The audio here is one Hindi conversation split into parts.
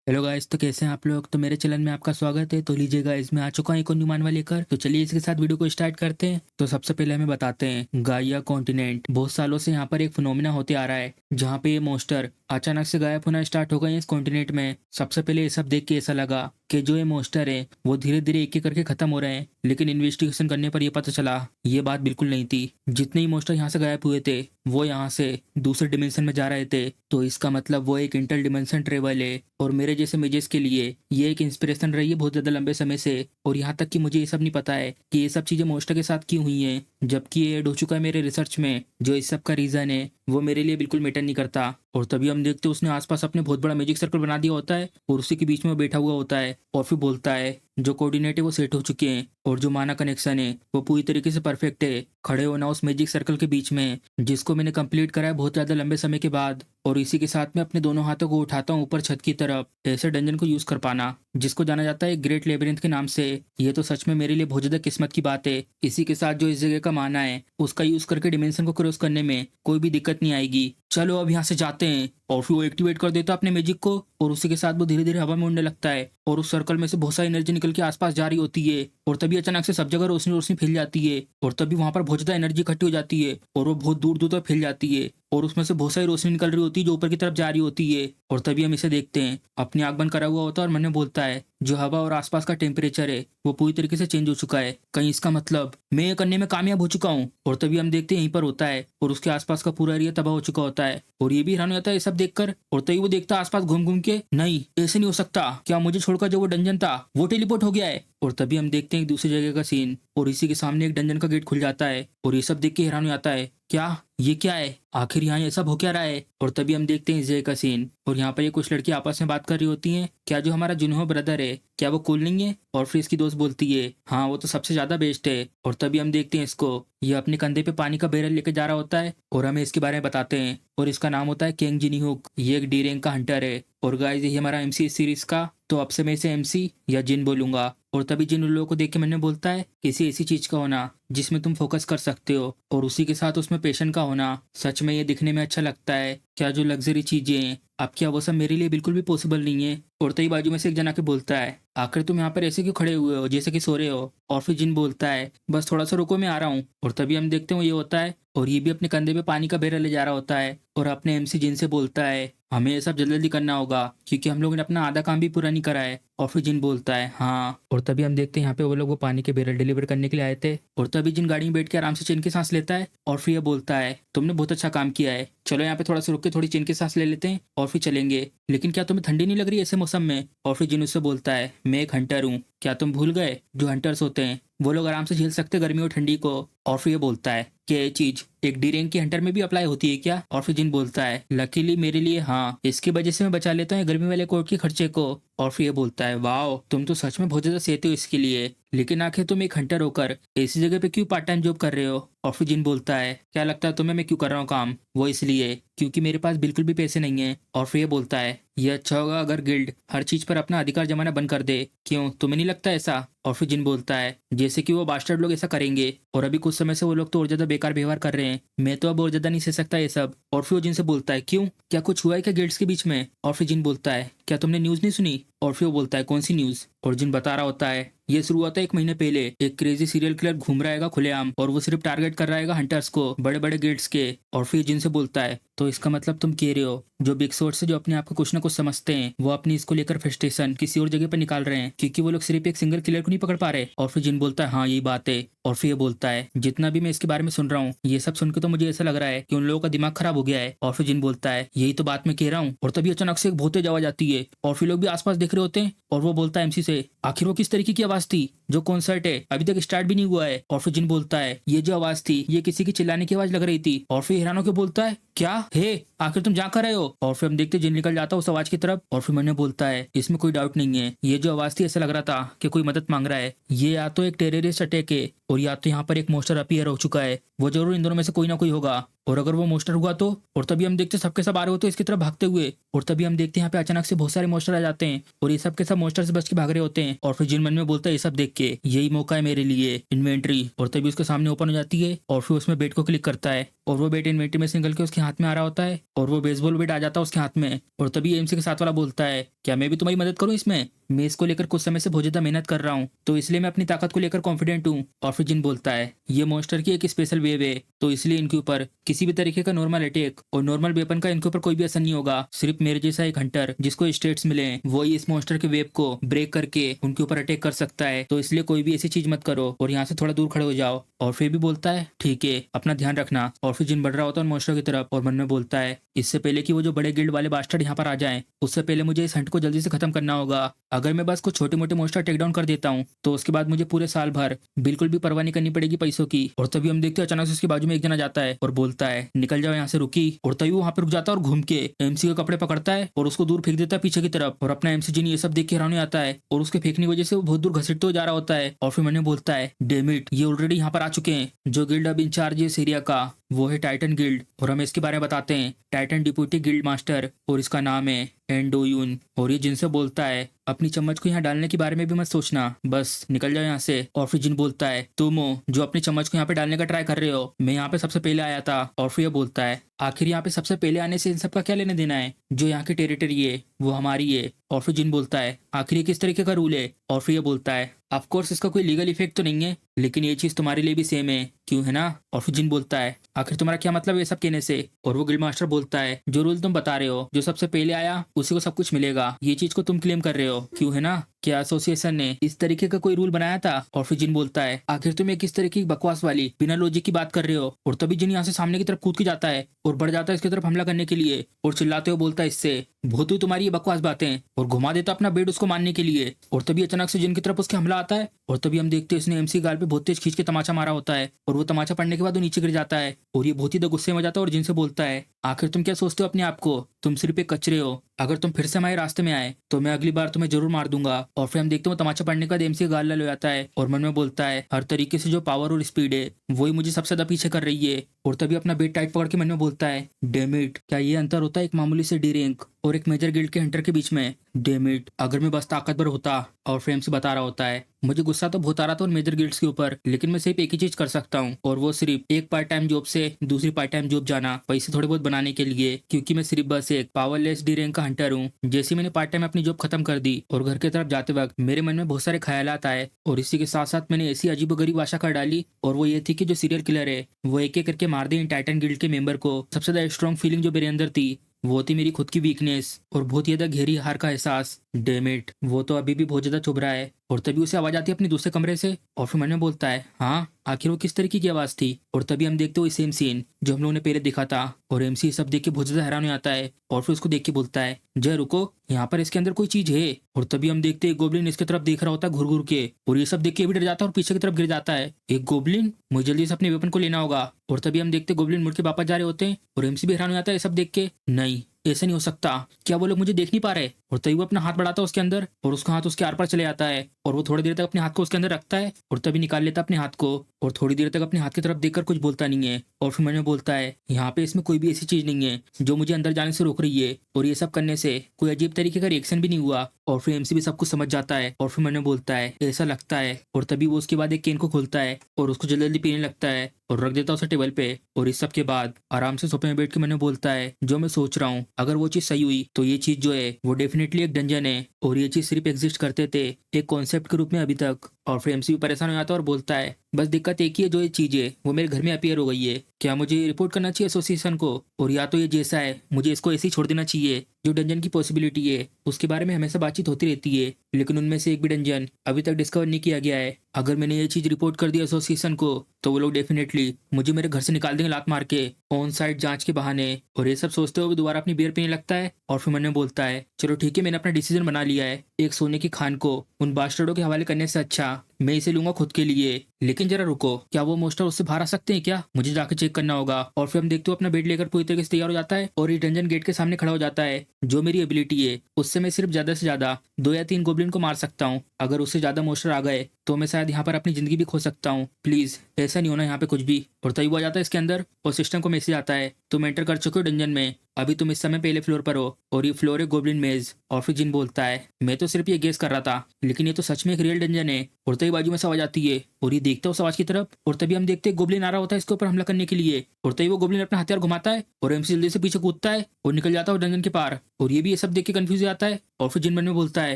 हेलो गाइस, तो कैसे हैं आप लोग। तो मेरे चैनल में आपका स्वागत है। तो लीजिए गाइस, मैं आ चुका हूँ एक और न्यू मानवा लेकर। तो चलिए इसके साथ वीडियो को स्टार्ट करते हैं। तो सबसे पहले हमें बताते हैं गाइया कॉन्टिनेंट। बहुत सालों से यहाँ पर एक फिनोमिना होते आ रहा है जहाँ पे ये मोस्टर अचानक से गायब होना स्टार्ट हो गए हैं इस कॉन्टिनेंट में। सबसे पहले ये सब देख के ऐसा लगा कि जो ये मोस्टर है वो धीरे धीरे एक एक करके खत्म हो रहे हैं, लेकिन इन्वेस्टिगेशन करने पर यह पता चला ये बात बिल्कुल नहीं थी। जितने ही मोस्टर यहाँ से गायब हुए थे वो यहाँ से दूसरे डिमेंशन में जा रहे थे। तो इसका मतलब वो एक इंटर डिमेंशन ट्रेवल है और मेरे जैसे मेजेस के लिए ये एक इंस्पिरेशन रही है बहुत ज्यादा लंबे समय से। और यहाँ तक कि मुझे ये सब नहीं पता है कि ये सब चीजें मोस्टर के साथ क्यों हुई हैं, जबकि ये ऐड हो चुका है मेरे रिसर्च में। जो इस सब का रीजन है वो मेरे लिए बिल्कुल मैटर नहीं करता। और तभी हम देखते हैं उसने आसपास अपने बहुत बड़ा मैजिक सर्कल बना दिया होता है और उसी के बीच में वो बैठा हुआ होता है और फिर बोलता है जो कोऑर्डिनेट है वो सेट हो चुके हैं और जो माना कनेक्शन है वो पूरी तरीके से परफेक्ट है। खड़े होना उस मैजिक सर्कल के बीच में जिसको मैंने कंप्लीट करा है बहुत ज्यादा लंबे समय के बाद। और इसी के साथ में अपने दोनों हाथों को उठाता हूँ ऊपर छत की तरफ, ऐसे डंजन को यूज कर पाना जिसको जाना जाता है ग्रेट लेबिरिंथ के नाम से। ये तो सच में मेरे लिए बहुत ज्यादा किस्मत की बात है। इसी के साथ जो इस जगह का माना है उसका यूज करके डिमेंशन को क्रॉस करने में कोई भी दिक्कत नहीं आएगी। चलो अब यहाँ से जाते हैं। और फिर वो एक्टिवेट कर देता है अपने मैजिक को और उसी के साथ वो धीरे धीरे हवा में उड़ने लगता है और उस सर्कल में से बहुत सारी एनर्जी निकल के आसपास जा रही होती है। और तभी अचानक से सब जगह रोशनी रोशनी फैल जाती है और तभी वहां पर बहुत ज्यादा एनर्जी इकट्ठी हो जाती है और वो बहुत दूर दूर तक फैल जाती है और उसमें से बहुत सारी रोशनी निकल रही होती है जो ऊपर की तरफ जा रही होती है। और तभी हम इसे देखते हैं, अपनी आंख बंद करा हुआ होता है और मन में बोलता है जो हवा और आसपास का टेम्परेचर है वो पूरी तरीके से चेंज हो चुका है। कहीं इसका मतलब मैं ये करने में कामयाब हो चुका हूँ। और तभी हम देखते हैं यहीं पर होता है और उसके आसपास का पूरा एरिया तबाह हो चुका होता है और ये भी हैरान हो जाता है ये सब देखकर। और तभी वो देखता है आसपास घूम घूम के, नहीं ऐसे नहीं हो सकता, क्या मुझे छोड़कर जो वो डंजन था वो टेलीपोर्ट हो गया है। और तभी हम देखते हैं एक दूसरी जगह का सीन और इसी के सामने एक डंजन का गेट खुल जाता है और ये सब देख के हैरान हो जाता है, क्या ये क्या है, आखिर यहाँ ये सब हो क्या रहा है। और तभी हम देखते हैं इस जगह का सीन और यहाँ पर ये कुछ लड़की आपस में बात कर रही होती हैं, क्या जो हमारा जुनहो ब्रदर है क्या वो कूल नहीं है। और फिर इसकी दोस्त बोलती है हाँ वो तो सबसे ज्यादा बेस्ट है। और तभी हम देखते हैं इसको, ये अपने कंधे पे पानी का बैरल लेके जा रहा होता है और हमें इसके बारे में बताते हैं और इसका नाम होता है केंग जिनी हुक। ये एक डी रैंक का हंटर है और गाइस ये हमारा एमसी सीरीज का, तो अब से मैं इसे एमसी या जिन बोलूंगा। और तभी जिन उन लोगों को देख के मैंने बोलता है किसी ऐसी चीज का होना जिसमें तुम फोकस कर सकते हो और उसी के साथ उसमें पेशेंट का होना सच में ये दिखने में अच्छा लगता है। क्या जो लग्जरी चीजें हैं अब क्या वो सब मेरे लिए बिल्कुल भी पॉसिबल नहीं है। और तभी बाजू में से एक जना के बोलता है आखिर तुम यहाँ पर ऐसे क्यों खड़े हुए हो जैसे कि सो रहे हो। और फिर जिन बोलता है बस थोड़ा सा रुको मैं आ रहा हूँ। और तभी हम देखते हैं ये होता है और ये भी अपने कंधे पे पानी का बेरल ले जा रहा होता है और अपने एमसी जिन से बोलता है हमें ये सब जल्दी जल्दी करना होगा क्योंकि हम लोगों ने अपना आधा काम भी पूरा नहीं करा है। और फिर जिन बोलता है हाँ। और तभी हम देखते हैं यहाँ पे वो लोग वो पानी के बैरल डिलीवर करने के लिए आए थे और तभी जिन गाड़ी में बैठ के आराम से चैन की सांस लेता है और फिर ये बोलता है तुमने बहुत अच्छा काम किया है, चलो यहाँ पे थोड़ा सा रुक के थोड़ी चैन की सांस ले लेते हैं और फिर चलेंगे, लेकिन क्या तुम्हें ठंडी नहीं लग रही ऐसे मौसम में। और फिर जिन उससे बोलता है मैं एक हंटर हूँ, क्या तुम भूल गए जो हंटर्स होते हैं वो लोग आराम से झेल सकते गर्मी और ठंडी को। और फिर ये बोलता है कि ये चीज एक डी रैंक की हंटर में भी अप्लाई होती है क्या। और फिर जिन बोलता है लकीली मेरे लिए हाँ, इसकी वजह से मैं बचा लेता हूँ गर्मी वाले कोट के खर्चे को। और फिर ये बोलता है वाओ तुम तो सच में बहुत ज्यादा सहते हो इसके लिए, लेकिन आखिर तुम एक हंटर होकर ऐसी जगह पे क्यों पार्ट टाइम जॉब कर रहे हो। और फिर जिन बोलता है क्या लगता है तुम्हें मैं क्यों कर रहा हूँ काम, वो इसलिए क्योंकि मेरे पास बिल्कुल भी पैसे नहीं है। और फिर ये बोलता है ये अच्छा होगा अगर गिल्ड हर चीज पर अपना अधिकार जमाना बंद कर दे, क्यों तुम्हें नहीं लगता ऐसा। और फिर जिन बोलता है जैसे कि वो बास्टर्ड लोग ऐसा करेंगे और अभी कुछ समय से वो लोग तो और ज्यादा बेकार व्यवहार कर रहे हैं, मैं तो अब और ज्यादा नहीं सह सकता ये सब। और फिर वो जिनसे बोलता है क्यों क्या कुछ हुआ है क्या गिल्ड्स के बीच में। और फिर जिन बोलता है क्या तुमने न्यूज नहीं सुनी। और फिर वो बोलता है कौन सी न्यूज। और जिन बता रहा होता है ये शुरू हुआ था 1 महीने पहले, एक क्रेजी सीरियल किलर घूम रहा है खुलेआम और वो सिर्फ टारगेट कर रहा है हंटर्स को बड़े बड़े गिल्ड्स के। और फिर जिनसे बोलता है तो इसका मतलब तुम कह रहे हो जो बिग सोर्स से जो अपने आप को कुछ ना कुछ समझते हैं वो अपनी इसको लेकर फ्रस्ट्रेशन किसी और जगह पर निकाल रहे हैं क्योंकि वो लोग सिर्फ एक सिंगल किलर को नहीं पकड़ पा रहे। और फिर जिन बोलता है हाँ यही बात है। और फिर ये बोलता है जितना भी मैं इसके बारे में सुन रहा हूँ ये सब सुन के तो मुझे ऐसा लग रहा है कि उन लोगों का दिमाग खराब हो गया है। और फिर जिन बोलता है यही तो बात मैं कह रहा हूँ। और तभी अचानक से एक बहुत तेज आवाज आती है और फिर लोग भी आसपास देख रहे होते हैं और वो बोलता है एमसी से आखिर वो किस तरीके की आवाज थी, जो कॉन्सर्ट है अभी तक स्टार्ट भी नहीं हुआ है। और फिर जिन बोलता है ये जो आवाज थी ये किसी की चिल्लाने की आवाज लग रही थी। और फिर हैरान होकर बोलता है क्या है आखिर तुम जा कर रहे हो। और फिर हम देखते जिन निकल जाता है उस आवाज की तरफ और फिर मैंने बोलता है इसमें कोई डाउट नहीं है ये जो आवाज थी ऐसा लग रहा था कि कोई मदद मांग रहा है, ये या तो एक टेररिस्ट अटैक है और या तो यहाँ पर एक मोस्टर अपीयर हो चुका है, वो जरूर इन दोनों में से कोई ना कोई होगा। और अगर वो मोस्टर हुआ तो। और तभी हम देखते सबके सब आ रहे होते हैं इसकी तरफ भागते हुए। और तभी हम देखते हैं यहाँ पे अचानक से बहुत सारे मोस्टर आ जाते हैं और ये सब के सब मोस्टर से बच के भाग रहे होते हैं। और फिर जिन मन में बोलता है ये सब देख के यही मौका है मेरे लिए, इन्वेंट्री। और तभी उसके सामने ओपन हो जाती है और फिर उसमें बेट को क्लिक करता है और वो बेट इन्वेंट्री में से निकल के उसके हाथ में आ रहा होता है और वो बेसबॉल बेट आ जाता है उसके हाथ में। और तभी एमसी के साथ वाला बोलता है क्या मैं भी तुम्हारी मदद करूं इसमें, मैं इसको लेकर कुछ समय से बहुत ज्यादा मेहनत कर रहा हूँ तो इसलिए मैं अपनी ताकत को लेकर कॉन्फिडेंट हूँ। और फिर जिन बोलता है ये मॉन्स्टर की एक स्पेशल वेव है तो इसलिए इनके ऊपर किसी भी तरीके का नॉर्मल अटैक और नॉर्मल वेपन का इनके ऊपर कोई भी असर नहीं होगा। सिर्फ मेरे जैसा एक हंटर जिसको स्टेट्स मिले वो ही इस मॉन्स्टर के वेव को ब्रेक करके उनके ऊपर अटैक कर सकता है तो इसलिए कोई भी ऐसी चीज मत करो और यहाँ से थोड़ा दूर खड़े हो जाओ। और फिर भी बोलता है ठीक है अपना ध्यान रखना। और फिर जिन बढ़ रहा होता है मॉन्स्टर की तरफ और मन में बोलता है इससे पहले कि वो जो बड़े गिल्ड वाले बास्टर्ड यहाँ पर आ जाएं उससे पहले मुझे इस हंट को जल्दी से खत्म करना होगा। अगर मैं बस कुछ छोटे मोटे मॉन्स्टर टेक डाउन कर देता हूँ तो उसके बाद मुझे पूरे साल भर बिल्कुल भी परवाह नहीं करनी पड़ेगी पैसों की। और तभी हम देखते हैं अचानक से उसके बाजू में एक जना जाता है और बोलता है निकल जाओ यहाँ से रुकी। और तभी वो वहाँ पे रुक जाता है और घूम के एमसी के कपड़े पकड़ता है और उसको दूर फेंक देता है पीछे की तरफ। और अपना एमसी जिन ये सब देख के हैरानी आता है और उसके फेंकने की वजह से वो बहुत दूर घसीटते हुए जा रहा होता है। और फिर मैंने बोलता है डेमिट ये ऑलरेडी यहाँ पर आ चुके हैं, जो गिल्ड अब इंचार्ज है इस एरिया का वो है टाइटन गिल्ड और हमें इसके बारे में बताते हैं टाइटन डिप्यूटी गिल्ड मास्टर और इसका नाम है एंडोयून। और ये जिनसे बोलता है अपनी चम्मच को यहाँ डालने के बारे में भी मत सोचना, बस निकल जाओ यहाँ से। और फिर जिन बोलता है तुम हो जो अपनी चम्मच को यहाँ पे डालने का ट्राई कर रहे हो, मैं यहाँ पे सबसे पहले आया था। और फिर ये बोलता है आखिर यहाँ पे सबसे पहले आने से इन सब का क्या लेने देना है, जो यहाँ की टेरिटरी है वो हमारी है। और फिर जिन बोलता है आखिर ये किस तरीके का रूल है। और फिर ये बोलता है ऑफ कोर्स इसका कोई लीगल इफेक्ट तो नहीं है लेकिन ये चीज तुम्हारे लिए भी सेम है क्यों है ना। और फिर जिन बोलता है आखिर तुम्हारा क्या मतलब है ये सब कहने से। और वो गिल्ड मास्टर बोलता है जो रूल तुम बता रहे हो जो सबसे पहले आया उसी को सब कुछ मिलेगा, ये चीज को तुम क्लेम कर रहे हो क्यों है ना, क्या एसोसिएशन ने इस तरीके का कोई रूल बनाया था। और फिर जिन बोलता है आखिर तुम एक किस तरीके की बकवास वाली बिना लॉजिक की बात कर रहे हो। और तभी जिन यहाँ से सामने की तरफ कूद के जाता है और बढ़ जाता है इसकी तरफ हमला करने के लिए और चिल्लाते हुए बोलता है इससे बहुत हुई तुम्हारी ये बकवास बातें, और घुमा देता अपना बेड उसको मारने के लिए। और तभी अचानक से जिन की तरफ उसके हमला आता है और तभी हम देखते हैं इसने एमसी गाल पे बहुत तेज खींच के तमाचा मारा होता है और वो तमाचा पड़ने के बाद वो नीचे गिर जाता है और ये बहुत ही गुस्से में जाता है और जिनसे बोलता है आखिर तुम क्या सोचते हो अपने आप को, तुम सिर्फ एक कचरे हो, अगर तुम फिर से हमारे रास्ते में आए तो मैं अगली बार तुम्हें जरूर मार दूंगा। और फिर हम देखते हैं वो तमाचा पड़ने का एमसी गाल लाल हो जाता है और मन में बोलता है हर तरीके से जो पावर और स्पीड है वही मुझे सबसे ज्यादा पीछे कर रही है। और तभी अपना बेट टाइट पकड़ के मन में बोलता है डेमिट क्या ये अंतर होता है एक मामूली से डी रैंक और एक मेजर गिल्ड के हंटर के बीच में। डेमिट अगर मैं बस ताकतवर होता। और फ्रेम से बता रहा होता है मुझे गुस्सा तो बहुत आ रहा था उन मेजर गिल्ड्स के ऊपर लेकिन मैं सिर्फ एक ही चीज कर सकता हूँ और वो सिर्फ एक पार्ट टाइम जॉब से दूसरी पार्ट टाइम जॉब जाना पैसे थोड़े बहुत बनाने के लिए, क्योंकि मैं सिर्फ बस एक पावरलेस डी रैंक का हंटर हूँ। जैसे मैंने पार्ट टाइम अपनी जॉब खत्म कर दी और घर की तरफ जाते वक्त मेरे मन में बहुत सारे ख्यालात आए और इसी के साथ साथ मैंने ऐसी अजीबोगरीब आशा कर डाली और वो ये थी कि जो सीरियल किलर है वो एक एक करके मार दे इन टाइटन गिल्ड के मेंबर को। सबसे ज्यादा स्ट्रॉन्ग फीलिंग जो मेरे अंदर थी वो थी मेरी खुद की वीकनेस और बहुत ही ज्यादा गहरी हार का एहसास। डेमिट वो तो अभी भी बहुत ज्यादा चुभ रहा है। और तभी उसे आवाज आती है अपने दूसरे कमरे से और फिर मन में बोलता है हाँ आखिर वो किस तरीके की आवाज थी। और तभी हम देखते हो सेम सीन जो हम लोगों ने पहले देखा था और एमसी सब देख के बहुत ज्यादा हैरान हो जाता है और फिर उसको देख के बोलता है जय रुको यहाँ पर इसके अंदर कोई चीज है। और तभी हम देखते हैं गोबलिन इसके तरफ देख रहा होता है घुर घुर के और ये सब देख के भी डर जाता है और पीछे की तरफ गिर जाता है। एक गोबलिन, मुझे जल्दी से अपने वेपन को लेना होगा। और तभी हम देखते गोबलिन मुड़ के वापस जा रहे होते हैं और एमसी भी हैरान हो जाता है ये सब देख के, नहीं ऐसा नहीं हो सकता, क्या वो लोग मुझे देख नहीं पा रहे। और तभी वो अपना हाथ बढ़ाता है उसके अंदर और उसका हाथ उसके आर पार चले जाता है और वो थोड़ी देर तक अपने हाथ को उसके अंदर रखता है और तभी निकाल लेता है अपने हाथ को और थोड़ी देर तक अपने हाथ की तरफ देखकर कुछ बोलता नहीं है। और फिर मैंने बोलता है यहाँ पे इसमें कोई भी ऐसी चीज नहीं है जो मुझे अंदर जाने से रोक रही है और ये सब करने से कोई अजीब तरीके का रिएक्शन भी नहीं हुआ। और फिर एमसी भी सब कुछ समझ जाता है और फिर मैंने बोलता है ऐसा लगता है। और तभी वो उसके बाद एक केन को खोलता है और उसको जल्दी जल्दी पीने लगता है और रख देता है उसे टेबल पे। और इस सब के बाद आराम से सोफे में बैठ के मैंने बोलता है जो मैं सोच रहा हूँ अगर वो चीज सही हुई तो ये चीज जो है वो डेफिनेटली एक डंजन है और ये चीज सिर्फ एग्जिस्ट करते थे एक कॉन्सेप्ट के रूप में अभी तक। और फिर एमसी भी परेशान हो जाता है और बोलता है बस दिक्कत एक ही है, जो ये चीज है वो मेरे घर में अपीयर हो गई है, क्या मुझे रिपोर्ट करना चाहिए एसोसिएशन को, और या तो ये जैसा है मुझे इसको ऐसे ही छोड़ देना चाहिए। जो डंजन की पॉसिबिलिटी है उसके बारे में हमेशा बातचीत होती रहती है लेकिन उनमें से एक भी डंजन अभी तक डिस्कवर नहीं किया गया है। अगर मैंने ये चीज रिपोर्ट कर दी एसोसिएशन को तो वो लोग डेफिनेटली मुझे मेरे घर से निकाल देंगे लात मार के ऑन साइट जांच के बहाने। और ये सब सोचते हुए दोबारा अपनी बियर पीने लगता है और फिर मैंने बोलता है चलो ठीक है मैंने अपना डिसीजन बना लिया है, एक सोने की खान को उन बास्टर्डों के हवाले करने से अच्छा मैं इसे लूंगा खुद के लिए। लेकिन जरा रुको, क्या वो मोस्टर उससे बाहर आ सकते हैं क्या? मुझे जाके चेक करना होगा। और फिर हम देखते हो अपना बेड लेकर पूरी तरीके से तैयार हो जाता है और ये डंजन गेट के सामने खड़ा हो जाता है। जो मेरी एबिलिटी है उससे मैं सिर्फ ज्यादा से ज्यादा 2 या 3 गोब्लिन को मार सकता हूँ। अगर उससे ज्यादा मोस्टर आ गए तो मैं शायद यहाँ पर अपनी जिंदगी भी खो सकता हूँ। प्लीज ऐसा नहीं होना यहाँ पे कुछ भी। और तभी वो आ जाता है इसके अंदर और सिस्टम को मैसेज आता है, तुम एंटर कर चुके हो डंजन में। अभी तुम इस समय पहले फ्लोर पर हो और ये फ्लोर है गोब्लिन मेज। और फिर जिन बोलता है, मैं तो सिर्फ ये गेस कर रहा था, लेकिन ये तो सच में एक रियल डंजन है। और तभी बाजू में से आवाज आती है और ये देखता है उस आवाज की तरफ और तभी हम देखते हैं गोब्लिन आ रहा होता है इसके ऊपर हमला करने के लिए। और तभी वो गोब्लिन अपना हथियार घुमाता है और एमसी जल्दी से पीछे कूदता है और निकल जाता है डंजन के पार। और ये भी ये सब देख के कंफ्यूज हो जाता है और फिर जिन मन में बोलता है,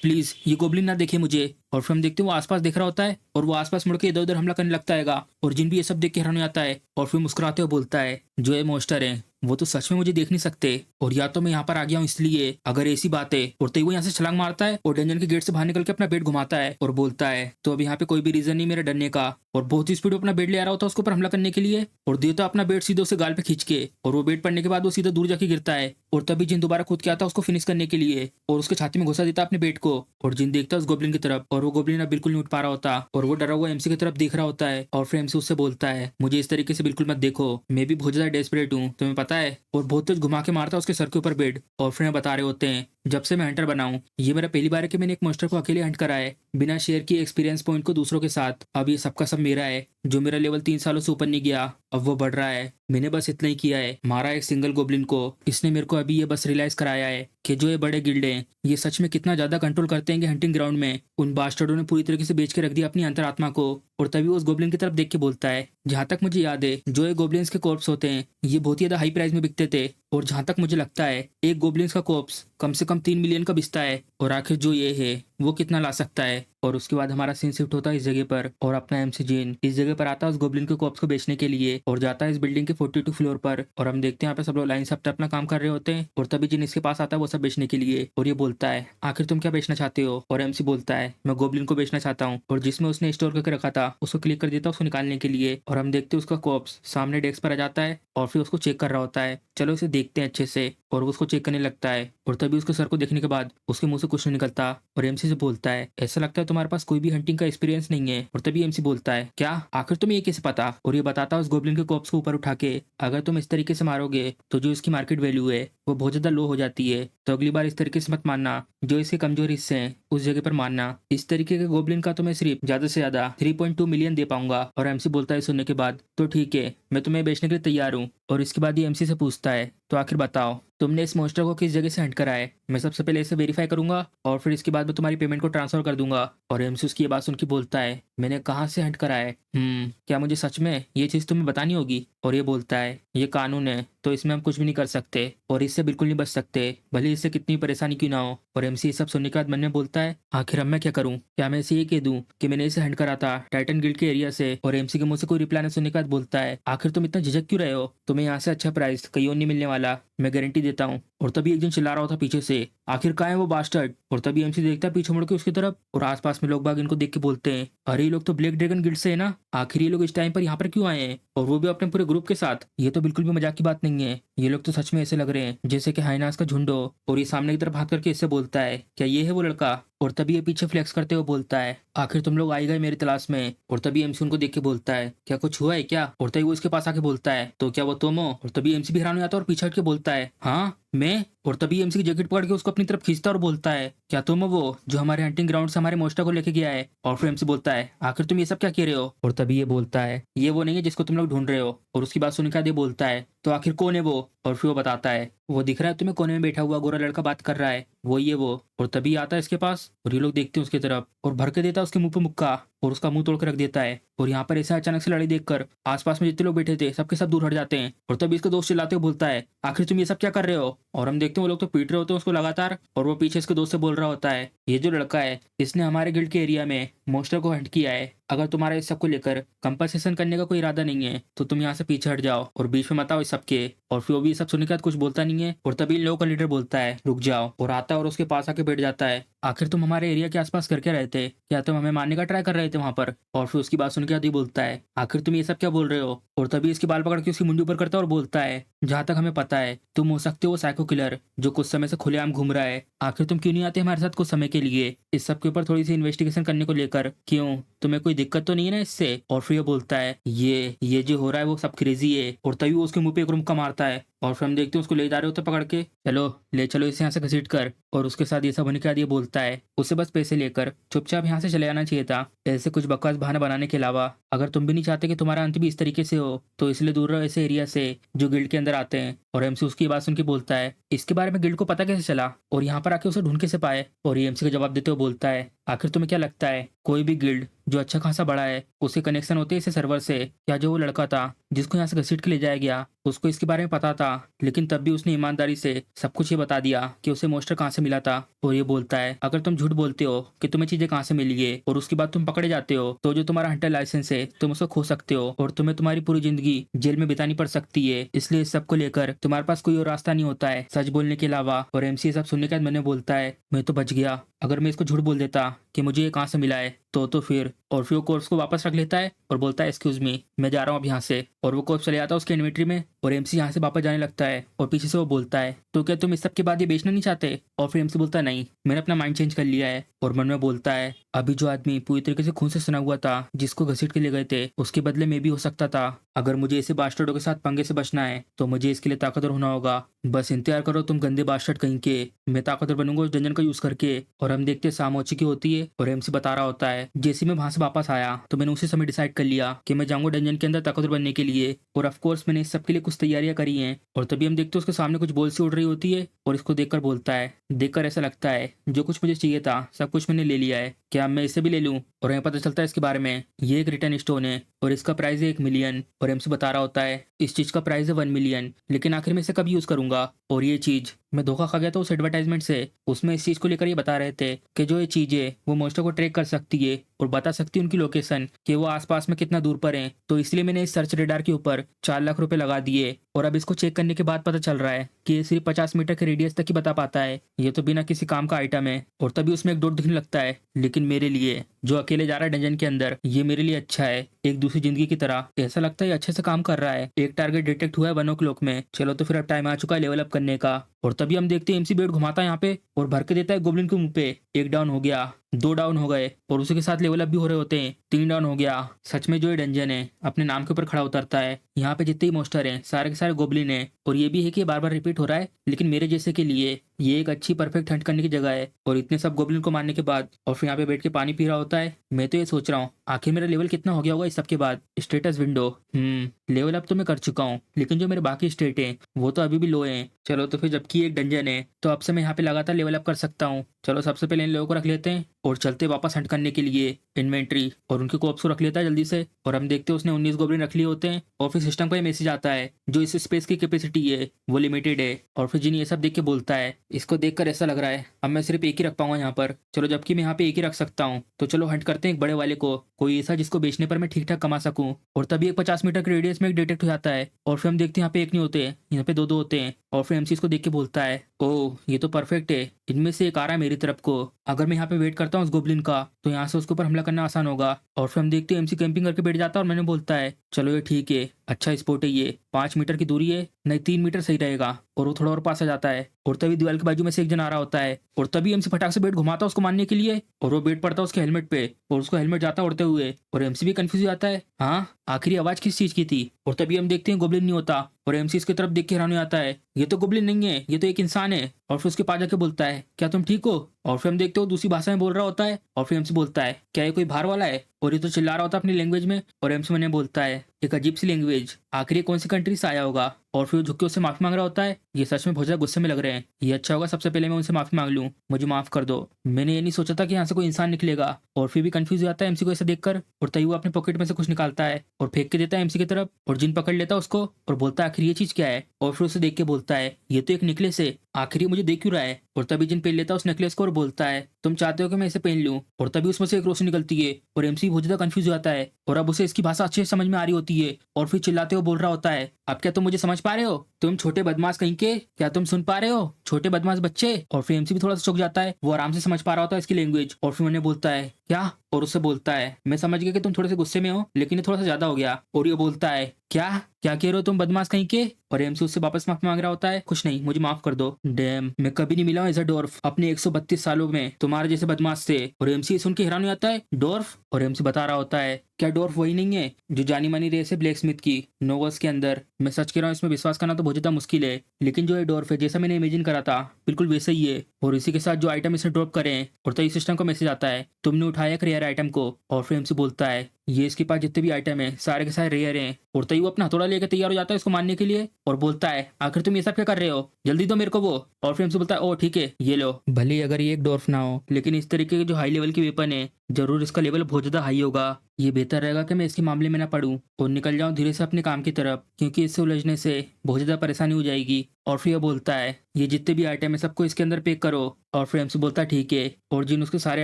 प्लीज ये गोब्लिन ना देखे मुझे। और फिर हम देखते हैं वो आसपास देख रहा होता है और वो आसपास मुड़ के इधर उधर हमला करने लगता है। और जिन भी ये सब देख के हैरान हो जाता है और फिर मुस्कुराते हुए बोलता है, जो ये मोस्टर है वो तो सच में मुझे देख नहीं सकते, और या तो मैं यहाँ पर आ गया हूँ इसलिए, अगर ऐसी बात है। और तभी वो यहाँ से छलांग मारता है और डंजन के गेट से बाहर निकल के अपना बेड घुमाता है और बोलता है, तो अब यहाँ पे कोई भी रीजन नहीं मेरा डरने का। और बहुत ही स्पीड में अपना बेड ले आ रहा होता है उसके ऊपर हमला करने के लिए और देता अपना बेड सीधे उसे गाल पे खींच के। और वो बेड पड़ने के बाद वो सीधा दूर जाके गिरता है और तभी जिन दोबारा कूद के आता है उसको फिनिश करने के लिए और उसके छाती में घुसा देता है अपने बेड को। और जिन देखता है उस गोब्लिन की तरफ और वो गोब्लिन अब बिल्कुल नहीं उठ पा रहा होता और वो डरा हुआ एमसी की तरफ देख रहा होता है। और फिर एमसी उससे बोलता है, मुझे इस तरीके से बिल्कुल मत देखो, मैं भी बहुत ज्यादा डेस्परेट हूँ, तुम्हें पता है। और बहुत तेज घुमा के मारता है उसके सर के ऊपर बेड। और फिर बता रहे होते हैं, जब से मैं हंटर बना हूं, ये मेरा पहली बार है कि मैंने एक मॉन्स्टर को अकेले हंट करा है बिना शेयर किए एक्सपीरियंस पॉइंट को दूसरों के साथ। अब ये सबका सब मेरा है। जो मेरा लेवल 3 सालों से ऊपर नहीं गया, अब वो बढ़ रहा है। मैंने बस इतना ही किया है, मारा एक सिंगल गोब्लिन को। इसने मेरे को अभी ये बस रियलाइज कराया है कि जो ये बड़े गिल्ड हैं ये सच में कितना ज्यादा कंट्रोल करते हैं कि हंटिंग ग्राउंड में उन बास्टर्डों ने पूरी तरीके से बेच के रख दिया अपनी अंतरात्मा को। और तभी वो उस गोब्लिन की तरफ देख के बोलता है, जहां तक मुझे याद है जो ये गोब्लिन्स के कॉर्प्स होते हैं ये बहुत ही ज्यादा हाई प्राइस में बिकते थे। और जहां तक मुझे लगता है एक गोब्लिन्स का कॉर्प्स कम से कम 3 मिलियन का बिकता है। और आखिर जो ये है वो कितना ला सकता है। और उसके बाद हमारा सीन शिफ्ट होता है इस जगह पर और अपना एमसी जीन इस जगह पर आता है उस गोब्लिन के कॉर्प्स को बेचने के लिए और जाता है इस बिल्डिंग के 42 फ्लोर पर। और हम देखते हैं यहाँ पे सब लोग लाइन से अपना काम कर रहे होते हैं और तभी जिन इसके पास आता है वो सब बेचने के लिए। और ये बोलता है, आखिर तुम क्या बेचना चाहते हो? और एमसी बोलता है, मैं गोब्लिन को बेचना चाहता हूँ। और जिसमें उसने स्टोर करके रखा था उसको क्लिक कर देता है उसको निकालने के लिए। और हम देखते हैं उसका कॉर्प्स सामने डेस्क पर आ जाता है और फिर उसको चेक कर रहा होता है। चलो इसे देखते हैं अच्छे से। और वो उसको चेक करने लगता है और तभी उसके सर को देखने के बाद उसके मुंह से कुछ नहीं निकलता। और एमसी से बोलता है, ऐसा लगता है तुम्हारे पास कोई भी हंटिंग का एक्सपीरियंस नहीं है। और तभी एमसी बोलता है, क्या? आखिर तुम्हें ये कैसे पता? और ये बताता है उस गोब्लिन के कॉर्प्स को ऊपर उठा के, अगर तुम इस तरीके से मारोगे तो जो इसकी मार्केट वैल्यू है वो बहुत ज्यादा लो हो जाती है, तो अगली बार इस तरीके से मत मारना। जो इसके कमजोर हिस्से हैं उस जगह पर मारना। इस तरीके के गोब्लिन का तो मैं सिर्फ ज्यादा से ज्यादा 3.2 मिलियन दे पाऊंगा। और एमसी बोलता है सुनने के बाद, तो ठीक है, मैं तुम्हें बेचने के लिए तैयार हूँ। और इसके बाद ये एमसी से पूछता है, तो आखिर बताओ तुमने इस मॉन्स्टर को किस जगह से हंट करा है? मैं सबसे पहले इसे वेरीफाई करूंगा और फिर इसके बाद मैं तुम्हारी पेमेंट को ट्रांसफर कर दूंगा। और एमसी उसकी ये बात सुन के बोलता है, मैंने कहाँ से हंट करा है? क्या मुझे सच में ये चीज तुम्हें बतानी होगी? और ये बोलता है, ये कानून है तो इसमें हम कुछ भी नहीं कर सकते और इससे बिल्कुल नहीं बच सकते, भले इससे कितनी परेशानी क्यों ना हो। और एमसी ये सब सुनने के बाद मन में बोलता है, आखिर अब मैं क्या करूं? क्या मैं इसे ये कह दूं कि मैंने इसे हंट करा था टाइटन गिल्ड के एरिया से? और एमसी के मुंह से कोई रिप्लाई नहीं सुनने के बाद बोलता है, आखिर तुम इतना झिझक क्यों रहे हो? तुम्हें यहाँ से अच्छा प्राइस कहीं और नहीं मिलने वाला, मैं गारंटी देता हूँ। और तभी एक जन चिल्ला रहा होता पीछे से, आखिर कहाँ है वो बास्टर्ड? और तभी एमसी देखता है पीछे मुड़ के उसकी तरफ और आसपास में लोग बाग इनको देख के बोलते हैं, अरे ये लोग तो ब्लैक ड्रैगन गिल्ड से है ना, आखिर ये लोग इस टाइम पर यहाँ पर क्यों आए हैं और वो भी अपने पूरे ग्रुप के साथ? ये तो बिल्कुल भी मजाक की बात नहीं है, ये लोग तो सच में ऐसे लग रहे हैं जैसे कि हाइनास का झुंड हो। और ये सामने की तरफ हाथ करके इससे बोलता है, क्या ये है वो लड़का? और तभी ये पीछे फ्लेक्स करते हुए बोलता है, आखिर तुम लोग आई गए मेरी तलाश में। और तभी एमसी उनको देख के बोलता है, क्या कुछ हुआ है क्या? और तभी वो इसके पास आके बोलता है, तो क्या वो तुम हो? और तभी एमसी भी हैरान हो जाता है और पीछे हट के बोलता है, हाँ मैं। और तभी एमसी की जैकेट पकड़ के उसको अपनी तरफ खींचता है और बोलता है, क्या तुम हो वो जो हमारे हंटिंग ग्राउंड से हमारे मोस्टर को लेके गया है? और फिर एमसी बोलता है, आखिर तुम ये सब क्या कह रहे हो? और तभी ये बोलता है, ये वो नहीं है जिसको तुम लोग ढूंढ रहे हो। और उसकी बात सुनकर ये बोलता है, तो आखिर कौन है वो? और फिर वो बताता है, वो दिख रहा है तुम्हें कोने में बैठा हुआ गोरा लड़का बात कर रहा है, वही है वो। और तभी आता है इसके पास और ये लोग देखते हैं उसकी तरफ और भर के देता है उसके मुंह पे मुक्का और उसका मुंह तोड़ के रख देता है। और यहाँ पर ऐसा अचानक से लड़ाई देखकर आसपास में जितने लोग बैठे थे सबके सब दूर हट जाते हैं। और तभी इसका दोस्त चिल्लाते हुए बोलता है, आखिर तुम ये सब क्या कर रहे हो? और हम देखते हैं वो लोग तो पीट रहे होते हैं उसको लगातार और वो पीछे इसके दोस्त से बोल रहा होता है, ये जो लड़का है इसने हमारे गिल्ड के एरिया में मॉन्स्टर को हंट किया है, अगर तुम्हारा इस सब को लेकर कंपनसेशन करने का कोई इरादा नहीं है तो तुम यहाँ से पीछे हट जाओ और बीच में मत आओ इस सबके। और फिर वो भी सब सुनने के बाद कुछ बोलता नहीं है। और तभी इन लोगों का लीडर बोलता है, रुक जाओ, और आता है और उसके पास आके बैठ जाता है, आखिर तुम हमारे एरिया के आसपास करके रहे थे? क्या तुम हमें मारने का ट्राई कर रहे थे वहां पर? और फिर उसकी बात सुन के आदि बोलता है, आखिर तुम ये सब क्या बोल रहे हो? और तभी इसके बाल पकड़ के उसकी मुंडी ऊपर करता है और बोलता है, जहां तक हमें पता है तुम हो सकते हो वो साइको किलर जो कुछ समय से खुलेआम घूम रहा है, आखिर तुम क्यों नहीं आते हमारे साथ कुछ समय के लिए इस सब के ऊपर थोड़ी सी इन्वेस्टिगेशन करने को लेकर? क्यों तुम्हें कोई दिक्कत तो नहीं है ना इससे? और फिर ये बोलता है ये जो हो रहा है वो सब क्रेजी है। और तभी वो उसके मुंह पे एक रुमका मारता है और फिर हम देखते हैं उसको ले जा रहे होते पकड़ के, चलो ले चलो इसे यहाँ से घसीट कर। और उसके साथ ये सब होने के बाद ये बोलता है उसे बस पैसे लेकर चुपचाप यहाँ से चले आना चाहिए था, ऐसे कुछ बकवास बहाना बनाने के अलावा। अगर तुम भी नहीं चाहते कि तुम्हारा अंत भी इस तरीके से हो तो इसलिए दूर रहो ऐसे एरिया से जो गिल्ड के अंदर आते हैं। और एमसी उसकी बात सुन के बोलता है इसके बारे में गिल्ड को पता कैसे चला और यहाँ पर आके उसे ढूंढ कैसे पाए? और ये एमसी का जवाब देते हुए बोलता है आखिर तुम्हें क्या लगता है कोई भी गिल्ड जो अच्छा खासा बड़ा है उसके कनेक्शन होते हैं इसे सर्वर से? क्या जो वो लड़का था जिसको यहाँ से घसीट के ले जाया गया उसको इसके बारे में पता था, लेकिन तब भी उसने ईमानदारी से सब कुछ ये बता दिया कि उसे मोस्टर कहाँ से मिला था। और ये बोलता है अगर तुम झूठ बोलते हो कि तुम्हें चीजें कहाँ से मिली है और उसके बाद तुम पकड़े जाते हो तो जो तुम्हारा हंटर लाइसेंस है तुम उसको खो सकते हो और तुम्हें तुम्हारी पूरी जिंदगी जेल में बितानी पड़ सकती है। इसलिए इस सब को लेकर तुम्हारे पास कोई और रास्ता नहीं होता है सच बोलने के अलावा। और एमसी सब सुनने के बाद मैंने बोलता है मैं तो बच गया, अगर मैं इसको झूठ बोल देता कि मुझे ये कहाँ से मिला है तो फिर। और फिर वो कोर्स को वापस रख लेता है और बोलता है एक्सक्यूज मी मैं जा रहा हूँ अब यहाँ से। और वो कोर्स चले जाता है उसके इन्वेंट्री में और एमसी यहाँ से वापस जाने लगता है और पीछे से वो बोलता है तो क्या तुम इस सब के बाद ये बेचना नहीं चाहते? और फिर एमसी बोलता है नहीं मैंने अपना माइंड चेंज कर लिया है। और मन में बोलता है अभी जो आदमी पूरी तरीके से खून से सना हुआ था जिसको घसीट के ले गए थे उसके बदले में भी हो सकता था। अगर मुझे ऐसे बास्टर्डों के साथ पंगे से बचना है तो मुझे इसके लिए ताकतवर होना होगा। बस इंतजार करो तुम गंदे बास्टर्ड कहीं के, मैं ताकतवर बनूंगा उस डंजन का यूज करके। और हम देखते शाम हो चुकी होती है और एमसी बता रहा होता है जैसे मैं वहां से वापस आया तो मैंने उसी समय डिसाइड कर लिया कि मैं जाऊंगा डंजन के अंदर ताकतवर बनने के लिए। और ऑफकोर्स मैंने इस सब के लिए कुछ तैयारियां करी हैं। और तभी हम देखते हैं उसके सामने कुछ बॉल सी उड़ रही होती है और इसको देखकर बोलता है देखकर ऐसा लगता है जो कुछ मुझे चाहिए था सब कुछ मैंने ले लिया है, क्या मैं इसे भी ले लूं? और हमें पता चलता है इसके बारे में ये एक रिटर्न स्टोन है और इसका प्राइस है 1 मिलियन। और एमसी बता रहा होता है इस चीज का प्राइस है 1 मिलियन, लेकिन आखिर में इसे कब यूज करूंगा? और ये चीज मैं धोखा खा गया था उस एडवर्टाइजमेंट से, उसमें इस चीज को लेकर ये बता रहे थे कि जो ये चीज है वो मोस्टर को ट्रैक कर सकती है और बता सकती है उनकी लोकेशन कि वो आसपास में कितना दूर पर हैं। तो इसलिए मैंने इस सर्च रेडार के ऊपर 4 लाख रुपए लगा दिए और अब इसको चेक करने के बाद पता चल रहा है कि ये सिर्फ 50 मीटर के रेडियस तक ही बता पाता है। ये तो बिना किसी काम का आइटम है। और तभी उसमें एक डॉट दिखने लगता है, लेकिन मेरे लिए जो अकेले जा रहा है डंजन के अंदर ये मेरे लिए अच्छा है, एक दूसरी जिंदगी की तरह। ऐसा लगता है ये अच्छे से काम कर रहा है। एक टारगेट डिटेक्ट हुआ है 1 o'clock में। चलो तो फिर अब टाइम आ चुका है लेवल अप करने का। और तभी हम देखते हैं एमसी बेड घुमाता है यहाँ पे और भर के देता है गोब्लिन के मुंह पे। 1 डाउन हो गया, 2 डाउन हो गए और उसी के साथ लेवल अप भी हो रहे होते हैं। 3 डाउन हो गया। सच में जो ये डंजन है अपने नाम के ऊपर खड़ा उतरता है। यहाँ पे जितने ही मोस्टर हैं सारे के सारे गोब्लिन हैं और ये भी है कि बार बार रिपीट हो रहा है, लेकिन मेरे जैसे के लिए ये एक अच्छी परफेक्ट हंट करने की जगह है। और इतने सब गोब्लिन को मारने के बाद और फिर यहाँ पे बैठ के पानी पी रहा होता है। मैं तो ये सोच रहा हूँ आखिर मेरा लेवल कितना हो गया होगा इस सब के बाद। स्टेटस विंडो, लेवल अप तो मैं कर चुका हूँ, लेकिन जो मेरे बाकी स्टेट हैं वो तो अभी भी लो हैं। चलो तो फिर जबकि एक डंजन है तो अब से मैं यहाँ पे लगातार लेवल अप कर सकता हूँ। चलो सबसे पहले इन लोगों को रख लेते हैं और चलते वापस हंट करने के लिए इन्वेंट्री। और उनके कोप्स को रख लेता है जल्दी से। और हम देखते हैं उसने 19 गोब्लिन रख लिए होते हैं। और फिर सिस्टम का ये मैसेज आता है जो इस स्पेस की कैपेसिटी है वो लिमिटेड है। और फिर जिन ये सब देख के बोलता है इसको देखकर ऐसा लग रहा है अब मैं सिर्फ एक ही रख पाऊंगा यहाँ पर। चलो जबकि मैं यहाँ पे एक ही रख सकता हूँ तो चलो हंट करते हैं एक बड़े वाले को, कोई ऐसा जिसको बेचने पर मैं ठीक ठाक कमा सकूं। और तभी एक 50 मीटर के रेडियस में एक डिटेक्ट हो जाता है। और फिर हम देखते हैं यहाँ पे एक नहीं होते, यहाँ पे 2-2 होते हैं। और फिर एमसी इसको देख के बोलता है ओह ये तो परफेक्ट है, इनमें से एक आ रहा है मेरी तरफ को। अगर मैं यहाँ पे वेट करता हूँ उस गोब्लिन का तो यहाँ से उसके ऊपर हमला करना आसान होगा। और फिर हम देखते हैं एमसी कैंपिंग करके बैठ जाता है और मैंने बोलता है चलो ये ठीक है, अच्छा स्पॉट है ये, 5 मीटर की दूरी है, नहीं 3 मीटर सही रहेगा। और वो थोड़ा और पास आ जाता है और तभी दीवार के बाजू में से एक जन आ रहा होता है। और तभी एमसी फटाक से बेट घुमाता है उसको मारने के लिए और वो बेट पड़ता है उसके हेलमेट पे और उसको हेलमेट जाता उड़ते हुए। और एमसी भी कंफ्यूज हो जाता है हाँ आखिरी आवाज किस चीज की थी। और तभी हम देखते हैं गोब्लिन नहीं होता और एमसी इसकी तरफ देख के हैरान हो जाता है, ये तो गोब्लिन नहीं है, ये तो एक इंसान है। और फिर उसके पास जाके बोलता है क्या तुम ठीक हो? और फिर हम देखते हो दूसरी भाषा में बोल रहा होता है। और फिर एमसी बोलता है क्या ये कोई बाहर वाला है? और ये तो चिल्ला रहा होता है अपनी लैंग्वेज में। और एमसी मैंने बोलता है एक अजीब सी लैंग्वेज, आखिर ये कौन सी कंट्री से आया होगा? और फिर झुक के उससे माफी मांग रहा होता है। ये सच में बहुत ज्यादा गुस्से में लग रहे हैं, ये अच्छा होगा सबसे पहले मैं उनसे माफी मांग लूं, मुझे माफ कर दो, मैंने ये नहीं सोचा था कि यहाँ से कोई इंसान निकलेगा। और फिर भी कंफ्यूज हो जाता है एमसी को ऐसा देखकर। और तभी वो अपने पॉकेट में से कुछ निकालता है और फेंक के देता है एमसी की तरफ। और जिन पकड़ लेता है उसको और बोलता है आखिर ये चीज क्या है? और फिर उसे देख के बोलता है ये तो एक नेकलेस है, आखिर ये मुझे देख क्यों रहा है? और तभी जिन पहन लेता है उस नेकलेस को और बोलता है तुम चाहते हो कि मैं इसे पहन लूं? और तभी उसमें से एक रोशनी निकलती है और एमसी बहुत ज्यादा कंफ्यूज हो जाता है और अब उसे इसकी भाषा अच्छे से समझ में आ रही होती है। और फिर चिल्लाते हुए बोल रहा होता है अब क्या तुम मुझे समझ पा रहे हो? तुम छोटे बदमाश कहीं के, क्या तुम सुन पा रहे हो छोटे बदमाश बच्चे? और फिर एमसी भी थोड़ा सा चुक जाता है, वो आराम से समझ पा रहा होता है इसकी लैंग्वेज। और फिर मैंने बोलता है क्या, और उससे बोलता है मैं समझ गया कि तुम थोड़े से गुस्से में हो, लेकिन ये थोड़ा सा ज्यादा हो गया। और ये बोलता है क्या क्या कह रहे हो तुम बदमाश कहीं के? और एमसी उससे वापस माफी मांग रहा होता है, कुछ नहीं, मुझे माफ कर दो। डैम, मैं कभी नहीं मिला हूं एज अ डॉर्फ अपने 132 सालों में तुम्हारे जैसे बदमाश से। और एमसी सुन के हैरान हो जाता है, डॉर्फ? और एमसी बता रहा होता है क्या डॉर्फ वही नहीं है जो जानी मानी रेस है ब्लैक स्मिथ की नोवेल्स के अंदर? मैं सच कह रहा हूँ, इसमें विश्वास करना तो बहुत ज्यादा मुश्किल है, लेकिन जो ये डॉर्फ है जैसा मैंने इमेजिन करा था बिल्कुल वैसा ही है। और इसी के साथ जो आइटम इसे ड्रॉप करें और तभी सिस्टम का मैसेज आता है तुमने उठाया एक रेयर आइटम को। और फिर एमसी बोलता है ये इसके पास जितने भी आइटम है सारे के सारे रेयर हैं। और तभी वो अपना हथौड़ा लेकर तैयार हो जाता है इसको मारने के लिए, और बोलता है आखिर तुम ये सब क्या कर रहे हो, जल्दी दो मेरे को वो। और फिर एमसी बोलता है ओ ठीक है ये लो। भले ही अगर ये एक डॉर्फ ना हो, लेकिन इस तरीके के जो हाई लेवल की वेपन है जरूर इसका लेवल बहुत ज्यादा हाई होगा। ये बेहतर रहेगा कि मैं इसके मामले में ना पड़ूं और निकल जाऊं धीरे से अपने काम की तरफ, क्योंकि इससे उलझने से बहुत ज्यादा परेशानी हो जाएगी। और फिर ये बोलता है ये जितने भी आइटम है सबको इसके अंदर पैक करो। और फिर एमसी बोलता है ठीक है, और जिन उसके सारे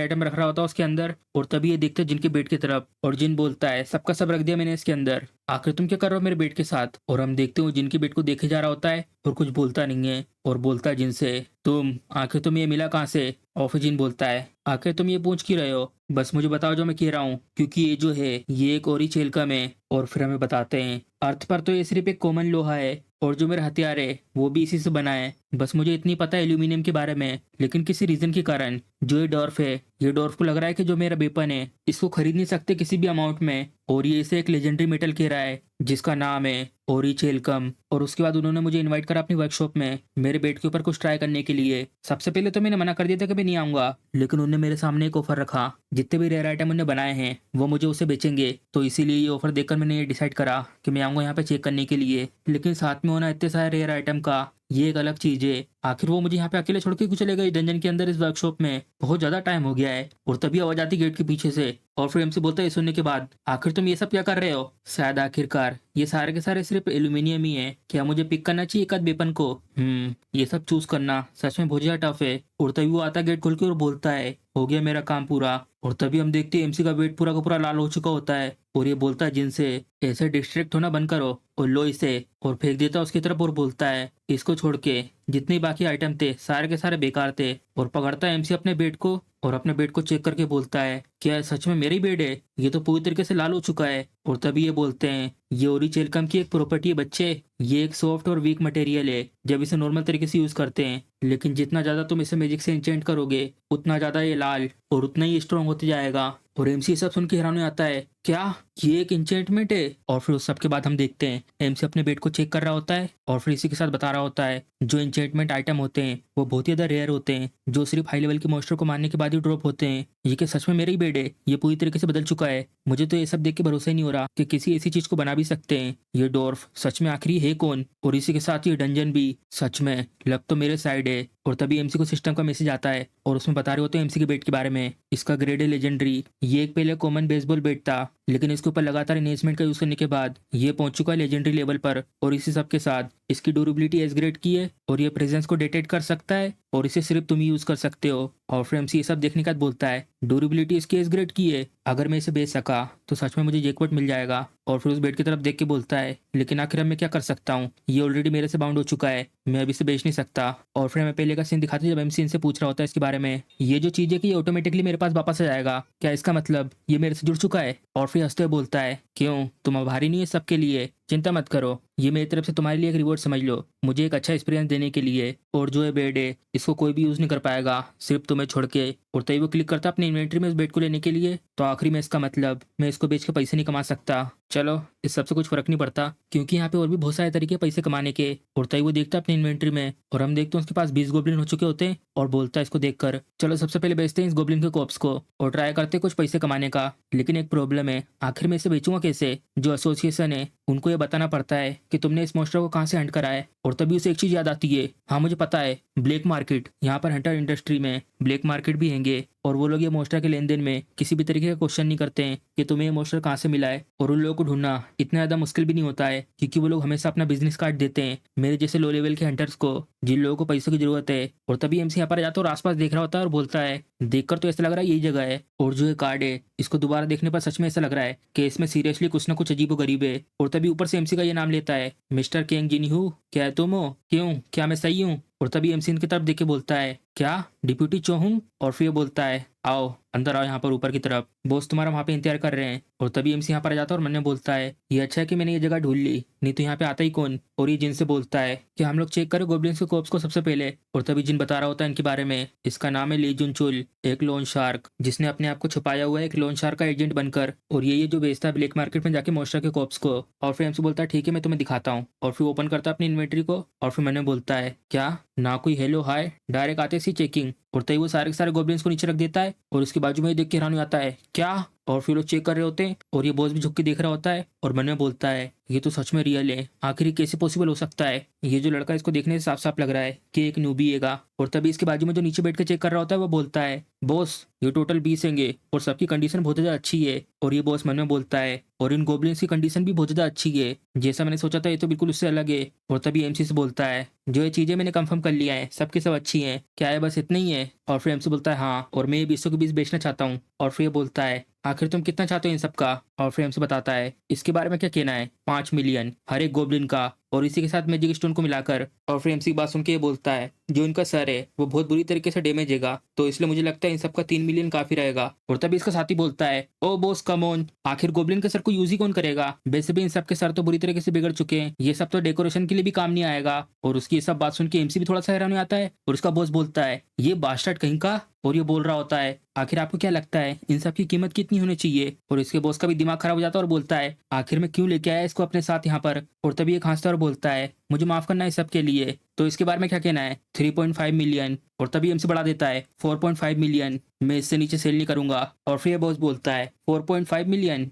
आइटम रख रहा होता है उसके अंदर। और तभी ये देखते हैं जिन के बेड की तरफ, और जिन बोलता है सबका सब रख दिया मैंने इसके अंदर, आखिर तुम क्या कर रहे हो मेरे बेड के साथ? और हम देखते हो जिनके बेड को देखे जा रहा होता है और कुछ बोलता नहीं है, और बोलता है जिनसे तुम आखिर तुम्हें ये मिला कहाँ से? और फिर जिन बोलता है आखिर तुम ये पूछ क्यों रहे हो, बस मुझे बताओ जो मैं कह रहा हूँ, क्योंकि ये जो है ये एक ओरी चेलकम है। और फिर हमें बताते हैं अर्थ पर तो ये सिर्फ एक कॉमन लोहा है, और जो मेरा हथियार है वो भी इसी से बना है। बस मुझे इतनी पता है एल्यूमिनियम के बारे में, लेकिन किसी रीजन के कारण जो ये डॉर्फ है, ये डॉर्फ को लग रहा है कि जो मेरा वेपन है इसको खरीद नहीं सकते किसी भी अमाउंट में, और ये इसे एक लेजेंडरी मेटल कह रहा है जिसका नाम है ओरी चेलकम। और उसके बाद उन्होंने मुझे इनवाइट करा अपनी वर्कशॉप में मेरे बेड के ऊपर कुछ ट्राई करने के लिए। सबसे पहले तो मैंने मना कर दिया था कि मैं नहीं आऊंगा, लेकिन उन्होंने मेरे सामने एक ऑफर रखा, जितने भी रेयर आइटम उन्होंने बनाए हैं वो मुझे उसे बेचेंगे। तो इसीलिए ये ऑफर देखकर मैंने ये डिसाइड करा कि मैं आऊंगा यहाँ पे चेक करने के लिए। लेकिन साथ में होना इतने सारे रेयर आइटम का ये एक अलग चीज है, आखिर वो मुझे यहाँ पे अकेले छोड़ के क्यों चले गए डंजन के अंदर इस वर्कशॉप में? बहुत ज्यादा टाइम हो गया है। और तभी आवाज आती गेट के पीछे से, और फिर एमसी बोलता है ये सुनने के बाद आखिर तुम ये सब क्या कर रहे हो? शायद आखिरकार ये सारे के सारे सिर्फ एल्यूमिनियम ही है, क्या मुझे पिक करना चाहिए एक आध वेपन को? ये सब चूज करना सच में बहुत ज्यादा टफ है। और तभी वो आता गेट खोल के और बोलता है हो गया मेरा काम पूरा। और तभी हम देखते हैं एमसी का वेट पूरा का पूरा लाल हो चुका होता है, और ये बोलता है जिनसे ऐसे डिस्ट्रैक्ट होना बंद करो और लो इसे, और फेंक देता है उसकी तरफ और बोलता है इसको छोड़ के जितने बाकी आइटम थे सारे के सारे बेकार थे। और पकड़ता है एमसी अपने बेड को, और अपने बेड को चेक करके बोलता है क्या सच में मेरा ही बेड है? ये तो पूरी तरीके से लाल हो चुका है। और तभी ये बोलते हैं ये ओरी चेलकम की एक प्रॉपर्टी है बच्चे, ये एक सॉफ्ट और वीक मटेरियल है जब इसे नॉर्मल तरीके से यूज करते हैं, लेकिन जितना ज्यादा तुम इसे मैजिक से इंचेंट करोगे उतना ज्यादा ये लाल और उतना ही स्ट्रॉन्ग होते जाएगा। और एमसी सब सुन के हैरान हो जाता है क्या ये एक इंचेंटमेंट है? और फिर उस सब के बाद हम देखते हैं एमसी अपने बेड को चेक कर रहा होता है, और फिर इसी के साथ बता रहा होता है जो इंचेंटमेंट आइटम होते हैं वो बहुत ही ज्यादा रेयर होते हैं, जो सिर्फ हाई लेवल के मॉन्स्टर को मारने के बाद ही ड्रॉप होते हैं। ये क्या सच में मेरा ही बेड है? ये पूरी तरीके से बदल चुका है। मुझे तो ये सब देख के भरोसा ही नहीं हो रहा कि किसी ऐसी चीज को बना भी सकते हैं। ये डॉर्फ सच में आखिरी है कौन? और इसी के साथ ये डंजन भी सच में लग तो मेरे साइड है। और तभी एमसी को सिस्टम का मैसेज आता है, और उसमें बता रहे होते हैं एमसी के बेट के बारे में। इसका ग्रेड है लेजेंडरी, ये एक पहले कॉमन बेसबॉल बेट था, लेकिन इसके ऊपर लगातार एनहेंसमेंट का यूज करने के बाद ये पहुंच चुका है लेजेंडरी लेवल पर। और इसी सब के साथ इसकी ड्यूरेबिलिटी एस ग्रेड की है, और ये प्रेजेंस को डिटेक्ट कर सकता है, और इसे सिर्फ तुम ही यूज कर सकते हो। और फिर एमसी ये सब देखने के बाद बोलता है ड्यूरेबिलिटी इसकी एस ग्रेड की है, अगर मैं इसे बेच सका तो सच में मुझे जैकपॉट मिल जाएगा। और फिर उस बेड की तरफ देख के बोलता है लेकिन आखिर अब मैं क्या कर सकता हूँ, ये ऑलरेडी मेरे से बाउंड हो चुका है, मैं अभी इसे बेच नहीं सकता। और फिर हमें पहले का सीन दिखाते हैं जब एमसी इनसे पूछ रहा होता है इसके बारे में, ये जो चीज है कि ये ऑटोमेटिकली मेरे पास वापस आ जाएगा, क्या इसका मतलब ये मेरे से जुड़ चुका है? और फिर हंसते हुए बोलता है क्यों, तुम आभारी नहीं है सबके लिए? चिंता मत करो, ये मेरी तरफ से तुम्हारे लिए एक रिवॉर्ड समझ लो, मुझे एक अच्छा एक्सपीरियंस देने के लिए। और जो ये बेड है इसको कोई भी यूज नहीं कर पाएगा सिर्फ तुम्हें छोड़ के। और तभी वो क्लिक करता अपनी इन्वेंट्री में इस बेड को लेने के लिए, तो आखिरी में इसका मतलब मैं इसको बेच के पैसे नहीं कमा सकता। चलो इस सबसे कुछ फर्क नहीं पड़ता, क्योंकि यहाँ पे और भी बहुत सारे तरीके हैं पैसे कमाने के। और तभी वो देखता है अपनी इन्वेंट्री में, और हम देखते हैं उसके पास 20 गोब्लिन हो चुके होते हैं, और बोलता है इसको देखकर चलो सबसे पहले बेचते हैं इस गोब्लिन के कॉप्स को और ट्राई करते हैं कुछ पैसे कमाने का। लेकिन एक प्रॉब्लम है, आखिर में इसे बेचूंगा कैसे? जो एसोसिएशन है उनको ये बताना पड़ता है कि तुमने इस मॉन्स्टर को कहाँ से हंट करा है, और तभी उसे एक चीज याद आती है, हाँ मुझे पता है, ब्लैक मार्केट, यहाँ पर हंटर इंडस्ट्री में ब्लैक मार्केट भी हैंगे और वो लोग ये मोस्टर के लेन देन में किसी भी तरीके का क्वेश्चन नहीं करते हैं कि तुम्हें ये मोस्टर कहाँ से मिला है। और उन लोगों को ढूंढना इतना ज्यादा मुश्किल भी नहीं होता है क्योंकि वो लोग हमेशा अपना बिजनेस कार्ड देते हैं मेरे जैसे लो लेवल के हंटर्स को, जिन लोगों को पैसों की जरूरत है। और तभी एमसी यहाँ पर जाता है और आसपास देख रहा होता है और बोलता है, देखकर तो ऐसा लग रहा है यही जगह है। और जो ये कार्ड है इसको दोबारा देखने पर सच में ऐसा लग रहा है कि इसमें सीरियसली कुछ ना कुछ अजीबोगरीब है। और तभी ऊपर से एमसी का ये नाम लेता है, मिस्टर केंग जिनहू, क्या तुम हो? क्यों, क्या मैं सही हूँ? और तभी एमसी इनकी तरफ देख के बोलता है, क्या डिप्यूटी चो हूँ? और फिर बोलता है, आओ अंदर आओ यहाँ पर ऊपर की तरफ, बॉस तुम्हारा वहाँ पे इंतजार कर रहे हैं। और तभी एमसी यहाँ पर आ जाता है और मन में बोलता है, ये अच्छा है कि मैंने ये जगह ढूंढ ली, नहीं तो यहाँ पे आता ही कौन। और ये जिन से बोलता है कि हम लोग चेक करें गोब्लिन्स के कॉर्प्स को सबसे पहले। और तभी जिन बता रहा होता है इनके बारे में, इसका नाम है ली जुन चुल, एक लोन शार्क जिसने अपने आप को छुपाया हुआ है एक लोन शार्क का एजेंट बनकर। और ये जो बेचता है ब्लैक मार्केट में जाके मोस्टर के कॉर्प्स को। और फिर एमसी बोलता है, ठीक है मैं तुम्हें दिखाता हूँ। और फिर ओपन करता है अपनी इन्वेंटरी को और फिर मैंने बोलता है, क्या ना कोई हेलो हाय, डायरेक्ट आते सी चेकिंग। और तभी वो सारे के सारे गोब्लिन्स को नीचे रख देता है और उसके बाजू में ही देख के हैरान हो जाता है, क्या? और फिर वो चेक कर रहे होते हैं और ये बॉस भी झुक के देख रहा होता है और मन में बोलता है, ये तो सच में रियल है, आखिर ये कैसे पॉसिबल हो सकता है? ये जो लड़का इसको देखने से साफ साफ लग रहा है कि एक न्यूबी हैगा। और तभी इसके बाजू में जो नीचे बैठ के चेक कर रहा होता है वो बोलता है, बॉस ये टोटल 20 हैंगे और सबकी कंडीशन बहुत ज्यादा अच्छी है। और ये बॉस मन में बोलता है, और इन गोब्लिन्स की कंडीशन भी बहुत ज्यादा अच्छी है, जैसा मैंने सोचा था ये तो बिल्कुल उससे अलग है। और तभी एमसी से बोलता है, जो ये चीजें मैंने कंफर्म कर लिया है सबकी सब अच्छी हैं, क्या है बस इतना ही है? और फिर एमसी बोलता है, हाँ और मैं ये 20 के 20 बेचना चाहता हूँ। और फिर ये बोलता है, आखिर तुम कितना चाहते हो इन सब का? और फिर हमसे बताता है, इसके बारे में क्या कहना है? 5 मिलियन हर एक गोब्लिन का और इसी के साथ मैजिक स्टोन को मिलाकर। और फिर एमसी की बात सुन के ये बोलता है, जो इनका सर है वो बहुत बुरी तरीके से डैमेज हैगा, तो इसलिए मुझे लगता है इन सबका 3 मिलियन काफी रहेगा। और तभी इसका साथी बोलता है, ओ बॉस कम ऑन, आखिर गोब्लिन के सर को यूज ही कौन करेगा? वैसे भी इन सब के सर तो बुरी तरीके से बिगड़ चुके हैं, ये सब तो डेकोरेशन के लिए भी काम नहीं आएगा। और उसकी ये सब बात सुन के एमसी भी थोड़ा सा हैरान हो आता है और उसका बॉस बोलता है, ये बास्टर्ड कहीं का। और ये बोल रहा होता है, आखिर आपको क्या लगता है इन सब की कीमत कितनी होनी चाहिए? और इसके बॉस का भी दिमाग खराब हो जाता है और बोलता है, आखिर में क्यों लेके आया इसको अपने साथ यहाँ पर? और तभी एक हंसता और बोलता है, मुझे माफ करना है इस सब के लिए, तो इसके बारे में क्या कहना है? 3.5 मिलियन। और तभी एमसी बढ़ा देता है 4.5 मिलियन, मैं इससे नीचे सेल नहीं करूंगा। और फिर ये बॉस बोलता है, 4.5 मिलियन,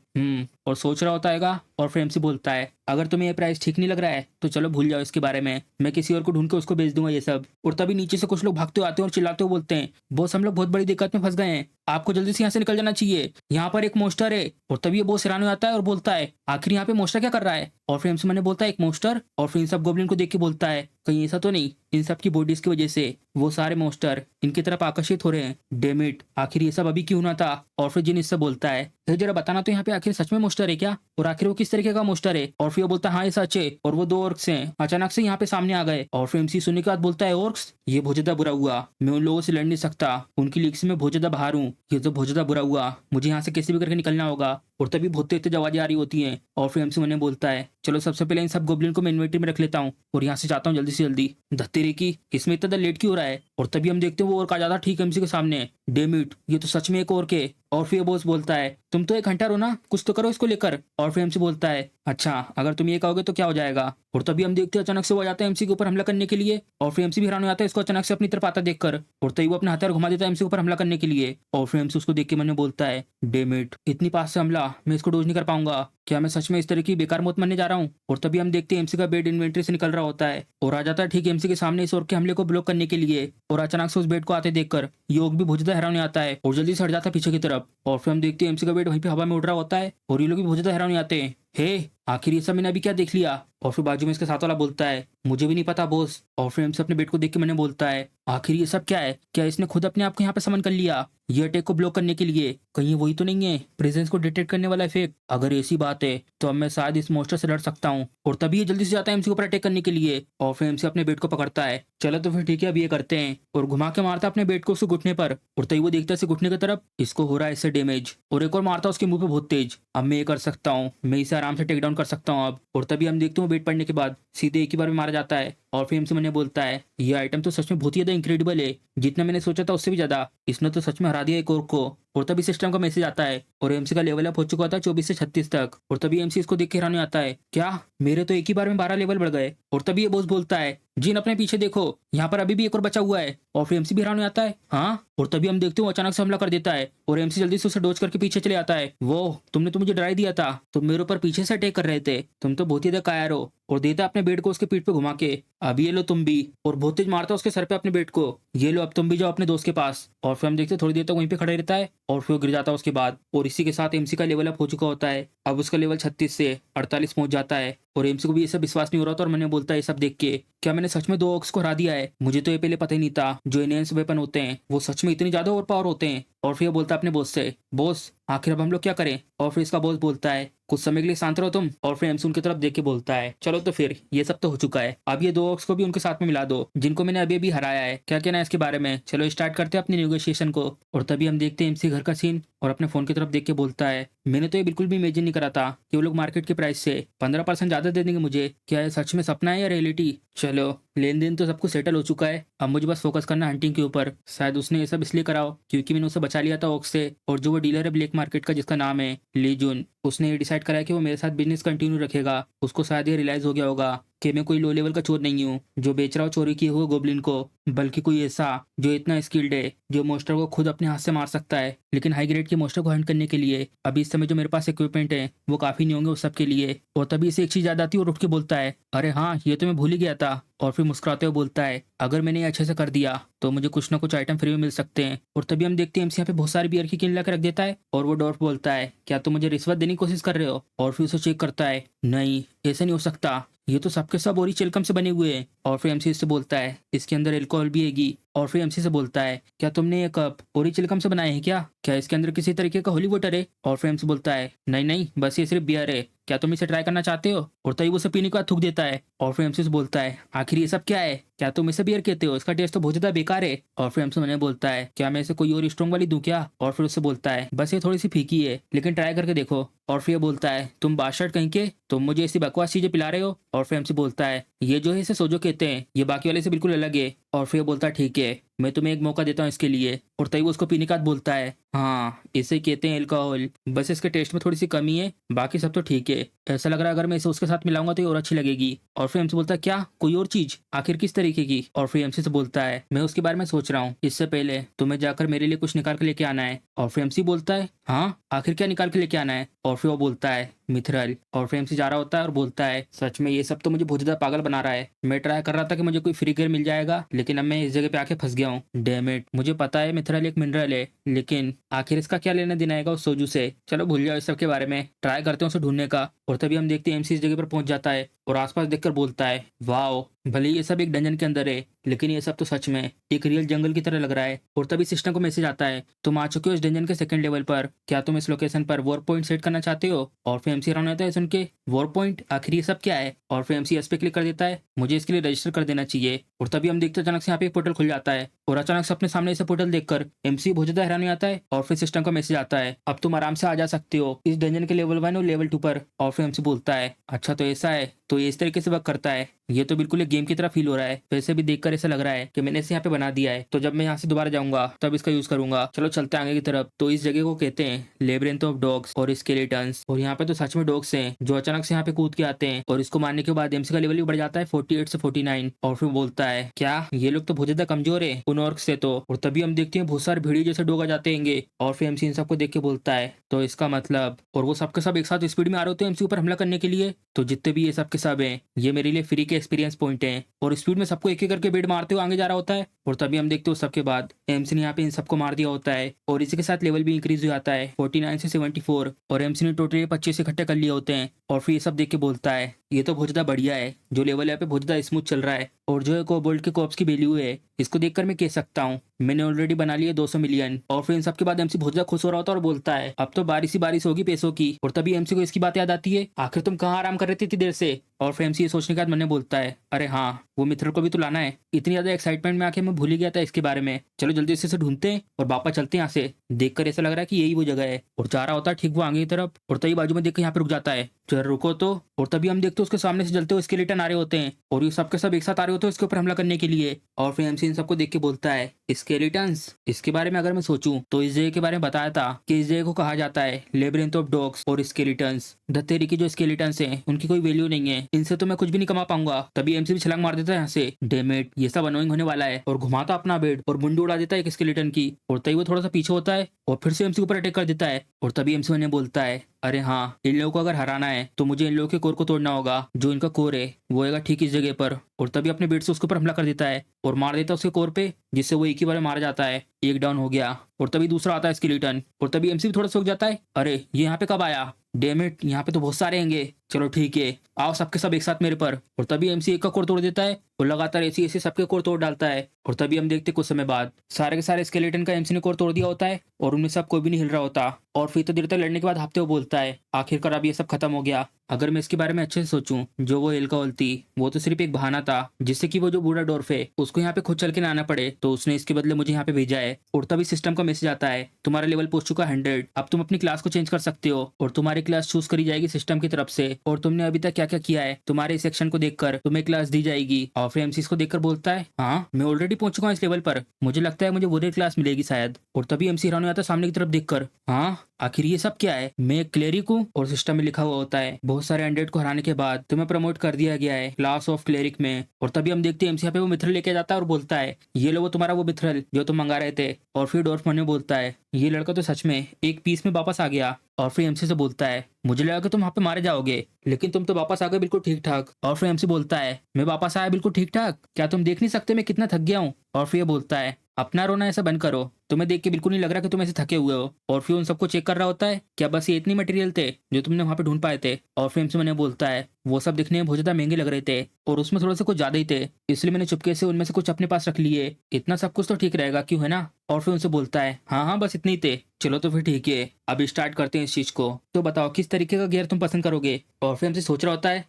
और सोच रहा होता है। और फिर एमसी बोलता है, अगर तुम्हें ये प्राइस ठीक नहीं लग रहा है तो चलो भूल जाओ इसके बारे में, मैं किसी और को ढूंढ के उसको बेच दूंगा ये सब। और तभी नीचे से कुछ लोग भागते हुए आते हैं और चिल्लाते हुए बोलते हैं, बॉस हम लोग बहुत बड़ी दिक्कत में फंस गए हैं, आपको जल्दी से यहाँ से निकल जाना चाहिए, यहाँ पर एक मोस्टर है। और तभी ये बॉस हैरान हो जाता है और बोलता है, आखिर यहाँ पे मोस्टर क्या कर रहा है? और फिर एमसी मैंने बोलता है, एक मोस्टर। और फिर इन सब गोब्लिन को देख के बोलता है, कहीं ऐसा तो नहीं इन सब की बॉडीज की वजह से वो सारे मोस्टर इनकी तरफ आकर्षित हो रहे हैं? डेमिट, आखिर ये सब अभी क्यों ना था? और फिर जिन इससे बोलता है, जरा बताना तो यहाँ पे आखिर सच में मोस्टर है क्या, और आखिर वो किस तरीके का मोस्टर है? और फिर वो बोलता है, हाँ ये सच है, और वो 2 ऑर्क्स हैं अचानक से यहाँ पे सामने आ गए। और फिर एमसी सुनने के बाद बोलता है, ऑर्क्स, ये बहुत ज्यादा बुरा हुआ, मैं उन लोगों से लड़ नहीं सकता, उनकी लीग से मैं बहुत ज्यादा बाहर हूँ, ये तो बहुत ज्यादा बुरा हुआ, मुझे यहाँ से कैसे भी करके निकलना होगा। और तभी बहुत तेज आवाजें आ रही होती हैं। और फिर एमसी मैंने बोलता है, चलो सबसे पहले इन सब गोब्लिन को मैं इन्वेंटरी में रख लेता हूँ और यहाँ से जाता हूँ जल्दी से जल्दी। धत्तेरे की, इसमें इतना लेट क्यों हो रहा है? और तभी हम देखते हैं वो और आ जाता ठीक एमसी के सामने, डेमिट ये तो सच में एक और के। और फिर बॉस बोलता है, तुम तो एक हंटर हो ना, कुछ तो करो इसको लेकर। और फिर एमसी बोलता है, अच्छा अगर तुम ये कहोगे तो क्या हो जाएगा? और तभी हम देखते हैं अचानक से वो आ जाता है एमसी के ऊपर हमला करने के लिए। और फिर एमसी भी हैरान हो जाता है इसको अचानक से अपनी तरफ आता देखकर। और तभी वो अपना हथियार घुमा देता है एमसी के ऊपर हमला करने के लिए। और फिर एमसी उसको देख के मन में बोलता है, डेमिट इतनी पास से हमला मैं इसको डोज नहीं कर पाऊंगा, क्या मैं सच में इस तरह की बेकार मौत मरने जा रहा हूँ? और तभी हम देखते हैं एमसी का बेड इन्वेंटरी से निकल रहा होता है और आ जाता है ठीक एमसी के सामने इस और के हमले को ब्लॉक करने के लिए। और अचानक से उस बेड को आते देखकर योग भी बहुत ज्यादा हैरान हो आता है और जल्दी से हट जाता है पीछे की तरफ। और फिर हम देखते हैं एमसी का बेड वहीं पे हवा में उड़ रहा होता है और ये लोग भी बहुत ज्यादा हैरान हो जाते हैं, हे आखिर ये सब मैंने अभी क्या देख लिया? और फिर बाजू में इसके साथ वाला बोलता है, मुझे भी नहीं पता बॉस। और फिर एमसी अपने बेड को देख के मैंने बोलता है, आखिर ये सब क्या है? क्या इसने खुद अपने आप को यहाँ पे समन कर लिया ये अटैक को ब्लॉक करने के लिए? कहीं वही तो नहीं है प्रेजेंस को डिटेक्ट करने वाला इफेक्ट? अगर ऐसी बात है तो अब मैं शायद इस मोस्टर से लड़ सकता हूँ। और तभी ये जल्दी से जाता है एमसी के ऊपर अटैक करने के लिए। और फिर एमसी अपने बेड को पकड़ता है, चलो तो फिर ठीक है अब ये करते हैं, और घुमा के मारता अपने बेड को उसके घुटने पर। और तभी वो देखता है इसे घुटने की तरफ, इसको हो रहा है इससे डैमेज, और एक और मारता उसके मुंह पे बहुत तेज। अब मैं ये कर सकता हूँ, मैं इसे आराम से टेक डाउन कर सकता हूँ अब। और तभी हम देखते हैं बेड पड़ने के बाद सीधे एक ही बार में मारा जाता है। और फिर एमसी मैंने बोलता है, ये आइटम तो सच में बहुत ही ज्यादा इंक्रेडिबल है, जितना मैंने सोचा था उससे भी ज्यादा, इसने तो सच में हरा दिया एक और को। और तभी सिस्टम का मैसेज आता है और एमसी का लेवल अप हो चुका था 24 से 36 तक। और तभी एमसी इसको देख के हैरान हो आता है, क्या मेरे तो एक ही बार में 12 लेवल बढ़ गए? और तभी ये बॉस बोलता है, जिन अपने पीछे देखो यहाँ पर अभी भी एक और बचा हुआ है। और फिर एमसी भी हैरान हो जाता है, हाँ। और तभी हम देखते हो अचानक से हमला कर देता है और एमसी जल्दी से उसे डोज करके पीछे चले आता है। वो तुमने तो मुझे डरा ही दिया था, तुम मेरे ऊपर पीछे से अटैक कर रहे थे, तुम तो बहुत ही ज्यादा कायर हो। और देता है अपने बेट को उसके पीठ पे घुमा के, अब ये लो तुम भी, और बहुत तेज मारता है उसके सर पे अपने बेट को, ये लो अब तुम भी जाओ अपने दोस्त के पास। और फिर हम देखते हैं थोड़ी देर तक वहीं पे खड़े रहता है और फिर वो गिर जाता है उसके बाद। और इसी के साथ एमसी का लेवल अप हो चुका होता है, अब उसका लेवल 36 से 48 पहुंच जाता है। और एमसी को भी ये सब विश्वास नहीं हो रहा था और मैंने बोलता है ये सब देख के, क्या मैंने सच में 2 ऑक्स को हरा दिया है? मुझे तो ये पहले पता ही नहीं था जो एनहेंस वेपन होते हैं वो सच में इतनी ज्यादा ओवर पावर होते हैं। और फिर ये बोलता है अपने बॉस से, बॉस आखिर अब हम लोग क्या करें? और फिर इसका बॉस बोलता है कुछ समय के लिए शांत रहो तुम। और फिर एमसी उनकी तरफ देख के बोलता है चलो तो फिर ये सब तो हो चुका है, अब ये 2 ऑक्स को भी उनके साथ में मिला दो जिनको मैंने अभी अभी हराया है। क्या कहना है इसके बारे में? चलो स्टार्ट करते हैं अपनी नेगोशिएशन को। और तभी हम देखते हैं एमसी घर का सीन और अपने फोन की तरफ देख के बोलता है मैंने तो ये बिल्कुल भी इमेजिन नहीं करा था कि वो लोग मार्केट के प्राइस से 15% ज्यादा दे देंगे मुझे। क्या ये सच में सपना है या रियलिटी? चलो लेन देन तो सब कुछ सेटल हो चुका है, अब मुझे बस फोकस करना हंटिंग के ऊपर। शायद उसने ये सब इसलिए कराओ क्योंकि मैंने उसे बचा लिया था ऑक्स से, और जो वो डीलर है ब्लैक मार्केट का जिसका नाम है ली जून, उसने ये डिसाइड करा है कि वो मेरे साथ बिजनेस कंटिन्यू रखेगा। उसको शायद ये रियलाइज हो गया होगा कि मैं कोई लो लेवल का चोर नहीं हूँ जो बेच रहा हूँ चोरी किए हुए गोब्लिन को, बल्कि कोई ऐसा जो इतना स्किल्ड है जो मोस्टर को खुद अपने हाथ से मार सकता है। लेकिन हाई ग्रेड के मोस्टर को हंट करने के लिए अभी इस समय जो मेरे पास इक्विपमेंट है वो काफी नहीं होंगे उस सब के लिए। और तभी इसे एक चीज याद आती है और उठ के बोलता है अरे हाँ ये तो मैं भूल ही गया था। और फिर मुस्कुराते हुए बोलता है अगर मैंने ये अच्छे से कर दिया तो मुझे कुछ ना कुछ आइटम फ्री में मिल सकते हैं। और तभी हम देखते हैं एमसी यहाँ पे बहुत सारी बियर की किन ला के रख देता है और वो डॉर्फ बोलता है क्या तुम मुझे रिश्वत देने की कोशिश कर रहे हो? और फिर उसे चेक करता है नहीं ऐसा नहीं हो सकता, ये तो सबके सब ओरी चिलकम से बने हुए हैं। और फिर एमसी से बोलता है इसके अंदर अल्कोहल भी हैगी। और फिर एमसी से बोलता है क्या तुमने ये कप ओरी चिलकम से बनाए हैं क्या इसके अंदर किसी तरीके का होली वाटर है? और फिर एमसी बोलता है नहीं नहीं बस ये सिर्फ बियर है, क्या तुम इसे ट्राई करना चाहते हो? और तभी वो उसे पीने के बाद थूक देता है। और फिर एमसी से बोलता है आखिर ये सब क्या है? क्या तुम इसे बियर कहते हो? इसका टेस्ट तो बहुत ज्यादा बेकार है। और फिर एमसी मैंने बोलता है क्या मैं इसे कोई और स्ट्रॉन्ग वाली दूं क्या? और फिर उससे बोलता है बस ये थोड़ी सी फीकी है लेकिन ट्राई करके देखो। और फिर ये बोलता है तुम बादशाह कहीं के, तुम मुझे ऐसी बकवास चीजें पिला रहे हो? और फिर एमसी बोलता है ये जो है इसे सोजो कहते हैं, ये बाकी वाले से बिल्कुल अलग है। और फिर ये बोलता है ठीक है मैं तुम्हें एक मौका देता हूँ इसके लिए। और तभी वो उसको पीने का बाद बोलता है हाँ इसे कहते हैं अल्कोहल, बस इसके टेस्ट में थोड़ी सी कमी है, बाकी सब तो ठीक है। ऐसा लग रहा है अगर मैं इसे उसके साथ मिलाऊंगा तो ये और अच्छी लगेगी। और फिर एमसी बोलता है क्या कोई और चीज? आखिर किस तरीके की? और फिर एमसी से बोलता है मैं उसके बारे में सोच रहा हूँ, इससे पहले तुम्हें जाकर मेरे लिए कुछ निकाल के लेके आना है। और फिर एमसी बोलता है हाँ आखिर क्या निकाल के लेके आना है? और फिर वो बोलता है मिथरल। और फिर एमसी जा रहा होता है और बोलता है सच में ये सब तो मुझे बहुत ज्यादा पागल बना रहा है, मैं ट्राई कर रहा था कि मुझे कोई फ्री गेयर मिल जाएगा लेकिन अब मैं इस जगह पे आके फंस गया हूँ। डैम इट, मुझे पता है मिथरल एक मिनरल है लेकिन आखिर इसका क्या लेना देना आएगा उस सोजू से? चलो भूल जाओ इस सब के बारे में, ट्राई करते हैं उसे ढूंढने का। और तभी हम देखते हैं एमसी इस जगह पर पहुंच जाता है और आसपास देखकर बोलता है वाओ भले ये सब एक डंजन के अंदर है लेकिन ये सब तो सच में एक रियल जंगल की तरह लग रहा है। और तभी सिस्टम को मैसेज आता है तुम आ चुके हो इस डंजन के सेकंड लेवल पर, क्या तुम इस लोकेशन पर वॉर पॉइंट सेट करना चाहते हो? और फिर एमसी हैरान होता है सुन के वॉर पॉइंट आखिर ये सब क्या है? और फिर एमसी एस पे क्लिक कर देता है मुझे इसके लिए रजिस्टर कर देना चाहिए। और तभी हम देखते हैं अचानक से यहाँ पे एक पोर्टल खुल जाता है और अचानक से अपने सामने इसे पोर्टल देखकर एमसी बहुत ज्यादा हैरान हो जाता है। और फिर सिस्टम का मैसेज आता है अब तुम आराम से आ जा सकते हो इस डंजन के लेवल 1 और लेवल 2 पर। और फिर एमसी बोलता है अच्छा तो ऐसा है, तो ये इस तरीके से वर्क करता है, ये तो बिल्कुल एक गेम की तरह फील हो रहा है। वैसे भी देखकर ऐसा लग रहा है कि मैंने इसे यहाँ पे बना दिया है, तो जब मैं यहाँ से दोबारा जाऊंगा तब इसका यूज करूंगा। चलो चलते हैं आगे की तरफ। तो इस जगह को कहते हैं लेब्रिंथ ऑफ डॉग्स और स्केलेटन्स। और यहाँ पे तो सच में डॉग्स हैं जो अचानक से यहाँ पे कूद के आते हैं और इसको मारने के बाद एमसी का लेवल भी बढ़ जाता है 48 से 49। और फिर बोलता है क्या ये लोग तो बहुत ज्यादा कमजोर है उन ऑर्क से तो। और तभी हम देखते हैं बहुत सारे भेड़िए जैसे डॉग आ जाते हैं। और फिर एमसी इन सबको देख के बोलता है तो इसका मतलब, और वो सबके सब एक साथ स्पीड में आ रहे होते हैं एमसी ऊपर हमला करने के लिए। तो जितने भी ये सब के सब हैं ये मेरे लिए फ्री के एक्सपीरियंस पॉइंट हैं। और स्पीड में सबको एक एक करके बेड मारते हुए आगे जा रहा होता है। और तभी हम देखते हो सबके बाद एमसी ने यहाँ पे इन सबको मार दिया होता है और इसी के साथ लेवल भी इंक्रीज हो जाता है 49 से 74। और एमसी ने टोटली 25 इकट्ठे कर लिए होते हैं। और फिर ये सब देख के बोलता है ये तो बहुत ज्यादा बढ़िया है, जो लेवल यहाँ पे बहुत ज्यादा स्मूथ चल रहा है। और जो है कोबोल्ट के कॉप्स की वैल्यू है इसको देखकर मैं कह सकता हूँ मैंने ऑलरेडी बना लिया 200 मिलियन। और फिर इन सब के बाद एमसी बहुत ज्यादा खुश हो रहा होता है और बोलता है अब तो बारिश ही बारिश होगी पैसों की। और तभी एमसी को इसकी बात याद आती है आखिर तुम कहाँ आराम कर रहे थे इतनी देर से? और फिर एमसी ये सोचने के बाद मैंने बोलता है अरे हाँ वो मित्र को भी तो लाना है, इतनी ज्यादा एक्साइटमेंट में आके मैं भूल ही गया था इसके बारे में। चलो जल्दी से इसे ढूंढते हैं और वापस चलते हैं यहाँ से। देखकर ऐसा लग रहा है कि यही वो जगह है और जा रहा होता है ठीक वो आगे की तरफ। और तभी बाजू में देखकर यहाँ पे रुक जाता है जरा रुको तो। और तभी हम देखते हैं उसके सामने से जलते हुए स्केलेटन आ रहे होते हैं और ये सबके सब एक साथ आ रहे होते हैं इसके ऊपर हमला करने के लिए। और फिर एमसी इन सबको देख के बोलता है स्केलेटन्स, इसके बारे में अगर मैं सोचूं तो इस जगह के बारे में बताया था कि इस जगह को कहा जाता है लेब्रिंथ ऑफ डॉग्स और स्केलेटन्स। धत्तेरी की जो स्केलेटन्स हैं उनकी कोई वैल्यू नहीं है इनसे तो मैं कुछ भी नहीं कमा पाऊंगा। तभी एमसी भी छलांग मार देता है यहाँ से। डैम इट, ये सब अनोइंग होने वाला है, और घुमाता अपना बेड और मुंडी उड़ा देता है एक स्केलेटन की। और तभी वो थोड़ा सा पीछे होता है और फिर से एमसी के ऊपर अटैक कर देता है। और तभी एमसी उन्हें बोलता है, अरे हाँ, इन लोगों को अगर हराना है तो मुझे इन लोगों के कोर को तोड़ना होगा। जो इनका कोर है वो आएगा ठीक इस जगह पर। और तभी अपने बेट से उसके ऊपर हमला कर देता है और मार देता है उसके कोर पे, जिससे वो एक ही बार में मारा जाता है। एक डाउन हो गया। और तभी दूसरा आता है स्केलेटन। और तभी एमसी भी थोड़ा सूख जाता है। अरे ये यहाँ पे कब आया? डैम इट, यहाँ पे तो बहुत सारे हैंगे। चलो ठीक है, आओ सबके सब एक साथ मेरे पर। और तभी एमसी एक का कोर तोड़ देता है और लगातार ऐसे ऐसे सबके कोर तोड़ डालता है। और तभी हम देखते कुछ समय बाद सारे के सारे स्केलेटन का एमसी ने कोर तोड़ दिया होता है और उनमें सब कोई भी नहीं हिल रहा होता। और फिर तो देर तक लड़ने के बाद हाफते हुए बोलता है, आखिरकार अब ये सब खत्म हो गया। अगर मैं इसके बारे में अच्छे से सोचूं, जो वो एल्का थी वो तो सिर्फ एक बहाना था जिससे कि वो जो बूढ़ा डॉर्फ है उसको यहाँ पे खुद चल के ना आना पड़े, तो उसने इसके बदले मुझे यहाँ पे भेजा है। और तभी सिस्टम का मैसेज आता है, तुम्हारा लेवल पहुंच चुका 100, अब तुम अपनी क्लास को चेंज कर सकते हो और तुम्हारी क्लास चूज करी जाएगी सिस्टम की तरफ से। और तुमने अभी तक क्या क्या किया है तुम्हारे सेक्शन को देखकर तुम्हें क्लास दी जाएगी। और फिर एमसी को देखकर बोलता है, हाँ मैं ऑलरेडी पहुंच चुका हूँ इस लेवल पर, मुझे लगता है मुझे वो क्लास मिलेगी शायद। और तभी एमसी हैरान हो जाता है सामने की तरफ देखकर, हाँ आखिर ये सब क्या है? मैं एक क्लेरिक हूँ और सिस्टम में लिखा हुआ होता है बहुत सारे 100 को हराने के बाद तुम्हें प्रमोट कर दिया गया है क्लास ऑफ क्लेरिक में। और तभी हम देखते हैं एमसी पे वो मिथ्रल लेके जाता है और बोलता है, ये लो वो तुम्हारा वो मिथ्रल जो तुम मंगा रहे थे। और फिर डॉर्फ मन में बोलता है, ये लड़का तो सच में एक पीस में वापस आ गया। और फिर एमसी से बोलता है, मुझे लगा कि तुम वहां पे मारे जाओगे, लेकिन तुम तो वापस आ गए बिल्कुल ठीक ठाक। और फिर एमसी बोलता है, मैं वापस आया बिल्कुल ठीक ठाक? क्या तुम देख नहीं सकते मैं कितना थक गया हूँ? और फिर ये बोलता है, अपना रोना ऐसा बंद करो, तुम्हें देख के बिल्कुल नहीं लग रहा कि तुम ऐसे थके हुए हो। और फिर उन सबको चेक कर रहा होता है, क्या बस ये इतनी मटेरियल थे जो तुमने वहां पे ढूंढ पाए थे? और फिर एमसी मैंने बोलता है, वो सब दिखने में बहुत ज्यादा महंगे लग रहे थे और उसमें थोड़े से कुछ ज्यादा ही थे, इसलिए मैंने चुपके से उनमें से कुछ अपने पास रख लिए। इतना सब कुछ तो ठीक रहेगा क्यों, है ना? और फिर उनसे बोलता है, हाँ हाँ बस इतने ही थे। चलो तो फिर ठीक है, अब स्टार्ट करते हैं इस चीज को। तो बताओ किस तरीके का गियर तुम पसंद करोगे? और फिर हमसे सोच रहा होता है,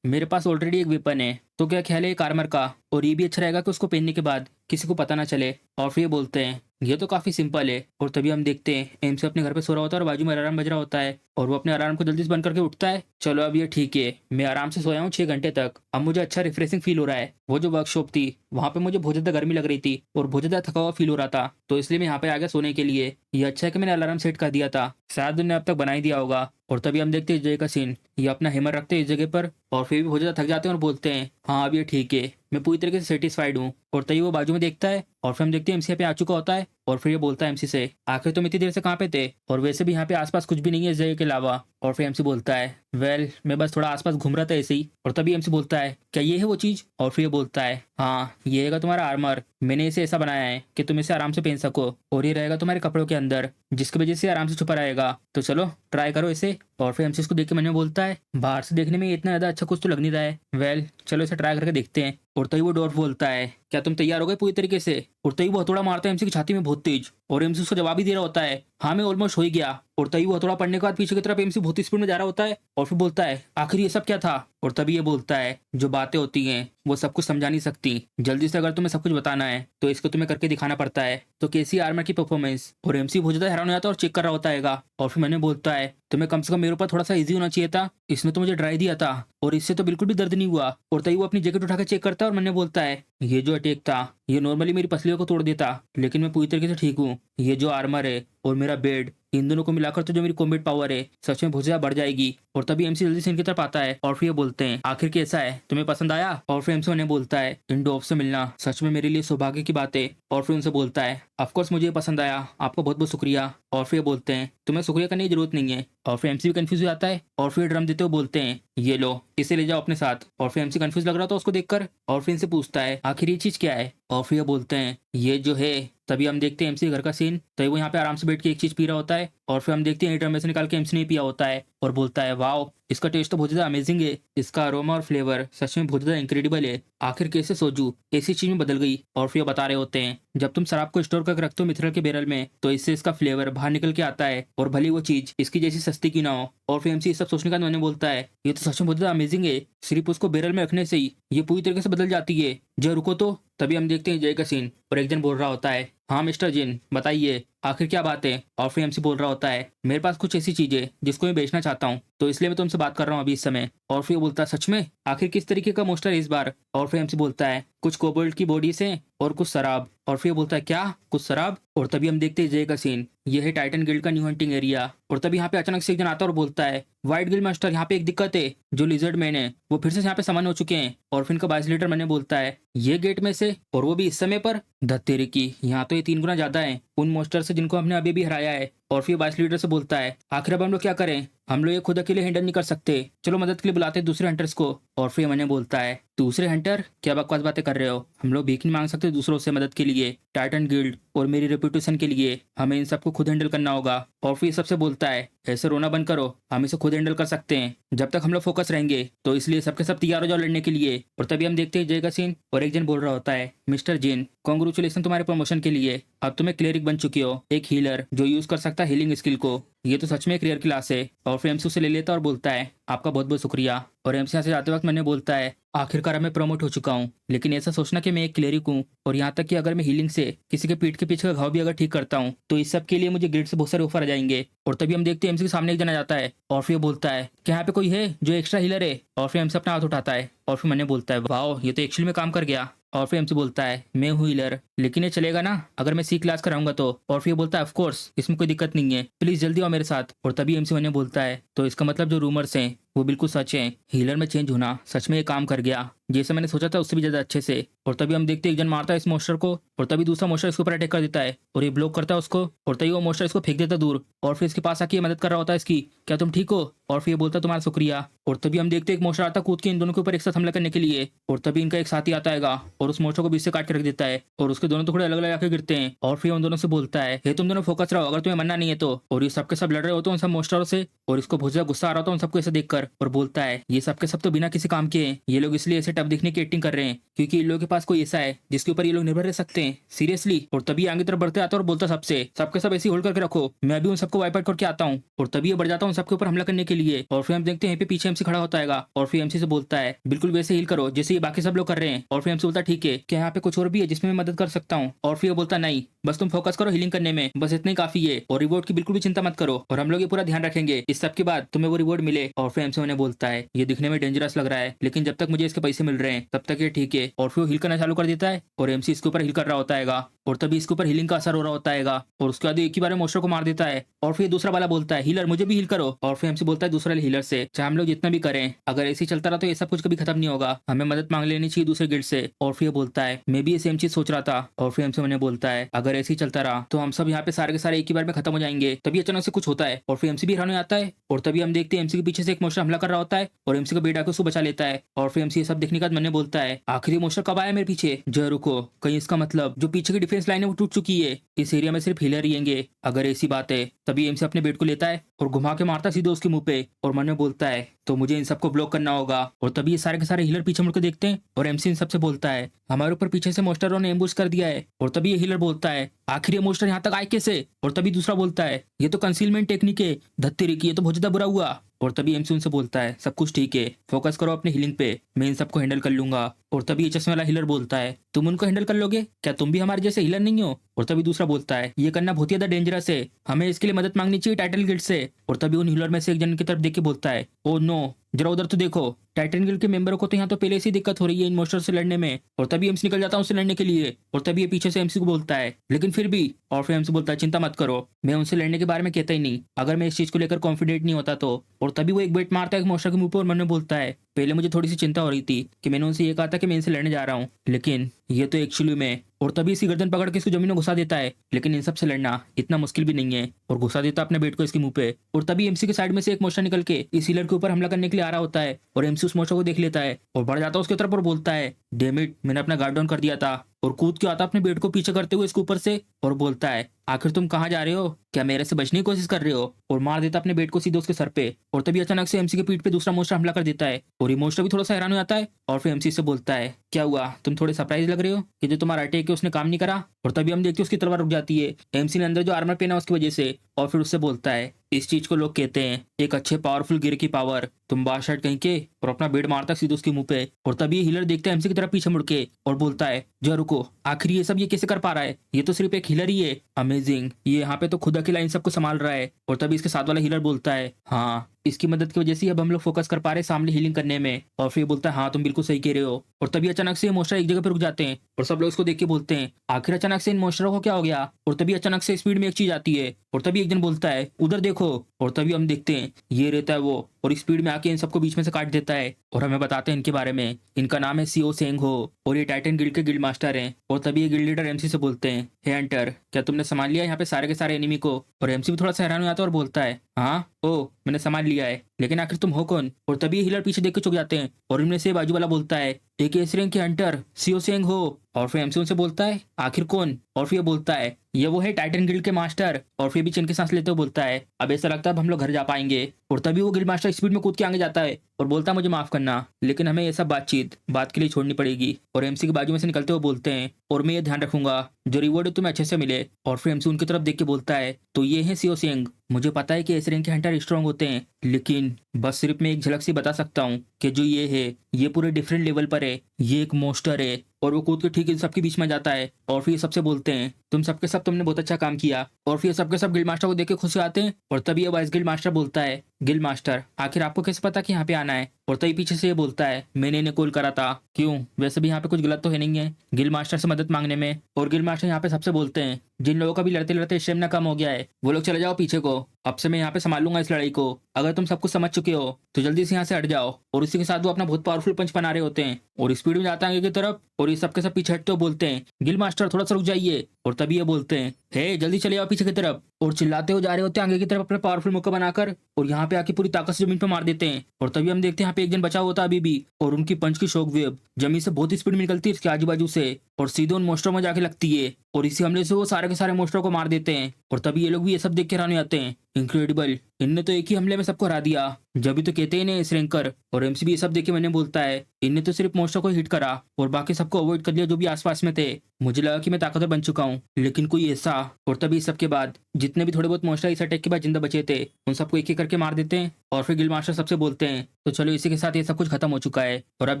मेरे पास ऑलरेडी एक वेपन है, तो क्या ख्याल है एक आर्मर का? और ये भी अच्छा रहेगा कि उसको पहनने के बाद किसी को पता ना चले। और फिर ये बोलते हैं, ये तो काफी सिंपल है। और तभी हम देखते हैं एमसी अपने घर पे सो रहा होता है और बाजू में अलार्म बज रहा होता है और वो अपने अलार्म को जल्दी से बंद करके उठता है। चलो अब ये ठीक है, मैं आराम से सोया हूँ 6 घंटे तक, अब मुझे अच्छा रिफ्रेशिंग फील हो रहा है। वो जो वर्कशॉप थी वहां पे मुझे बहुत ज्यादा गर्मी लग रही थी और बहुत ज्यादा थका हुआ फील हो रहा था, तो इसलिए मैं यहाँ पे आ गया सोने के लिए। ये अच्छा है कि मैंने अलार्म सेट कर दिया था, शायद उन्होंने अब तक बना ही दिया होगा। और तभी हम देखते हैं इस जगह का सीन, ये अपना हैमर रखते हैं इस जगह पर और फिर भी बहुत ज्यादा थक जाते हैं और बोलते हैं, हाँ अब ये ठीक है, मैं पूरी तरीके से सेटिस्फाइड हूँ। और तभी वो बाजू में देखता है और फिर हम देखते हैं एमसी पे आ चुका होता है। और फिर ये बोलता है एमसी से, आखिर तुम इतनी देर से कहाँ पे थे? और वैसे भी यहाँ पे आसपास कुछ भी नहीं है इस जगह के अलावा। और फिर एमसी बोलता है, वेल मैं बस थोड़ा आसपास घूम रहा था ऐसे ही। और तभी एमसी बोलता है, क्या ये है वो चीज? और फिर ये बोलता है, हाँ ये रहेगा तुम्हारा आर्मर, मैंने इसे ऐसा बनाया है कि तुम इसे आराम से पहन सको, और ये रहेगा तुम्हारे कपड़ों के अंदर जिसकी वजह से आराम से छुपा रहेगा, तो चलो ट्राई करो इसे। और फिर एमसी इसको देख के मन में बोलता है, बाहर से देखने में इतना ज्यादा अच्छा कुछ तो लग नहीं रहा है, वेल चलो इसे ट्राई करके देखते हैं। और तभी वो डॉर्फ बोलता है, क्या तुम तैयार हो गए पूरी तरीके से? और तभी वो हथौड़ा मारता है एमसी की छाती में बहुत तेज और एमसी उसको जवाब ही दे रहा होता है, हाँ मैं ऑलमोस्ट हो ही गया। और तभी वो हथौड़ा पड़ने के बाद पीछे की तरफ एमसी बहुत स्पीड में जा रहा होता है और फिर बोलता है, आखिर ये सब क्या था? और तभी ये बोलता है, जो बातें होती हैं वो सब कुछ समझा नहीं सकती, जल्दी से अगर तुम्हें सब कुछ बताना है तो इसको तुम्हें करके दिखाना पड़ता है। तो कैसी आर्मर की परफॉर्मेंस? और एमसी बहुत ज्यादा हैरान हो जाता है और चेक कर रहा होता है। और फिर मैंने बोलता है, तुम्हें कम से कम मेरे ऊपर थोड़ा सा इजी होना चाहिए था, इसने तो मुझे ड्राई दिया था और इससे तो बिल्कुल भी दर्द नहीं हुआ। और तभी वो अपनी जैकेट उठा के चेक करता है और मैंने बोलता है, ये जो अटैक था ये नॉर्मली मेरी पसलियों को तोड़ देता, लेकिन मैं पूरी तरीके से ठीक हूँ। ये जो आर्मर है और मेरा बेड, इन दोनों को मिलाकर तो जो मेरी कॉम्बैट पावर है सच में बहुत ज्यादा बढ़ जाएगी। और तभी एमसी जल्दी से इनकी तरफ आता है और फिर ये बोलते हैं, आखिर कैसा है, तुम्हें पसंद आया? और फिर एमसी उन्हें बोलता है, इन डॉफ से मिलना सच में मेरे लिए सौभाग्य की बात है। और फिर उनसे बोलता है, ऑफकोर्स मुझे पसंद आया, आपको बहुत बहुत शुक्रिया। और फिर बोलते हैं, तुम्हें शुक्रिया करने की जरूरत नहीं है। और फिर एमसी भी कंफ्यूज हो जाता है और फिर ड्रम देते हुए बोलते हैं, ये लो इसे ले जाओ अपने साथ। और फिर एमसी कंफ्यूज लग रहा था उसको देखकर और फिर इनसे पूछता है, आखिर ये चीज क्या है? और फिर ये बोलते हैं, ये जो है, तभी हम देखते हैं एमसी घर का सीन, तभी वो यहाँ पे आराम से बैठ के एक चीज पी रहा होता है और फिर हम देखते हैं ड्रम में से निकाल के एमसी ने पिया होता है और बोलता है, वाओ इसका टेस्ट तो बहुत ज्यादा अमेजिंग है, इसका अरोमा और फ्लेवर सच में बहुत ज्यादा इंक्रेडिबल है, आखिर कैसे सोजू ऐसी चीज में बदल गई। और फिर बता रहे होते हैं, जब तुम शराब को स्टोर करके रखते हो मिथरल के बैरल में तो इससे इसका फ्लेवर बाहर निकल के आता है, और भली वो चीज इसकी जैसी सस्ती क्यों ना हो। और फिर एमसी सब सोचने का मैंने बोलता है, ये तो सच में बहुत ज्यादा अमेजिंग है, सिर्फ उसको बैरल में रखने से ही ये पूरी तरीके से बदल जाती है, जो रुको तो। तभी हम देखते हैं जय का सीन और एक जन बोल रहा होता है, हाँ मिस्टर जिन बताइए आखिर क्या बात है? और फिर एमसी बोल रहा होता है, मेरे पास कुछ ऐसी चीजें जिसको मैं बेचना चाहता हूँ, तो इसलिए मैं तुमसे बात कर रहा हूँ अभी इस समय। और फिर बोलता है, सच में? आखिर किस तरीके का मोस्टर है इस बार? और फिर एमसी बोलता है, कुछ कोबोल्ट की बॉडीज हैं और कुछ शराब। और फिर बोलता है, क्या कुछ शराब? और तभी हम देखते हैं जय का सीन। ये है टाइटन गिल्ड का न्यू हंटिंग एरिया। और तभी यहाँ पे अचानक से एक जन आता है और बोलता है, व्हाइट गिल्ड मास्टर, यहाँ पे एक दिक्कत है। जो लिजर्ड मैन है वो फिर से यहाँ पे समन हो चुके हैं। और फिर इनका बाइसलीटर मैंने बोलता है, ये गेट में से, और वो भी इस समय पर। धत्तेरे की, यहाँ तो ये 3 गुना ज्यादा है उन मोस्टर से जिनको हमने अभी भी हराया है। और फिर बाइसलीटर से बोलता है, आखिर अब हम लोग क्या करें? हम लोग ये खुद अकेले हैंडल नहीं कर सकते, चलो मदद के लिए बुलाते हैं दूसरे हंटर्स को। और फिर मैंने बोलता है, दूसरे हंटर? क्या बकवास बातें कर रहे हो? हम लोग भीख नहीं मांग सकते दूसरों से मदद के लिए। टाइटन गिल्ड और मेरी रेपुटेशन के लिए हमें इन सबको खुद हैंडल करना होगा। और फिर सबसे बोलता है, ऐसे रोना बंद करो, हम इसे खुद हैंडल कर सकते हैं जब तक हम लोग फोकस रहेंगे। तो इसलिए सबके सब तैयार हो जाओ लड़ने के लिए। और तभी हम देखते हैं जय का सीन। और एक जन बोल रहा होता है, मिस्टर जिन, कॉन्ग्रेचुलेसन तुम्हारे प्रमोशन के लिए। अब तुम एक क्लेरिक बन चुकी हो, एक हीलर जो यूज कर सकता है हीलिंग स्किल को। ये तो सच में एक रेयर क्लास है। और फिर एमसी उसे ले लेता है और बोलता है, आपका बहुत बहुत शुक्रिया। और एमसी यहाँ से जाते वक्त मैंने बोलता है, आखिरकार मैं प्रमोट हो चुका हूँ। लेकिन ऐसा सोचना कि मैं एक क्लेरिक हूँ, और यहाँ तक कि अगर मैं हीलिंग से किसी के पीठ के पीछे का घाव भी अगर ठीक करता हूँ तो इस सब के लिए मुझे गिल्ड से बहुत सारे ऑफर आ जाएंगे। और तभी हम देखते हैं एमसी के सामने एक जना जाता है और फिर बोलता है, क्या यहाँ पे कोई है जो एक्स्ट्रा हीलर है? और फिर एमसी अपना हाथ उठाता है और फिर मैंने बोलता है, वाओ, ये तो एक्चुअली में काम कर गया। और फिर एमसी बोलता है, मैं हूँ हीलर, लेकिन ये चलेगा ना अगर मैं सी क्लास कराऊंगा तो? और फिर बोलता है, ऑफ कोर्स, इसमें कोई दिक्कत नहीं है, प्लीज जल्दी आओ मेरे साथ। और तभी एमसी मैंने बोलता है, तो इसका मतलब जो रूमर्स हैं वो बिल्कुल सच है, हीलर में चेंज होना सच में ये काम कर गया, जैसे मैंने सोचा था उससे भी ज्यादा अच्छे से। और तभी हम देखते हैं एक जन मारता है इस मोस्टर को, और तभी दूसरा मोस्टर इसके ऊपर अटैक कर देता है और ये ब्लॉक करता है उसको। और तभी वो मोस्टर इसको फेंक देता है दूर, और फिर इसके पास आके मदद कर रहा होता है इसकी, क्या तुम ठीक हो? और फिर ये बोलता है, तुम्हारा शुक्रिया। और तभी हम देखते हैं एक मोस्टर आता है कूद के इन दोनों के ऊपर एक साथ हमला करने के लिए। और तभी इनका एक साथी आता है और उस मोस्टर को बीच से काट के रख देता है और उसके दोनों टुकड़े अलग अलग आके गिरते हैं। और फिर उन दोनों से बोलता है, हे तुम दोनों फोकस रहो, अगर तुम्हें मरना नहीं है तो। और ये सबके सब लड़ रहे होते हैं उन सब मोस्टरों से, और इसको बहुत ज्यादा गुस्सा आ रहा था उन सबको ऐसे देखकर। और बोलता है, ये सबके सब तो बिना किसी काम के हैं, ये लोग इसलिए ऐसे टफ दिखने की एक्टिंग कर रहे हैं क्योंकि इन लोगों के पास कोई ऐसा है जिसके ऊपर ये लोग निर्भर रह सकते हैं, सीरियसली। और तभी आगे तरफ बढ़ते आता है और बोलता सबसे, सबके सब ऐसे होल्ड करके रखो, मैं अभी उन सबको वाइप आउट करके आता हूँ। और तभी ये बढ़ जाता है उन सबके ऊपर हमला करने के लिए। और फिर हम देखते हैं यहाँ पे पीछे एमसी खड़ा होता है और फिर एमसी से बोलता है, बिल्कुल वैसे हील करो जैसे ये बाकी सब लोग कर रहे हैं। और फिर एमसी बोलता है, ठीक है, क्या यहाँ पे कुछ और भी है जिसमें मैं मदद कर सकता हूँ? और फिर बोलता, नहीं, बस तुम फोकस करो हीलिंग करने में, बस इतना ही काफी है, और रिवॉर्ड की बिल्कुल भी चिंता मत करो, और हम लोग ये पूरा ध्यान रखेंगे इस सब के बाद तुम्हें वो रिवॉर्ड मिले। और फिर एमसी उन्हें बोलता है, ये दिखने में डेंजरस लग रहा है लेकिन जब तक मुझे इसके पैसे मिल रहे हैं तब तक ये ठीक है। और फिर वो हील करना चालू कर देता है और एमसी इसके ऊपर हील कर रहा होता है और तभी इसके ऊपर हीलिंग का असर हो रहा होता है और उसके बाद एक ही बार में मोस्टर को मार देता है। और फिर दूसरा वाला बोलता है, हीलर मुझे भी हील करो। और फिर एमसी बोलता है दूसरा हीलर से, चाहे हम लोग जितना भी करें, अगर ऐसे ही चलता रहा तो ये सब कुछ कभी खत्म नहीं होगा, हमें मदद मांग लेनी चाहिए दूसरे गिल्ड से। और फिर बोलता है, मैं भी ये सेम चीज सोच रहा था। और फिर एमसी मैंने बोलता है, अगर ऐसे ही चलता रहा तो हम सब यहाँ पे सारे के सारे एक ही बार में खत्म हो जाएंगे। तभी अचानक से कुछ होता है और फिर एमसी भी हैरान हो जाता है। और तभी हम देखते हैं एमसी के पीछे से एक मोस्टर हमला कर रहा होता है और एमसी का बेटा को उसको बचा लेता है। और फिर एमसी ये सब देखने के बाद मैंने बोलता है, आखिर ये मोस्टर कब आया मेरे पीछे? जो रुको, कहीं इसका मतलब जो पीछे की डिफेंस लाइन है वो टूट चुकी है, इस एरिया में सिर्फ हीलर ही रहेंगे अगर ऐसी बात है। तभी एमसी अपने बेट को लेता है और घुमा के मारता सीधे उसके मुंह पे, और मन में बोलता है, तो मुझे इन सबको ब्लॉक करना होगा। और तभी ये सारे के सारे हीलर पीछे मुड़कर देखते हैं और एमसी इन सबसे बोलता है, हमारे ऊपर पीछे से मोस्टरों ने एम्बुश कर दिया है। और तभी ये हीलर बोलता है, आखिर ये मोस्टर यहाँ तक आए कैसे? और तभी दूसरा बोलता है, ये तो कंसीलमेंट टेक्निक है, धत्तेरी की, ये तो बहुत ज्यादा बुरा हुआ। और तभी एमसी उनसे बोलता है, सब कुछ ठीक है, फोकस करो अपने हीलिंग पे, मैं इन सबको हैंडल कर लूंगा। और तभी ये चश्मे वाला हीलर बोलता है, तुम उनको हैंडल कर लोगे? क्या तुम भी हमारे जैसे हीलर नहीं हो? और तभी दूसरा बोलता है, ये करना बहुत ज्यादा डेंजरस है, हमें इसके लिए मदद मांगनी चाहिए टाइटल गिल्ड से। और तभी उन हीलर में से एक जन की तरफ देख के बोलता है, ओ नो, जरा उधर तो देखो, टाइटन गिल्ड के मेंबरों को तो यहाँ तो पहले से ही दिक्कत हो रही है इन मोस्टर से लड़ने में। और तभी एमसी निकल जाता है उससे लड़ने के लिए। और तभी ये पीछे से एमसी को बोलता है, लेकिन फिर भी। और फिर एमसी बोलता है, चिंता मत करो, मैं उनसे लड़ने के बारे में कहता ही नहीं अगर मैं इस चीज को लेकर कॉन्फिडेंट नहीं होता तो। और तभी वो एक बेट मारता है एक मोस्टर के मुंह पर और मन में बोलता है, पहले मुझे थोड़ी सी चिंता हो रही थी कि मैंने उनसे ये कहा था कि मैं इनसे लड़ने जा रहा हूँ, लेकिन ये तो एक्चुअली में। और तभी इसी गर्दन पकड़ के इसको जमीन में घुसा देता है, लेकिन इन सब से लड़ना इतना मुश्किल भी नहीं है, और घुसा देता अपने बेट को इसके मुंह पे। और तभी एमसी के साइड में से एक मोस्टर निकल के इस हीलर के ऊपर हमला करने के लिए आ रहा होता है और एमसी उस मोस्टर को देख लेता है और बढ़ जाता है उसके तरफ और बोलता है, डैम इट, मैंने अपना गार्ड डाउन कर दिया था। और कूद के आता अपने बेट को पीछे करते हुए इसके ऊपर से और बोलता है, आखिर तुम कहाँ जा रहे हो? क्या मेरे से बचने की कोशिश कर रहे हो? और मार देता अपने बेट को सीधे उसके सर पे। और तभी अचानक से एमसी के पीठ पे दूसरा मोस्टर हमला कर देता है और ये मोस्टर भी थोड़ा सा हैरान हो जाता है और फिर एमसी से बोलता है, क्या हुआ, तुम थोड़े सरप्राइज लग रहे हो कि जो तुम्हारा अटैक है उसने काम नहीं करा? और तभी हम देखते हैं उसकी तलवार रुक जाती है एमसी ने अंदर जो आर्मर पहना उसकी वजह से। और फिर उससे बोलता है, इस चीज को लोग कहते हैं एक अच्छे पावरफुल गिर की पावर, तुम बादशाह कहीं के, और अपना बेड मारता सीधे उसके मुंह पे। और तभी हीलर देखता है एमसी की तरफ पीछे मुड़ के और बोलता है, जो रुको, आखिर ये सब ये कैसे कर पा रहा है? ये तो सिर्फ एक हीलर ही है, अमेजिंग, ये यहाँ पे तो खुद अकेला इन सबको संभाल रहा है। और तभी इसके साथ वाला हीलर बोलता है, हाँ इसकी मदद की वजह से अब हम लोग फोकस कर पा रहे हैं सामने हीलिंग करने में। और फिर ये बोलता है हाँ तुम बिल्कुल सही कह रहे हो। और तभी अचानक से ये मोस्टर एक जगह पे रुक जाते हैं और सब लोग इसको देख के बोलते हैं आखिर अचानक से इन मोस्टरों को क्या हो गया। और तभी अचानक से स्पीड में एक चीज आती है और तभी एक जन बोलता है उधर देखो। और तभी हम देखते हैं ये रहता है वो, और स्पीड में आके इन सबको बीच में से काट देता है और हमें बताते हैं इनके बारे में। इनका नाम है सीओ सेंग हो और ये टाइटन गिल्ड के गिल्ड मास्टर हैं। और तभी ये गिल्ड लीडर एमसी से बोलते हैं हे हंटर, क्या तुमने संभाल लिया यहाँ पे सारे के सारे एनिमी को। और एमसी भी थोड़ा सा हैरान हो जाता है और बोलता है हाँ ओ मैंने संभाल लिया है, लेकिन आखिर तुम हो कौन। और तभी हीलर पीछे देख के चुक जाते हैं और इनमें से बाजू वाला बोलता है एक एस रैंक के हंटर सीओ सेंग हो। और फिर एमसी उनसे बोलता है आखिर कौन। और फिर ये बोलता है ये वो है टाइटन गिल्ड के मास्टर। और फिर भी चैन की सांस लेते हुए बोलता है अब ऐसा लगता है अब हम लोग घर जा पाएंगे। और तभी वो गिल्ड मास्टर स्पीड में कूद के आगे जाता है और बोलता है मुझे माफ करना, लेकिन हमें ये सब बात के लिए छोड़नी पड़ेगी। और एमसी के बाजू में से निकलते हुए बोलते हैं और मैं ये ध्यान रखूंगा जो रिवॉर्ड है तुम्हें अच्छे से मिले। और फिर एमसी उनकी तरफ देख के बोलता है तो ये है सीओ सेंग, मुझे पता है कि एस रैंक के हंटर स्ट्रांग होते हैं, लेकिन बस सिर्फ मैं एक झलक से बता सकता हूँ कि जो ये है ये पूरे डिफरेंट लेवल पर है, ये एक मोस्टर है। और वो कूद के ठीक इन सबके बीच में जाता है और फिर सबसे बोलते हैं तुम सबके सब तुमने बहुत अच्छा काम किया। और फिर सबके सब गिल्ड मास्टर को देख के खुश हो आते हैं। और तभी ये वाइस गिल्ड मास्टर बोलता है गिल्ड मास्टर आखिर आपको कैसे पता कि यहाँ पे आना है। और तभी पीछे से ये बोलता है मैंने इन्हें कॉल करा था। क्यों, वैसे भी यहाँ पे कुछ गलत तो है नहीं है गिल्ड मास्टर से मदद मांगने में। और गिल्ड मास्टर यहाँ पे सबसे बोलते हैं जिन लोगों का भी लड़ते लड़ते स्टेमिना कम हो गया है वो लोग चले जाओ पीछे को, अब से मैं यहाँ पे संभालूंगा इस लड़ाई को। अगर तुम सब कुछ समझ चुके हो तो जल्दी से यहाँ से हट जाओ। और उसी के साथ वो अपना बहुत पावरफुल पंच बना रहे होते हैं और स्पीड में जाता है आगे की तरफ। और ये सबके सब पीछे हटते हुए बोलते हैं गिल मास्टर थोड़ा सा रुक जाइए। और तभी ये बोलते हैं हे जल्दी चले आओ पीछे की तरफ। और चिल्लाते हुए जा रहे होते हैं आगे की तरफ अपने पावरफुल मुक्का बनाकर और यहाँ पे आके पूरी ताकत से जमीन पे मार देते हैं। और तभी हम देखते हैं यहाँ पे एक जन बचा होता है अभी भी, और उनकी पंच की शॉक वेव जमीन से बहुत स्पीड में निकलती है इसके आजू बाजू से और सीधे उन मोस्टरों में जाके लगती है। और इसी हमले से वो सारे के सारे मोस्टरों को मार देते हैं। और तभी ये लोग भी ये सब देख के हैरान हो जाते हैं इनक्रेडिबल, इनने तो एक ही हमले में सबको हरा दिया, जब भी तो कहते हैं इन्हें श्रृंकर। और एमसी भी ये सब देख के मैंने बोलता है इनने तो सिर्फ मोस्टर को हिट करा और बाकी सबको अवॉइड कर लिया जो भी आसपास में थे। मुझे लगा कि मैं ताकतवर बन चुका हूँ, लेकिन कोई ऐसा। और तभी सबके बाद जितने भी थोड़े बहुत मोस्टर इस अटैक के बाद जिंदा बचे थे उन सबको एक एक करके मार देते हैं। और फिर गिल्ड मास्टर सबसे बोलते हैं तो चलो इसी के साथ ये सब कुछ खत्म हो चुका है और अब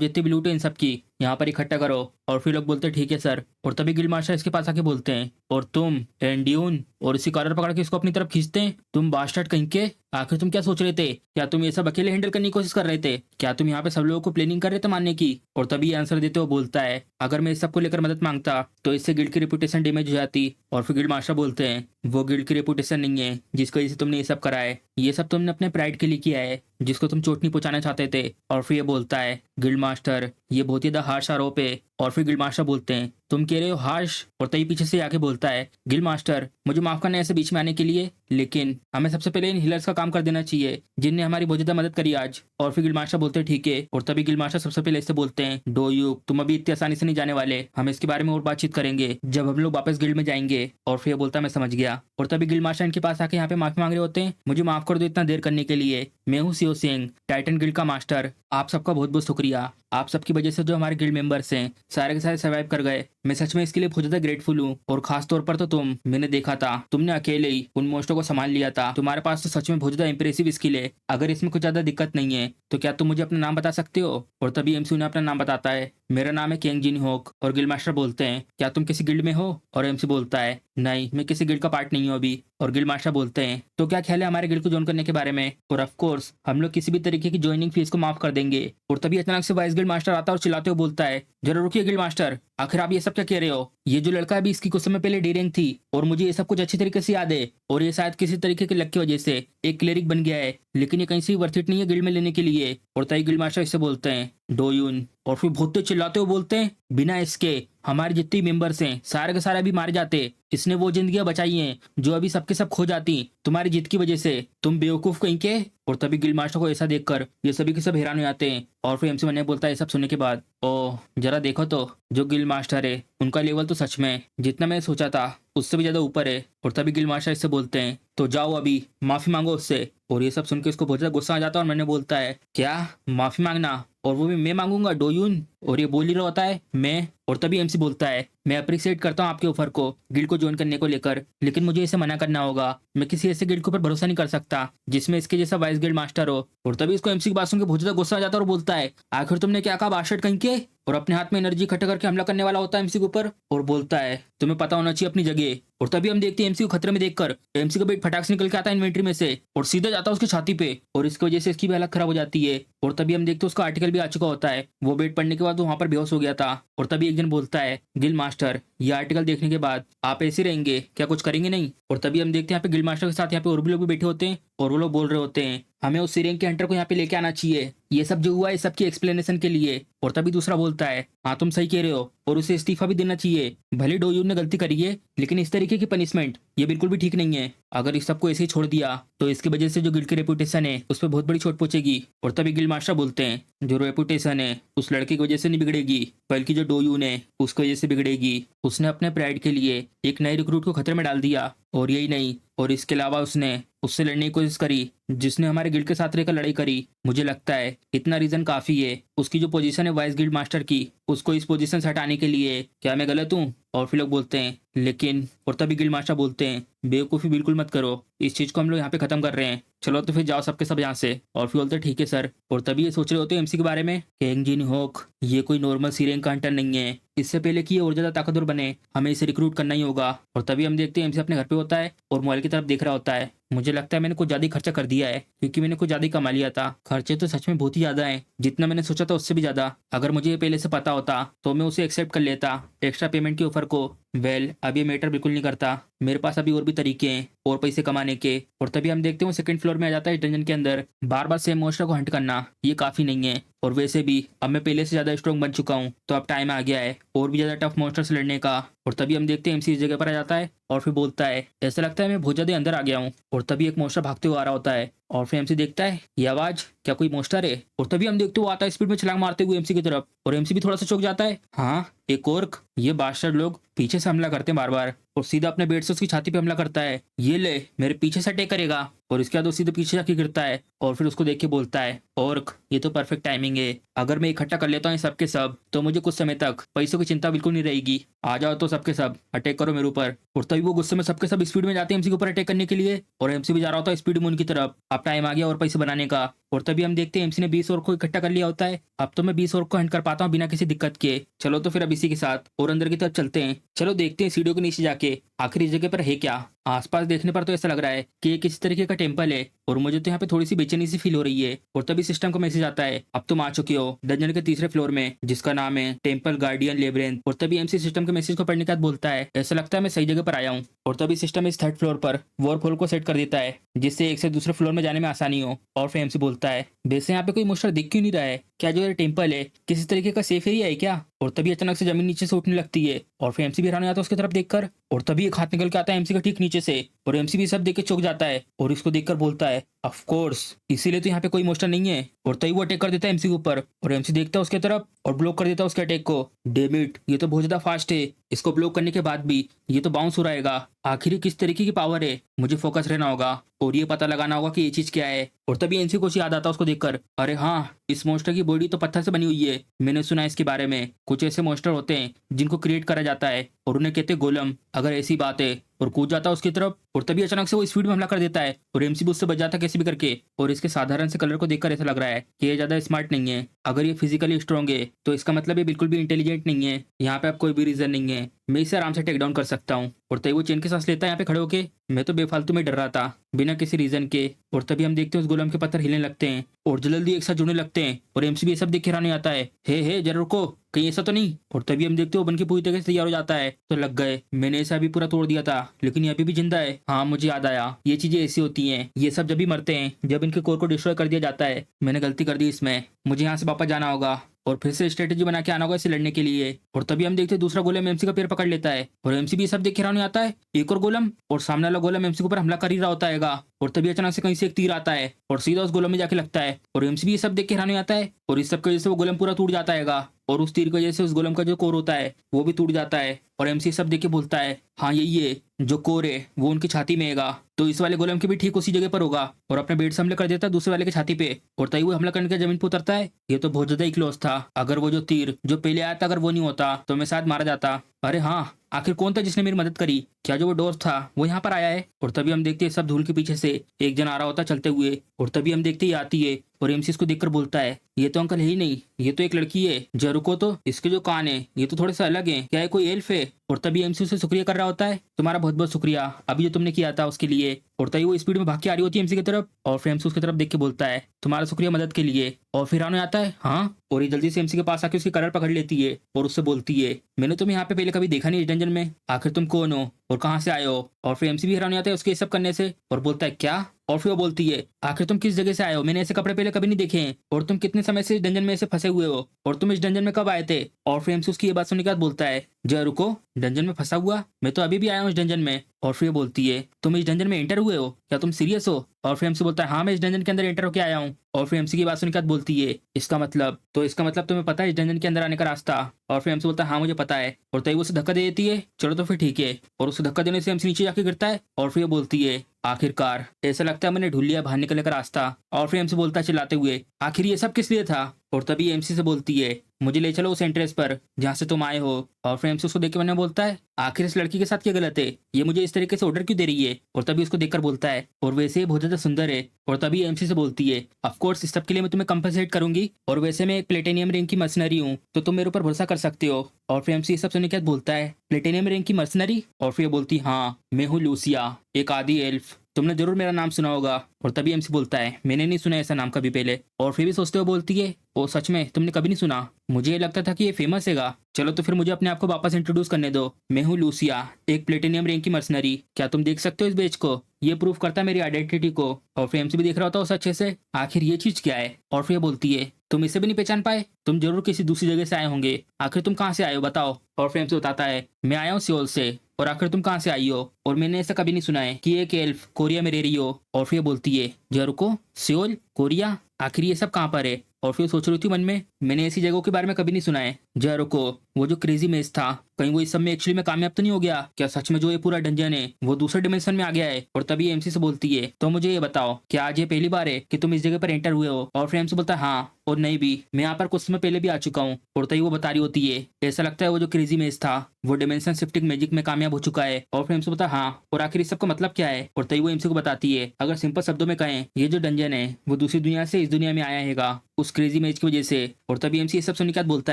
जितनी भी लूट है इन सबकी यहाँ पर इकट्ठा करो। और फिर लोग बोलते हैं ठीक है सर। और तभी गिल्ड मास्टर इसके पास आके बोलते हैं और तुम एंड्यून, और इसी कॉलर पकड़ के इसको अपनी तरफ खींचते हैं। तुम बास्टर्ड कहीं के, आखिर तुम क्या सोच रहे थे? क्या तुम ये सब अकेले हैंडल करने की कोशिश कर रहे थे? क्या तुम यहाँ पे सब लोगों को प्लानिंग कर रहे थे मारने की? और तभी आंसर देते हुए बोलता है अगर मैं इस सब को लेकर मदद मांगता तो इससे गिल्ड की रेपुटेशन डैमेज हो जाती। और फिर गिल्ड मास्टर बोलते हैं वो गिल्ड की रेपुटेशन नहीं है जिसकी वजह से तुमने ये सब करा है, ये सब तुमने अपने प्राइड के लिए किया है जिसको तुम चोट नहीं पहुंचाना चाहते थे। और फिर ये बोलता है गिल्ड मास्टर ये बहुत ही ज्यादा हार्श आरोप है। और फिर गिल्ड मास्टर बोलते हैं तुम कह रहे हो हार्श? और तभी पीछे से आके बोलता है गिल्ड मास्टर मुझे माफ करना है ऐसे बीच में आने के लिए, लेकिन हमें सबसे पहले इन हीलर्स का काम कर देना चाहिए जिनने हमारी बहुत ज्यादा मदद करी आज। और फिर गिल्ड मास्टर बोलते हैं ठीक है। और तभी गिल्ड मास्टर सबसे पहले इससे बोलते हैं डो यू, तुम अभी इतनी आसानी से नहीं जाने वाले, हम इसके बारे में और बातचीत करेंगे जब हम लोग वापस गिल्ड में जाएंगे। और फिर बोलता है मैं समझ गया। और तभी गिल्ड मास्टर इनके पास आके यहाँ पे माफी मांग रहे होते हैं मुझे माफ कर दो इतना देर करने के लिए, मैं हूँ सीओ सिंह टाइटन गिल्ड का मास्टर, आप सबका बहुत बहुत शुक्रिया। आप सबकी वजह से जो हमारे गिल्ड मेंबर्स हैं सारे के सारे सर्वाइव कर गए, मैं सच में इसके लिए बहुत ज्यादा ग्रेटफुल हूँ। और खास तौर पर तो तुम, मैंने देखा था तुमने अकेले ही उन मोस्टों को संभाल लिया था, तुम्हारे पास तो सच में बहुत ज्यादा इंप्रेसिव स्किल है। अगर इसमें कुछ ज्यादा दिक्कत नहीं है तो क्या तुम मुझे अपना नाम बता सकते हो? और तभी एमसी ने अपना नाम बताता है मेरा नाम है केंग जिन होक। और गिल्ड मास्टर बोलते हैं क्या तुम किसी गिल्ड में हो? और एमसी बोलता है नहीं मैं किसी गिल्ड का पार्ट नहीं हूँ अभी। और गिल्ड मास्टर बोलते हैं तो क्या ख्याल है हमारे गिल्ड को ज्वाइन करने के बारे में? और ऑफ कोर्स हम लोग किसी भी तरीके की ज्वाइनिंग फीस को माफ कर देंगे। और तभी अचानक से वाइस गिल्ड मास्टर आता है और चिल्लाते हुए बोलता है जरा रुकिए गिल्ड मास्टर, आखिर आप ये सब क्या कह रहे हो? ये जो लड़का अभी इसकी कुछ समय पहले डी रैंक थी और मुझे ये सब कुछ अच्छी तरीके से याद है, और ये शायद किसी तरीके के लक की वजह से एक क्लेरिक बन गया है, लेकिन ये कहीं से वर्थ इट नहीं है गिल्ड में लेने के लिए। और तभी गिल्ड मास्टर इससे बोलते हैं डोयून। और फिर बहुत तेज चिल्लाते हुए बोलते हैं बिना इसके हमारे जितने मेंबर्स हैं सारे के सारे अभी मारे जाते, इसने वो जिंदगियां बचाई हैं जो अभी सबके सब खो जाती तुम्हारी जीत की वजह से, तुम बेवकूफ कहीं के। और तभी गिल्ड मास्टर को ऐसा देखकर ये सभी के सब हैरान हो जाते हैं। और फिर एमसी मने बोलता है ये सब सुनने के बाद ओह जरा देखो तो जो गिल्ड मास्टर है उनका लेवल तो सच में जितना मैं सोचा था उससे भी ज्यादा ऊपर है। और तभी गिल्ड मास्टर इससे बोलते हैं तो जाओ अभी माफी मांगो उससे। और ये सब सुन के इसको बहुत ज्यादा गुस्सा आ जाता है और मैंने बोलता है क्या माफी मांगना, और वो भी मैं मांगूंगा डोयून? और ये बोल ही रहा होता है मैं। और तभी एमसी बोलता है मैं अप्रिशिएट करता हूँ आपके ऑफर को गिल्ड को ज्वाइन करने को लेकर, लेकिन मुझे इसे मना करना होगा, मैं किसी ऐसे गिल्ड के ऊपर भरोसा नहीं कर सकता जिसमें इसके जैसा वाइस गिल्ड मास्टर हो। और तभी इसको एमसी की बात सुन के बहुत ज्यादा गुस्सा आ जाता है और बोलता है आखिर तुमने क्या कहा बादशाह कहीं के? और अपने हाथ में एनर्जी इकट्ठा करके हमला करने वाला होता है एमसी के ऊपर और बोलता है तुम्हें पता होना चाहिए अपनी जगह। और तभी हम देखते हैं एमसी को खतरे में देखकर एमसी का बेट फटाक से निकल के आता है इन्वेंट्री में से और सीधा जाता है उसकी छाती पे और इसकी वजह से इसकी भी हालत खराब हो जाती है। और तभी हम देखते हैं उसका आर्टिकल भी आ चुका होता है। वो बेट पढ़ने के बाद वो वहां पर बेहोश हो गया था। और तभी एक जन बोलता है गिल मास्टर ये आर्टिकल देखने के बाद आप ऐसे रहेंगे क्या, कुछ करेंगे नहीं? और तभी हम देखते हैं यहाँ पे गिल मास्टर के साथ यहाँ पे और भी लोग भी बैठे होते हैं और वो लोग बोल रहे होते हैं हमें उस सीरियन के हंटर को यहाँ पे लेके आना चाहिए, ये सब जो हुआ है सबकी एक्सप्लेनेशन के लिए। और तभी दूसरा बोलता है हाँ तुम सही कह रहे हो और उसे इस्तीफा भी देना चाहिए। भले डोयू ने गलती करी है लेकिन इस तरीके की पनिशमेंट ये बिल्कुल भी ठीक नहीं है। अगर इस सबको ऐसे ही छोड़ दिया तो इसकी वजह से जो गिल्ड की रेपुटेशन है उस पर बहुत बड़ी चोट पहुंचेगी। और तभी गिल्ड मास्टर बोलते हैं जो रेपुटेशन है उस लड़के की वजह से नहीं बिगड़ेगी बल्कि जो डोयू ने उसकी वजह से बिगड़ेगी। उसने अपने प्राइड के लिए एक नए रिक्रूट को खतरे में डाल दिया और यही नहीं और इसके अलावा उसने उससे लड़ने की कोशिश करी जिसने हमारे गिल्ड के साथ रहकर लड़ाई करी। मुझे लगता है इतना रीजन काफी है। उसकी जो पोजीशन है वाइस गिल्ड मास्टर की उसको इस पोजीशन से हटाने के लिए। क्या मैं गलत हूँ? और फिर लोग बोलते हैं लेकिन। और तभी गिल्ड मास्टर बोलते हैं बेवकूफ़ी बिल्कुल मत करो, इस चीज को हम लोग यहाँ पे खत्म कर रहे हैं, चलो तो फिर जाओ सबके सब यहाँ से। और फिर बोलते हैं ठीक है सर। और तभी ये सोच रहे होते हैं एमसी के बारे में कि एंजिन होक ये कोई नॉर्मल सीरियन का हंटर नहीं है, इससे पहले कि ये और ज्यादा ताकतवर बने हमें इसे रिक्रूट करना ही होगा। और तभी हम देखते हैं एमसी अपने घर पे होता है और मोबाइल की तरफ देख रहा होता है। मुझे लगता है मैंने कुछ ज्यादा ही खर्चा कर दिया है क्योंकि मैंने कुछ ज्यादा ही कमा लिया था। खर्चे तो सच में बहुत ही ज्यादा हैं, जितना मैंने सोचा था उससे भी ज्यादा। अगर मुझे ये पहले से पता होता तो मैं उसे एक्सेप्ट कर लेता एक्स्ट्रा पेमेंट के ऑफर को। वेल अब ये मैटर बिल्कुल नहीं करता, मेरे पास अभी और भी तरीके हैं और पैसे कमाने के। और तभी हम देखते हैं सेकंड फ्लोर में आ जाता है डंजन के अंदर। बार बार सेम मॉन्स्टर को हंट करना ये काफी नहीं है और वैसे भी अब मैं पहले से ज्यादा स्ट्रॉन्ग बन चुका हूँ तो अब टाइम आ गया है और भी ज्यादा टफ मॉन्स्टर से लड़ने का। और तभी हम देखते हैं एमसी इस जगह पर आ जाता है और फिर बोलता है ऐसा लगता है मैं बहुत ज्यादा अंदर आ गया हूँ। और तभी एक मॉन्स्टर भागते हुए आ रहा होता है और फिर एमसी देखता है ये आवाज क्या कोई मॉन्स्टर है। और तभी हम देखते हुए आता है स्पीड में छलांग मारते हुए एमसी की तरफ और एमसी भी थोड़ा सा चौंक जाता है। हाँ एक ओर्क, ये बादशाह लोग पीछे से हमला करते हैं बार बार और सीधा अपने बेड से उसकी छाती पे हमला करता है। ये ले मेरे पीछे से अटैक करेगा। और इसके बाद वो सीधे पीछे जाके गिरता है और फिर उसको देख के बोलता है ओर्क ये तो परफेक्ट टाइमिंग है, अगर मैं इकट्ठा कर लेता हूँ सबके सब तो मुझे कुछ समय तक पैसों की चिंता बिल्कुल नहीं रहेगी। आ जाओ तो सबके सब अटैक करो मेरे ऊपर। और तभी वो गुस्से में सबके सब स्पीड में जाते हैं एमसी के ऊपर अटैक करने के लिए और एमसी भी जा रहा होता है स्पीड में उनकी तरफ। अब टाइम आ गया और पैसे बनाने का। और तभी हम देखते हैं एमसी ने 20 और को इकट्ठा कर लिया होता है। अब तो मैं 20 और को हंट कर पाता हूँ बिना किसी दिक्कत के। चलो तो फिर अब इसी के साथ और अंदर की तरफ चलते हैं। चलो देखते हैं सीढ़ियों के नीचे जाके आखिर इस जगह पर है क्या। आसपास देखने पर तो ऐसा लग रहा है कि ये किसी तरीके का टेम्पल है और मुझे तो यहाँ पे थोड़ी सी बेचैनी सी फील हो रही है। और तभी सिस्टम को मैसेज आता है अब तुम आ चुके हो डंजन के तीसरे फ्लोर में जिसका नाम है टेम्पल गार्डियन लेब्रिंथ। और तभी एमसी सिस्टम के मैसेज को पढ़ने के बाद बोलता है ऐसा लगता है मैं सही जगह पर आया हूँ। और तभी सिस्टम इस थर्ड फ्लोर पर वॉर होल को सेट कर देता है जिससे एक से दूसरे फ्लोर में जाने में आसानी हो। और फिर एमसी बोलता है वैसे यहाँ पे कोई मॉन्स्टर दिख क्यों नहीं रहा है, क्या जो ये टेम्पल है किसी तरीके का सेफ एरिया है क्या? और तभी अचानक से जमीन नीचे से उठने लगती है और फिर एमसी भी हैरान हो जाता है उसकी तरफ देखकर। और तभी एक हाथ निकल के आता है एमसी का ठीक नीचे से और एमसी भी सब देख के चौंक जाता है और इसको देखकर बोलता है ऑफ कोर्स इसीलिए तो यहाँ पे कोई मॉन्स्टर नहीं है। और तभी वो अटैक कर देता है एमसी के ऊपर और एमसी देखता है उसके तरफ और ब्लॉक कर देता है उसके अटैक को। डेम इट ये तो बहुत ज्यादा फास्ट है, इसको ब्लॉक करने के बाद भी ये तो बाउंस हो रहेगा। आखिर ये किस तरीके की पावर है, मुझे फोकस रहना होगा और ये पता लगाना होगा कि ये चीज क्या है। और तभी एमसी को याद आता है उसको देखकर अरे हाँ इस मॉन्स्टर की बॉडी तो पत्थर से बनी हुई है, मैंने सुना है इसके बारे में। कुछ ऐसे मॉन्स्टर होते हैं जिनको क्रिएट करा जाता है और उन्हें कहते हैं गोलम। अगर ऐसी बात है और कूद जाता है उसकी तरफ और तभी अचानक से वो स्पीड में हमला कर देता है और एमसी भी उससे बच जाता है कैसे भी करके। और इसके साधारण से कलर को देखकर ऐसा लग रहा है कि ये ज्यादा स्मार्ट नहीं है। अगर ये फिजिकली स्ट्रॉन्ग है तो इसका मतलब ये बिल्कुल भी इंटेलिजेंट नहीं है। यहाँ पे अब कोई भी रीजन नहीं है, मैं इसे आराम से टेक डाउन कर सकता हूँ। और तभी वो चेन के सांस लेता है यहाँ पे खड़े होके, मैं तो बेफालतू में डर रहा था बिना किसी रीजन के। और तभी हम देखते हैं उस गोलम के पत्थर हिलने लगते हैं और जल्दी एक साथ जुड़ने लगते हैं और एमसी भी ये सब देख के हैरान हो जाता है हे जरा रुको कहीं ऐसा तो नहीं। और तभी हम देखते हो बन के पूरी तरह से तैयार हो जाता है तो लग गए, मैंने ऐसा भी पूरा तोड़ दिया था लेकिन ये अभी भी जिंदा है। हाँ मुझे याद आया, ये चीजें ऐसी होती हैं, ये सब जब भी मरते हैं जब इनके कोर को डिस्ट्रॉय कर दिया जाता है। मैंने गलती कर दी इसमें, मुझे यहाँ से वापस जाना होगा और फिर से स्ट्रेटेजी बना के आना होगा इसे लड़ने के लिए। और तभी हम देखते हैं दूसरा गोलम एमसी का पैर पकड़ लेता है और एमसी भी सब देख के हैरान हो जाता है, एक और गोलम और सामने वाला गोलम एमसी के ऊपर हमला कर ही रहा होता है। और तभी अचानक से कहीं से एक तीर आता है और सीधा उस गोलम में जाके लगता है और एमसी भी ये सब देख के हैरान हो जाता है और इस सब की वजह से वो गोलम पूरा टूट जाता है और उस तीर की वजह से उस गोलम का जो कोर होता है वो भी टूट जाता है। और एमसी सब देख के बोलता है हाँ यही है, जो कोर है वो उनकी छाती में हैगा, तो इस वाले गोलम के भी ठीक उसी जगह पर होगा। और अपने बेट से हमले कर देता है दूसरे वाले की छाती पे, और तभी वो हमला करने के जमीन पर उतरता है। ये तो बहुत ज्यादा ही क्लोज था, अगर वो जो तीर जो पहले आया था अगर वो नहीं होता तो मैं शायद मारा जाता। अरे हाँ, आखिर कौन था जिसने मेरी मदद करी? क्या जो वो डोर था वो यहाँ पर आया है? और तभी हम देखते हैं सब धूल के पीछे से एक जन आ रहा होता चलते हुए, और तभी हम देखते ही आती है और एमसी इसको देखकर बोलता है ये तो अंकल है ही नहीं, ये तो एक लड़की है। जरा रुको, तो इसके जो कान है ये तो थोड़े से अलग है, क्या है कोई एल्फ है? और तभी एमसी उसे शुक्रिया कर रहा होता है, तुम्हारा बहुत बहुत शुक्रिया अभी जो तुमने किया था उसके लिए। और तभी वो स्पीड में भाग के आ रही होती है एमसी की तरफ, और फिर एमसी उसकी तरफ देख के बोलता है तुम्हारा शुक्रिया मदद के लिए। और फिर आने आता है हाँ, और ये जल्दी से एमसी के पास आके उसकी कलर पकड़ लेती है और उससे बोलती है मैंने तुम्हें यहाँ पे पहले कभी देखा नहीं इस डंजन में, आखिर तुम कौन हो और कहाँ से आए हो? और फिर एमसी भी हैरान हो जाता है उसके ये सब करने से और बोलता है क्या? और फिर वो बोलती है आखिर तुम किस जगह से आए हो, मैंने ऐसे कपड़े पहले कभी नहीं देखे हैं, और तुम कितने समय से इस डंजन में ऐसे फंसे हुए हो, और तुम इस डंजन में कब आए थे? और फिर एमसी उसकी ये बात सुनने के बाद बोलता है जरा रुको, डंजन में फंसा हुआ? मैं तो अभी भी आया हूँ इस डंजन में। और फिर बोलती है तुम इस डंजन में एंटर हुए हो, क्या तुम सीरियस हो? और फिर एमसी बोलता है हाँ मैं इस डंजन के अंदर एंटर होकर आया हूँ। और फिर एमसी की बात सुनने के बाद बोलती है इसका मतलब, तो इसका मतलब तुम्हें पता है इस डंजन के अंदर आने का रास्ता? और फिर एमसी बोलता है हाँ मुझे पता है। और तभी वो उसे धक्का दे देती है, चलो तो फिर ठीक है। और उसे धक्का देने से एमसी नीचे जाके गिरता है, और फिर बोलती है आखिरकार ऐसा लगता है मैंने ढूंढ लिया बाहर निकलने का रास्ता। और फिर एमसी बोलता है चिल्लाते हुए आखिर ये सब किस लिए था? और तभी एमसी से बोलती है मुझे ले चलो उस एंट्रेंस पर जहाँ से तुम आए हो। और फिर एमसी उसको देख के मैंने बोलता है आखिर इस लड़की के साथ क्या गलत है, ये मुझे इस तरीके से ऑर्डर क्यों दे रही है? और तभी उसको देखकर बोलता है और वैसे ये बहुत ज्यादा सुंदर है। और तभी एमसी से बोलती है ऑफ कोर्स इस सब के लिए मैं तुम्हें कंपनसेट करूंगी, और वैसे मैं एक प्लेटिनियम रिंग की मर्सनरी हूँ तो तुम मेरे ऊपर भरोसा कर सकते हो। और फिर एमसी ये सब सुनने के बाद बोलता है प्लेटिनियम रिंग की मर्सनरी? और फिर बोलती हाँ मैं हूँ लूसिया, एक आदि एल्फ, तुमने जरूर मेरा नाम सुना होगा। और तभी एमसी बोलता है मैंने नहीं सुना ऐसा नाम कभी पहले। और फिर भी सोचते हुए बोलती है ओ सच में तुमने कभी नहीं सुना? मुझे ये लगता था कि ये फेमस हैगा। चलो तो फिर मुझे अपने आप को वापस इंट्रोड्यूस करने दो, मैं हूँ लूसिया, एक प्लेटिनियम रैंक की मर्सनरी, क्या तुम देख सकते हो इस बेच को? ये प्रूफ करता है मेरी आइडेंटिटी को। और फिर एमसी भी देख रहा होता है उसे अच्छे से, आखिर ये चीज क्या है? और फिर बोलती है तुम इसे भी नहीं पहचान पाए, तुम जरूर किसी दूसरी जगह से आए होंगे, आखिर तुम कहाँ से आए हो बताओ? और फिर एमसी बताता है मैं आया हूँ सियोल से। और आखिर तुम कहाँ से आई हो? और मैंने ऐसा कभी नहीं सुना है कि एक एल्फ कोरिया में रह रही हो। और फिर बोलती है जरा रुको, सियोल, कोरिया, आखिर ये सब कहाँ पर है? और फिर सोच रही थी मन में मैंने ऐसी जगहों के बारे में कभी नहीं सुना है। जरा रुको, वो जो क्रेजी मेज था कहीं वो इस सब में एक्चुअली में कामयाब तो नहीं हो गया? क्या सच में जो ये पूरा डंजन है वो दूसरे डिमेंशन में आ गया है? और तभी एमसी से बोलती है तो मुझे ये बताओ क्या आज ये पहली बार है कि तुम इस जगह पर एंटर हुए हो? और फिर एमसी बोलता है हाँ, और नहीं भी, मैं यहाँ पर कुछ समय पहले भी आ चुका हूँ। और तभी वो बता रही होती है ऐसा लगता है वो जो क्रेजी मेज था वो डिमेंशन शिफ्टिंग मैजिक में कामयाब हो चुका है। और फिर एमसी बोलता है हाँ, और आखिर इस सब का मतलब क्या है? और तभी वो एमसी को बताती है अगर सिंपल शब्दों में कहें ये जो डंजन है वो दूसरी दुनिया से इस दुनिया में आया हैगा उस क्रेजी मैच की वजह से। और तभी एमसी ये सब सुनने के बाद बोलता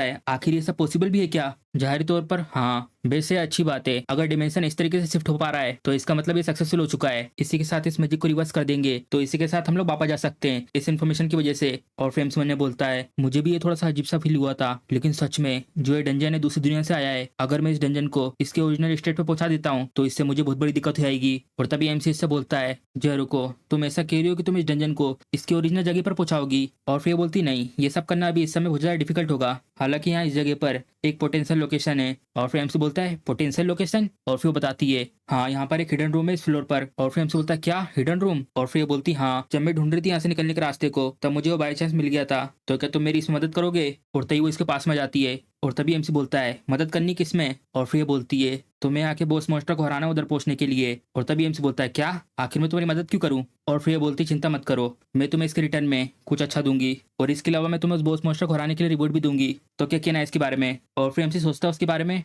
है आखिर ये सब पॉसिबल भी है क्या? जाहिर तौर पर हाँ, वैसे अच्छी बात है, अगर डिमेंशन इस तरीके से शिफ्ट हो पा रहा है तो इसका मतलब ये सक्सेसफुल हो चुका है। इसी के साथ इस मैजिक को रिवर्स कर देंगे तो इसी के साथ हम लोग वापस जा सकते हैं इस इन्फॉर्मेशन की वजह से। और फिर एमसी ने बोलता है मुझे भी ये थोड़ा सा अजीब सा फील हुआ था, लेकिन सच में जो ये डंजन है दूसरी दुनिया से आया है, अगर मैं इस डंजन को इसके ओरिजिनल स्टेट पे पहुंचा देता हूँ तो इससे मुझे बहुत बड़ी दिक्कत हो जाएगी। और तभी एमसी इससे बोलता है जय रुको, तुम ऐसा कह रही हो कि तुम इस डंजन को इसके ओरिजिनल जगह पर पहुंचाओगी? और फिर बोलती नहीं, ये सब करना अभी इस समय बहुत ज्यादा डिफिकल्ट होगा, हालांकि यहाँ इस जगह पर एक पोटेंशियल लोकेशन है। और फिर एमसी बोलता है पोटेंशियल लोकेशन? और फिर वो बताती है हाँ यहाँ पर एक हिडन रूम है इस फ्लोर पर। और फिर एमसी बोलता है क्या हिडन रूम? और फिर बोलती हाँ, जब मैं ढूंढ रही थी यहाँ से निकलने के रास्ते को तब मुझे वो बाई चांस मिल गया था, तो क्या तुम मेरी इसमें मदद करोगे? और तभी वो इसके पास में जाती है। और तभी एमसी बोलता है मदद करनी किसमें? और फिर ये बोलती है तुम्हें आके बॉस मॉन्स्टर को हराना उधर पहुंचने के लिए। और तभी एमसी बोलता है क्या, आखिर मैं तुम्हारी मदद क्यों करूं? और फिर ये बोलती चिंता मत करो, मैं तुम्हें इसके रिटर्न में कुछ अच्छा दूंगी, और इसके अलावा मैं तुम्हें उस बॉस मॉन्स्टर को हराने के लिए रिवॉर्ड भी दूंगी, तो क्या कहना है इसके बारे में? और फिर एमसी सोचता है उसके बारे में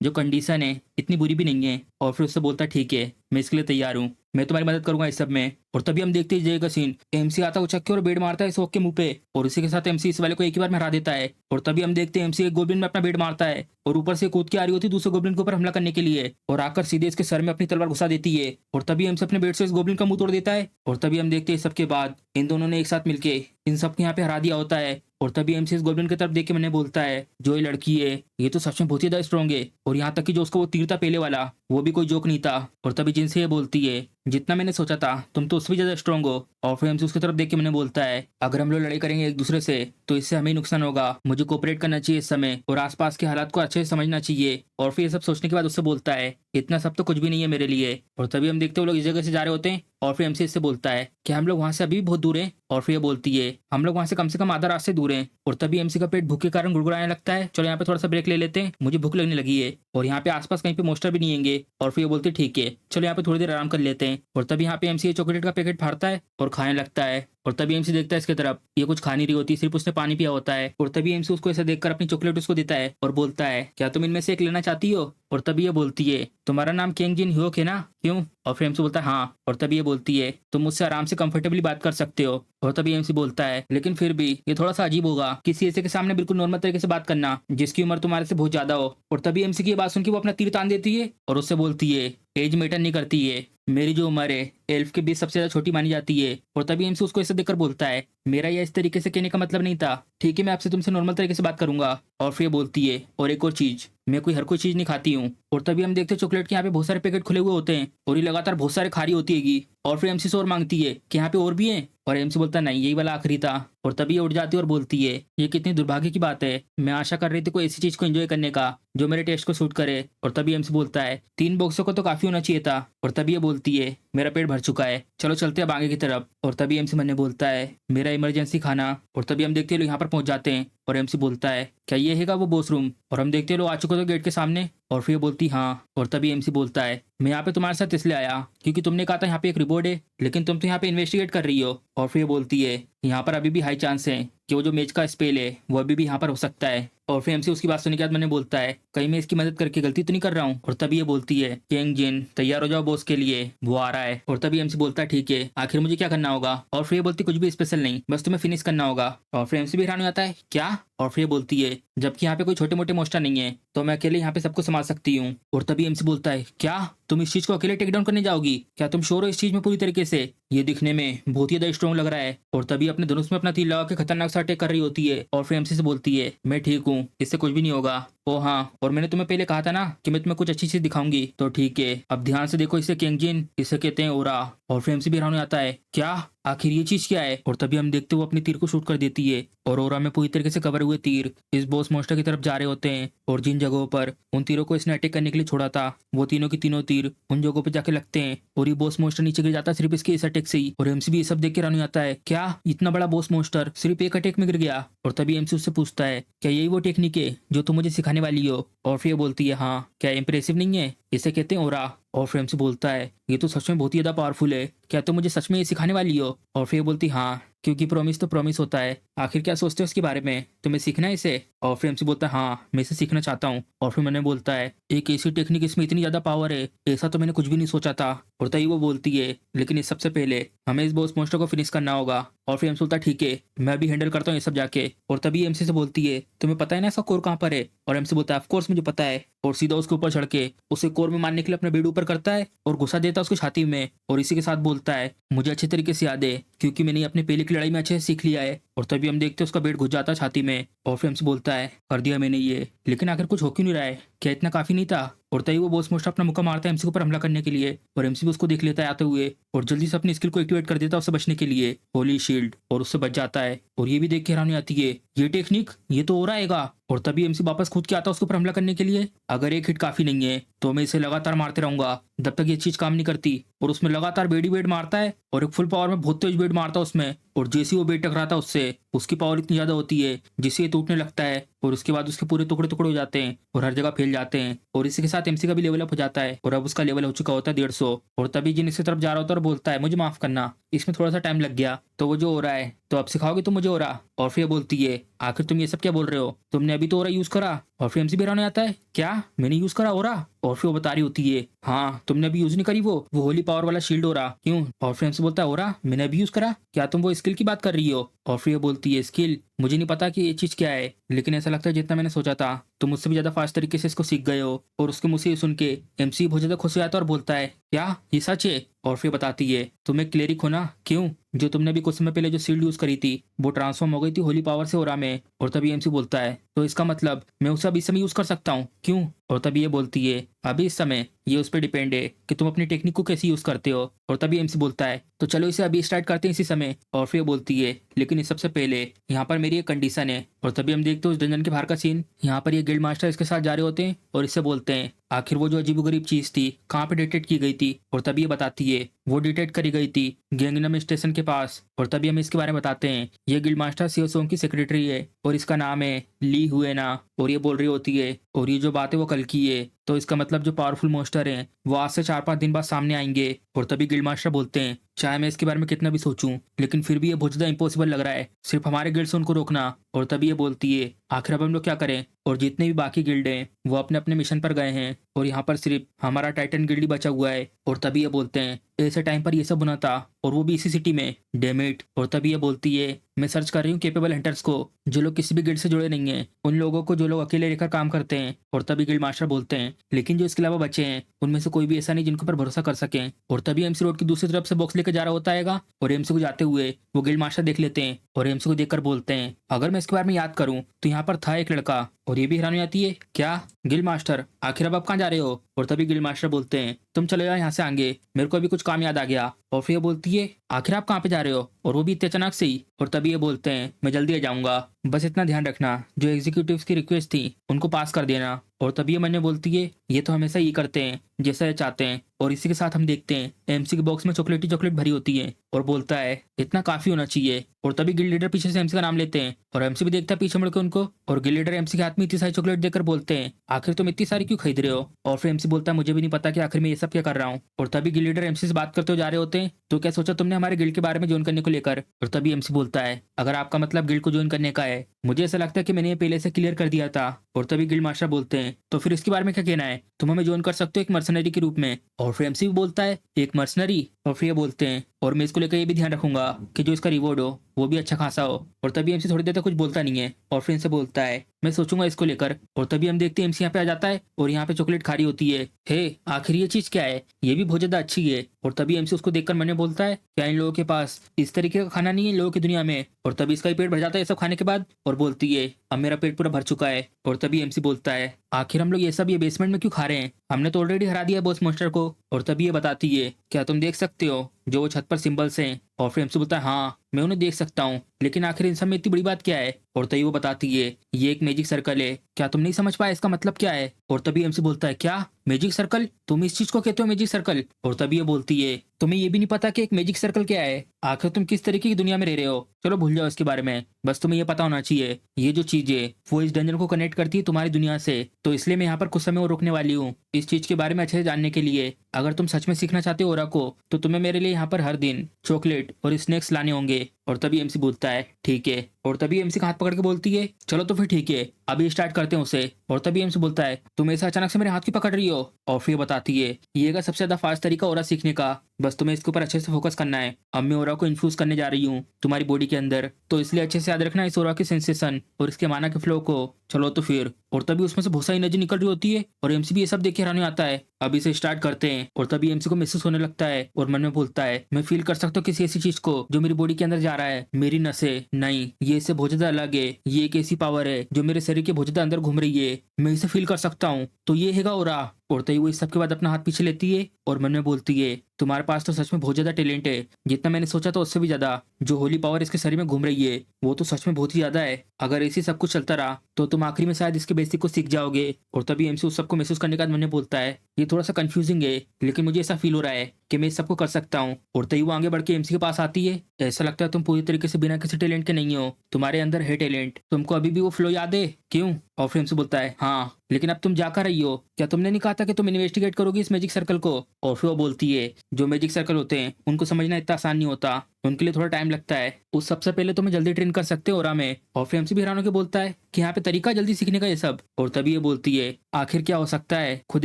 जो कंडीशन है इतनी बुरी भी नहीं है। और फिर उससे बोलता ठीक है मैं इसके लिए तैयार हूँ, मैं तुम्हारी मदद करूंगा इस सब में। और तभी हम देखते हैं जय का सीन, एमसी आता उचक के और बेड मारता है इस ओक के मुंह पे, और इसी के साथ एमसी इस वाले को एक ही बार में हरा देता है। और तभी हम देखते हैं एमसी एक गोब्लिन में अपना बेड मारता है और ऊपर से कूद के आ रही होती है दूसरे गोब्लिन के ऊपर हमला करने के लिए, और आकर सीधे इसके सर में अपनी तलवार घुसा देती है। और तभी एमसी अपने बेड से इस गोब्लिन का मुंह तोड़ देता है। और तभी हम देखते हैं सबके बाद इन दोनों ने एक साथ मिलके इन सबके यहाँ पे हरा दिया होता है। और तभी एमसी इस गोब्लिन की तरफ देख के मैंने बोलता है जो ये लड़की है ये तो सच में बहुत ही ज्यादा स्ट्रॉन्ग है, और यहाँ तक कि जो उसको वो तीर था पहले वाला वो भी कोई जोक नहीं था। और तभी जिनसे ये बोलती है जितना मैंने सोचा था तुम तो उससे भी ज्यादा स्ट्रॉन्ग हो। और फिर एमसी उसकी तरफ देख के मैंने बोलता है अगर हम लोग लड़ाई करेंगे एक दूसरे से तो इससे हमें ही नुकसान होगा, मुझे कोऑपरेट करना चाहिए इस समय और आसपास के हालात को अच्छे से समझना चाहिए। और फिर ये सब सोचने के बाद उससे बोलता है इतना सब तो कुछ भी नहीं है मेरे लिए। और तभी हम देखते हैं वो लोग इस जगह से जा रहे होते हैं और फिर एमसी इससे बोलता है कि हम लोग वहां से अभी भी बहुत दूर हैं। और फिर ये बोलती है हम लोग वहां से कम आधा रास्ते दूर हैं। और तभी एमसी का पेट भूख के कारण गुड़गुड़ाने लगता है, चलो यहाँ पे थोड़ा सा ब्रेक ले लेते हैं, मुझे भूख लगने लगी है और यहाँ पे आसपास कहीं पे मोस्टर भी नहीं होंगे। और फिर ये बोलती है ठीक है चलो यहाँ पे थोड़ी देर आराम कर लेते हैं। और तभी यहाँ पे एमसी चॉकलेट का पैकेट फाड़ता है और खाने लगता है। और तभी एमसी देखता है इसकी तरफ, ये कुछ खा नहीं रही होती, सिर्फ उसने पानी पिया होता है। और तभी एमसी उसको ऐसा देखकर अपनी चॉकलेट उसको देता है और बोलता है क्या तुम इनमें से एक लेना चाहती हो। और तभी ये बोलती है तुम्हारा नाम केंग जिन ह्योक है ना, क्यों। और फिर एमसी बोलता है हाँ। और तभी ये बोलती है तुम मुझसे आराम से कंफर्टेबली बात कर सकते हो। और तभी एमसी बोलता है लेकिन फिर भी ये थोड़ा सा अजीब होगा किसी ऐसे के सामने बिल्कुल नॉर्मल तरीके से बात करना जिसकी उम्र तुम्हारे से बहुत ज्यादा हो। और तभी एमसी की ये बात सुन के वो अपना तीर तान देती है और उससे बोलती है एज मैटर नहीं करती है, मेरी जो उम्र है एल्फ के बीच सबसे ज्यादा छोटी मानी जाती है। और तभी एमसी उसको ऐसे देखकर बोलता है मेरा यह इस तरीके से कहने का मतलब नहीं था, ठीक है मैं आपसे तुमसे नॉर्मल तरीके से बात करूंगा। और फिर बोलती है और एक और चीज, मैं कोई हर कोई चीज नहीं खाती हूँ। और तभी हम देखते हैं चॉकलेट के यहाँ पे बहुत सारे पैकेट खुले हुए होते हैं और ये लगातार बहुत सारे खारी होती हैगी। और फिर एमसी से और मांगती है कि यहाँ पे और भी हैं। और एमसी बोलता है नहीं यही वाला आखिरी था। और तभी ये उठ जाती है और बोलती है ये कितनी दुर्भाग्य की बात है, मैं आशा कर रही थी कोई ऐसी चीज को एंजॉय करने का जो मेरे टेस्ट को सूट करे। और तभी एमसी बोलता है 3 बॉक्सों को तो काफी होना चाहिए था। और तभी ये बोलती है मेरा पेट भर चुका है, चलो चलते हैं अब आगे की तरफ। और तभी एमसी मन ने बोलता है मेरा इमरजेंसी खाना। और तभी हम देखते हैं लोग यहाँ पर पहुंच जाते हैं और एमसी बोलता है क्या ये हैगा वो बॉस रूम। और हम देखते हैं लोग आ चुके थे गेट के सामने। और फिर बोलती हाँ। और तभी एमसी बोलता है मैं यहाँ पे तुम्हारे साथ इसलिए आया क्योंकि तुमने कहा था यहाँ पे एक रिपोर्ट है लेकिन तुम तो यहाँ पे इन्वेस्टिगेट कर रही हो। और फिर बोलती है यहाँ पर अभी भी हाई चांस है कि वो जो मेज का स्पेल है वो अभी भी यहाँ पर हो सकता है। और फिर एमसी उसकी बात सुनने के बाद मैंने बोलता है कहीं मैं इसकी मदद करके गलती तो नहीं कर रहा हूँ। और तभी ये बोलती है केंग जिन तैयार हो जाओ बॉस के लिए, वो आ रहा है। और तभी एमसी बोलता है ठीक है आखिर मुझे क्या करना होगा। और फिर ये बोलती कुछ भी स्पेशल नहीं, बस तुम्हें फिनिश करना होगा। और फिर एमसी भी हैरान हो जाता है क्या। और फिर ये बोलती है जबकि यहाँ पे कोई छोटे मोटे मोस्टर नहीं है तो मैं अकेले यहाँ पे सबको संभाल सकती हूँ। और तभी एमसी बोलता है क्या तुम इस चीज को अकेले टेक डाउन करने जाओगी, क्या तुम श्योर हो इस चीज में पूरी तरीके से, ये दिखने में बहुत ही ज्यादा स्ट्रॉन्ग लग रहा है। और तभी अपने धनुष में अपना तीर लगा के खतरनाक सा अटैक कर रही होती है। और फिर एमसी से बोलती है मैं ठीक हूँ, इससे कुछ भी नहीं होगा। ओ हाँ और मैंने तुम्हें पहले कहा था ना कि मैं तुम्हें कुछ अच्छी चीज दिखाऊंगी, तो ठीक है अब ध्यान से देखो, इसे केंगजिन इसे कहते हैं ओरा। और फिर एमसी भी हैरान हो जाता है क्या आखिर ये चीज क्या है। और तभी हम देखते हुए अपने तीर को शूट कर देती है और ओरा में पूरी तरीके से कवर हुए तीर इस बॉस मॉन्स्टर की तरफ जा रहे होते हैं। और जिन जगहों पर उन तीरों को इसने अटैक करने के लिए छोड़ा था वो तीनों की तीनों तीर उन जगहों पे जाके लगते हैं और ये बॉस मॉन्स्टर नीचे गिर जाता है सिर्फ इसके इस अटैक से ही। और एमसी भी ये सब देख के हैरान हो जाता है क्या इतना बड़ा बॉस मॉन्स्टर सिर्फ एक अटैक में गिर गया। और तभी एमसी उससे पूछता है क्या यही वो टेक्निक है जो तुम मुझे सिखाने वाली हो। और फिर बोलती है हाँ, क्या इंप्रेसिव नहीं है, इसे कहते हैं ओरा। और फिर एमसी बोलता है ये तो सच में बहुत ही ज्यादा पावरफुल है, क्या तुम मुझे सच में ये सिखाने वाली हो। और फिर बोलती हाँ क्योंकि प्रॉमिस तो प्रॉमिस होता है, आखिर क्या सोचते हो इसके बारे में, तुम्हें सीखना है इसे। और फिर एमसी बोलता है हाँ मैं इसे सीखना चाहता हूँ। और फिर मैंने बोलता है एक ऐसी टेक्निक इसमें इतनी ज्यादा पावर है ऐसा तो मैंने कुछ भी नहीं सोचा था। और तभी वो बोलती है लेकिन इस सबसे पहले हमें इस बॉस मॉन्स्टर को फिनिश करना होगा। और फिर एमसी बोलता है ठीक है मैं अभी हैंडल करता हूँ ये सब जाके। और तभी एमसी से बोलती है तुम्हें पता है ना इसका कोर कहाँ पर है। और एमसी बोलता है ऑफ कोर्स मुझे पता है। और सीधा उसके ऊपर चढ़ के उसे कोर में मारने के लिए अपना बेड ऊपर करता है और घुसा देता है उसकी छाती में। और इसी के साथ बोलता है मुझे अच्छे तरीके से याद है क्योंकि मैंने अपने पहले की लड़ाई में अच्छे से सीख लिया है। और तभी हम देखते हैं उसका बेड घुस जाता है छाती में। और फिर हमसे बोलता है कर दिया मैंने ये, लेकिन आखिर कुछ हो क्यों नहीं रहा है, क्या इतना काफी नहीं था। और तभी वो बॉस मोस्टर अपना मुक्का मारता है एमसी के ऊपर हमला करने के लिए और एमसी भी उसको देख लेता है आते हुए और जल्दी से अपनी स्किल को एक्टिवेट कर देता है उससे बचने के लिए होली शील्ड, और उससे बच जाता है। और ये भी देख के हैरानी आती है ये टेक्निक ये तो हो रहेगा। और तभी एमसी वापस खुद के आता है उसके ऊपर हमला करने के लिए, अगर एक हिट काफी नहीं है तो मैं इसे लगातार मारते रहूंगा जब तक ये चीज काम नहीं करती। और उसमें लगातार बेड ही बेड मारता है और एक फुल पावर में बहुत तेज बेड मारता है उसमें। और जैसे वो बेड टकराता है उससे उसकी पावर इतनी ज्यादा होती है जिससे ये टूटने लगता है और उसके बाद उसके पूरे टुकड़े टुकड़े हो जाते हैं और हर जगह फैल जाते हैं। और इसी के साथ एमसी का भी लेवल अप हो जाता है और अब उसका लेवल हो चुका होता है 150। और तभी जिन इसकी तरफ जा रहा होता है और बोलता है मुझे माफ करना इसमें थोड़ा सा टाइम लग गया, तो वो जो हो रहा है तो अब सिखाओगे तुम मुझे हो रहा। और फिर बोलती है आखिर तुम ये सब क्या बोल रहे हो, तुमने अभी तो हो रहा यूज करा। और फिर एमसी भी हैरान हो जाता है क्या मैंने यूज करा हो रहा। और फिर वो बता रही होती है हाँ तुमने अभी यूज नहीं करी वो होली पावर वाला शील्ड हो रहा, क्यों। और फिर एमसी बोलता है हो रहा मैंने अभी यूज करा, क्या तुम वो स्किल की बात कर रही हो। और फिर ये बोलती है स्किल, मुझे नहीं पता कि ये चीज़ क्या है, लेकिन ऐसा लगता है जितना मैंने सोचा था तुम मुझसे भी ज़्यादा फास्ट तरीके से इसको सीख गए हो। और उसके मुँह से ये सुन के एमसी बहुत ज़्यादा खुश हो जाता है और बोलता है, क्या ये सच है? और फिर बताती है, तुम एक क्लेरिक हो ना? क्यों? जो तुमने अभी कुछ समय पहले जो शील्ड यूज़ करी थी वो ट्रांसफॉर्म हो गई थी होली पावर से ऑरा में। और तभी एमसी बोलता है, तो इसका मतलब मैं उसे अब इस समय यूज़ कर सकता हूँ, क्यों? और तभी ये बोलती है, अभी इस समय ये उस पर डिपेंड है कि तुम अपनी टेक्निक को कैसे यूज़ करते हो। और तभी एमसी बोलता है, तो चलो इसे अभी स्टार्ट करते हैं इसी समय। और फिर ये बोलती है, लेकिन इस सबसे पहले यहाँ पर मेरी एक कंडीशन है। और तभी हम देखते हैं उस डंजन के बाहर का सीन। यहाँ पर ये गिल्ड मास्टर इसके साथ जा रहे होते हैं और इससे बोलते हैं, आखिर वो जो अजीबोगरीब चीज थी कहाँ पे डिटेक्ट की गई थी। और तभी ये बताती है, वो डिटेक्ट करी गई थी गैंगनम स्टेशन के पास। और तभी हम इसके बारे में बताते हैं, ये गिल्ड मास्टर सीओसोंग की सेक्रेटरी है और इसका नाम है ली हुएना। और ये बोल रही होती है, और ये जो बात है वो कल की है, तो इसका मतलब जो पावरफुल मोस्टर हैं वो आज से 4-5 दिन बाद सामने आएंगे। और तभी गिल्ड मास्टर बोलते हैं, चाहे मैं इसके बारे में कितना भी सोचूं, लेकिन फिर भी ये बहुत ज्यादा इम्पॉसिबल लग रहा है सिर्फ हमारे गिल्ड से उनको रोकना। और तभी ये बोलती है, आखिर अब हम लोग क्या करें? और जितने भी बाकी गिल्ड हैं वो अपने अपने मिशन पर गए हैं और यहाँ पर सिर्फ हमारा टाइटन गिल्ड ही बचा हुआ है। और तभी ये बोलते हैं, ऐसे टाइम पर ये सब होना था और वो भी इसी सिटी में, डेमिट। और तभी ये बोलती है, मैं सर्च कर रही हूँ केपेबल हंटर्स को जो लोग किसी भी गिल्ड से जुड़े नहीं हैं, उन लोगों को जो लोग अकेले रहकर काम करते हैं। और तभी गिल्ड मास्टर बोलते हैं, लेकिन जो इसके अलावा बचे हैं उनमें से कोई भी ऐसा नहीं जिनके ऊपर भरोसा कर सकें। और तभी एमसी रोड की दूसरी तरफ से बॉक्स लेकर जा रहा होता है और एमसी को जाते हुए वो गिल्ड मास्टर देख लेते हैं और एमसी को देखकर बोलते हैं, अगर मैं इसके बारे में याद करूं तो यहाँ पर था एक लड़का। और ये भी हैरानी आती है, क्या? गिल्ड मास्टर, आखिर अब आप कहाँ जा रहे हो? और तभी गिल्ड मास्टर बोलते हैं, तुम चले जाओ यहाँ से आगे, मेरे को अभी कुछ काम याद आ गया। और फिर ये बोलती है, आखिर आप कहाँ पे जा रहे हो? और वो भी इतने अचानक से ही। और तभी ये बोलते हैं, मैं जल्दी आ जाऊंगा, बस इतना ध्यान रखना जो एग्जीक्यूटिव्स की रिक्वेस्ट थी उनको पास कर देना। और तभी ये मन में बोलती है, ये तो हमेशा ये करते हैं जैसा ये चाहते हैं। और इसी के साथ हम देखते हैं एमसी के बॉक्स में चॉकलेट भरी होती है और बोलता है, इतना काफी होना चाहिए। और तभी गिल्ड लीडर पीछे से एमसी का नाम लेते हैं और एमसी भी देखता है पीछे मुड़ के उनको। और गिल्ड लीडर एमसी के हाथ में इतनी सारी चॉकलेट देकर बोलते हैं, आखिर तुम इतनी सारी क्यों खरीद रहे हो? और फिर एमसी बोलता है, मुझे भी नहीं पता कि आखिर मैं ये सब क्या कर रहा हूँ। और तभी गिल्ड लीडर एमसी से बात करते हुए जा रहे होते हैं, तो क्या सोचा तुमने हमारे गिल्ड के बारे में ज्वाइन करने को लेकर? और तभी एमसी बोलता है, अगर आपका मतलब गिल्ड को ज्वाइन करने का है, मुझे ऐसा लगता है कि मैंने ये पहले से क्लियर कर दिया था। और तभी गिल्ड मास्टर बोलते हैं, तो फिर इसके बारे में क्या कहना है? तुम हमें ज्वाइन कर सकते हो एक मर्सनरी के रूप में। और फिर एमसी भी बोलता है, एक मर्सनरी? और फिर ये बोलते हैं, और मैं इसको लेकर ये भी ध्यान रखूंगा कि जो इसका रिवॉर्ड हो वो भी अच्छा खासा हो। और तभी एमसी थोड़ी देर तक कुछ बोलता नहीं है और फिर इनसे बोलता है, मैं सोचूंगा इसको लेकर। और तभी हम देखते हैं एमसी यहाँ पे आ जाता है और यहाँ पे चॉकलेट खा रही होती है। हे, आखिर ये चीज क्या है? ये भी बहुत ज्यादा अच्छी है। और तभी एमसी उसको देखकर मन में बोलता है, क्या इन लोगों के पास इस तरीके का खाना नहीं है इन लोगों की दुनिया में? और तभी इसका भी पेट भर जाता है ये सब खाने के बाद और बोलती है, अब मेरा पेट पूरा भर चुका है। और तभी एमसी बोलता है, आखिर हम लोग ये सब ये बेसमेंट में क्यों खा रहे हैं? हमने तो ऑलरेडी हरा दिया है बॉस मास्टर को। और तभी ये बताती है, क्या तुम देख सकते हो जो वो छत पर सिंबल्स हैं? और फिर एमसी बोलता है, हाँ मैं उन्हें देख सकता हूँ, लेकिन आखिर इन सब में इतनी बड़ी बात क्या है? और तभी वो बताती है, ये एक मैजिक सर्कल है, क्या तुम नहीं समझ पाए इसका मतलब क्या है? और तभी एमसी बोलता है, क्या मैजिक सर्कल? तुम इस चीज को कहते हो मैजिक सर्कल? और तभी ये बोलती है, तुम्हें ये भी नहीं पता कि एक मैजिक सर्कल क्या है? आखिर तुम किस तरीके की दुनिया में रह रहे हो? चलो भूल जाओ इसके बारे में, बस तुम्हें ये पता होना चाहिए ये जो चीज है वो इस डंजन को कनेक्ट करती है तुम्हारी दुनिया से। तो इसलिए मैं यहाँ पर कुछ समय और रुकने वाली हूँ इस चीज के बारे में अच्छे से जानने के लिए। अगर तुम सच में सीखना चाहते हो ओरा को, तो तुम्हें मेरे लिए यहाँ पर हर दिन चॉकलेट और स्नैक्स लाने होंगे। और तभी एमसी बोलता है, ठीक है। और तभी एमसी का हाथ पकड़ के बोलती है, चलो तो फिर ठीक है, अभी स्टार्ट करते हैं उसे। और तभी एमसी बोलता है, तुम ऐसा अचानक से मेरे हाथ क्यों पकड़ रही हो? और फिर बताती है, ये का सबसे ज्यादा फास्ट तरीका ओरा सीखने का, बस तुम्हें इसके ऊपर अच्छे से फोकस करना है। अब मैं ओरा को इन्फ्यूज करने जा रही हूँ तुम्हारी बॉडी के अंदर, तो इसलिए अच्छे से याद रखना इस ओरा के सेंसेशन और इसके माना के फ्लो को। चलो तो फिर। और तभी उसमें से बहुत सारी एनर्जी निकल रही होती है और एमसी भी ये सब देख के हैरान हो आता है। अब इसे स्टार्ट करते हैं। और तभी एमसी को महसूस होने लगता है और मन में बोलता है, मैं फील कर सकता हूँ किसी ऐसी चीज को जो मेरी बॉडी के अंदर जा रहा है। मेरी नसें नहीं, ये इससे बहुत ज्यादा अलग है। ये एक ऐसी पावर है जो मेरे शरीर के बहुत ज्यादा अंदर घूम रही है, मैं इसे फील कर सकता हूँ। तो ये हैगा ओरा। और तभी वो इस सब के बाद अपना हाथ पीछे लेती है और मन में बोलती है, तुम्हारे पास तो सच में बहुत ज्यादा टैलेंट है, जितना मैंने सोचा था उससे भी ज्यादा। जो होली पावर इसके शरीर में घूम रही है वो तो सच में बहुत ही ज्यादा है। अगर ऐसी सब कुछ चलता रहा तो तुम आखिरी में शायद इसके बेसिक को सीख जाओगे। और तभी एमसी उस सबको महसूस करने के बाद मन में बोलता है, ये थोड़ा सा कंफ्यूजिंग है, लेकिन मुझे ऐसा फील हो रहा है कि मैं इस सबको कर सकता हूँ। और तभी वो आगे बढ़ के एमसी के पास आती है। ऐसा लगता है तुम पूरी तरीके से बिना किसी टैलेंट के नहीं हो, तुम्हारे अंदर है टैलेंट। तुमको अभी भी वो फ्लो याद है क्यों? और फिर एमसी बोलता है, हाँ लेकिन अब तुम जाकर रही हो, क्या तुमने नहीं कहा था कि तुम इन्वेस्टिगेट करोगी इस मैजिक सर्कल को? और फिर वो बोलती है, जो मैजिक सर्कल होते हैं उनको समझना इतना आसान नहीं होता, उनके लिए थोड़ा टाइम लगता है। उस सबसे पहले तुम्हें जल्दी ट्रेन कर सकते हो ओरा में। और फिर एमसी भी हैरान होकर बोलता है कि यहाँ पे तरीका है जल्दी सीखने का ये सब। और तभी ये बोलती है आखिर क्या हो सकता है खुद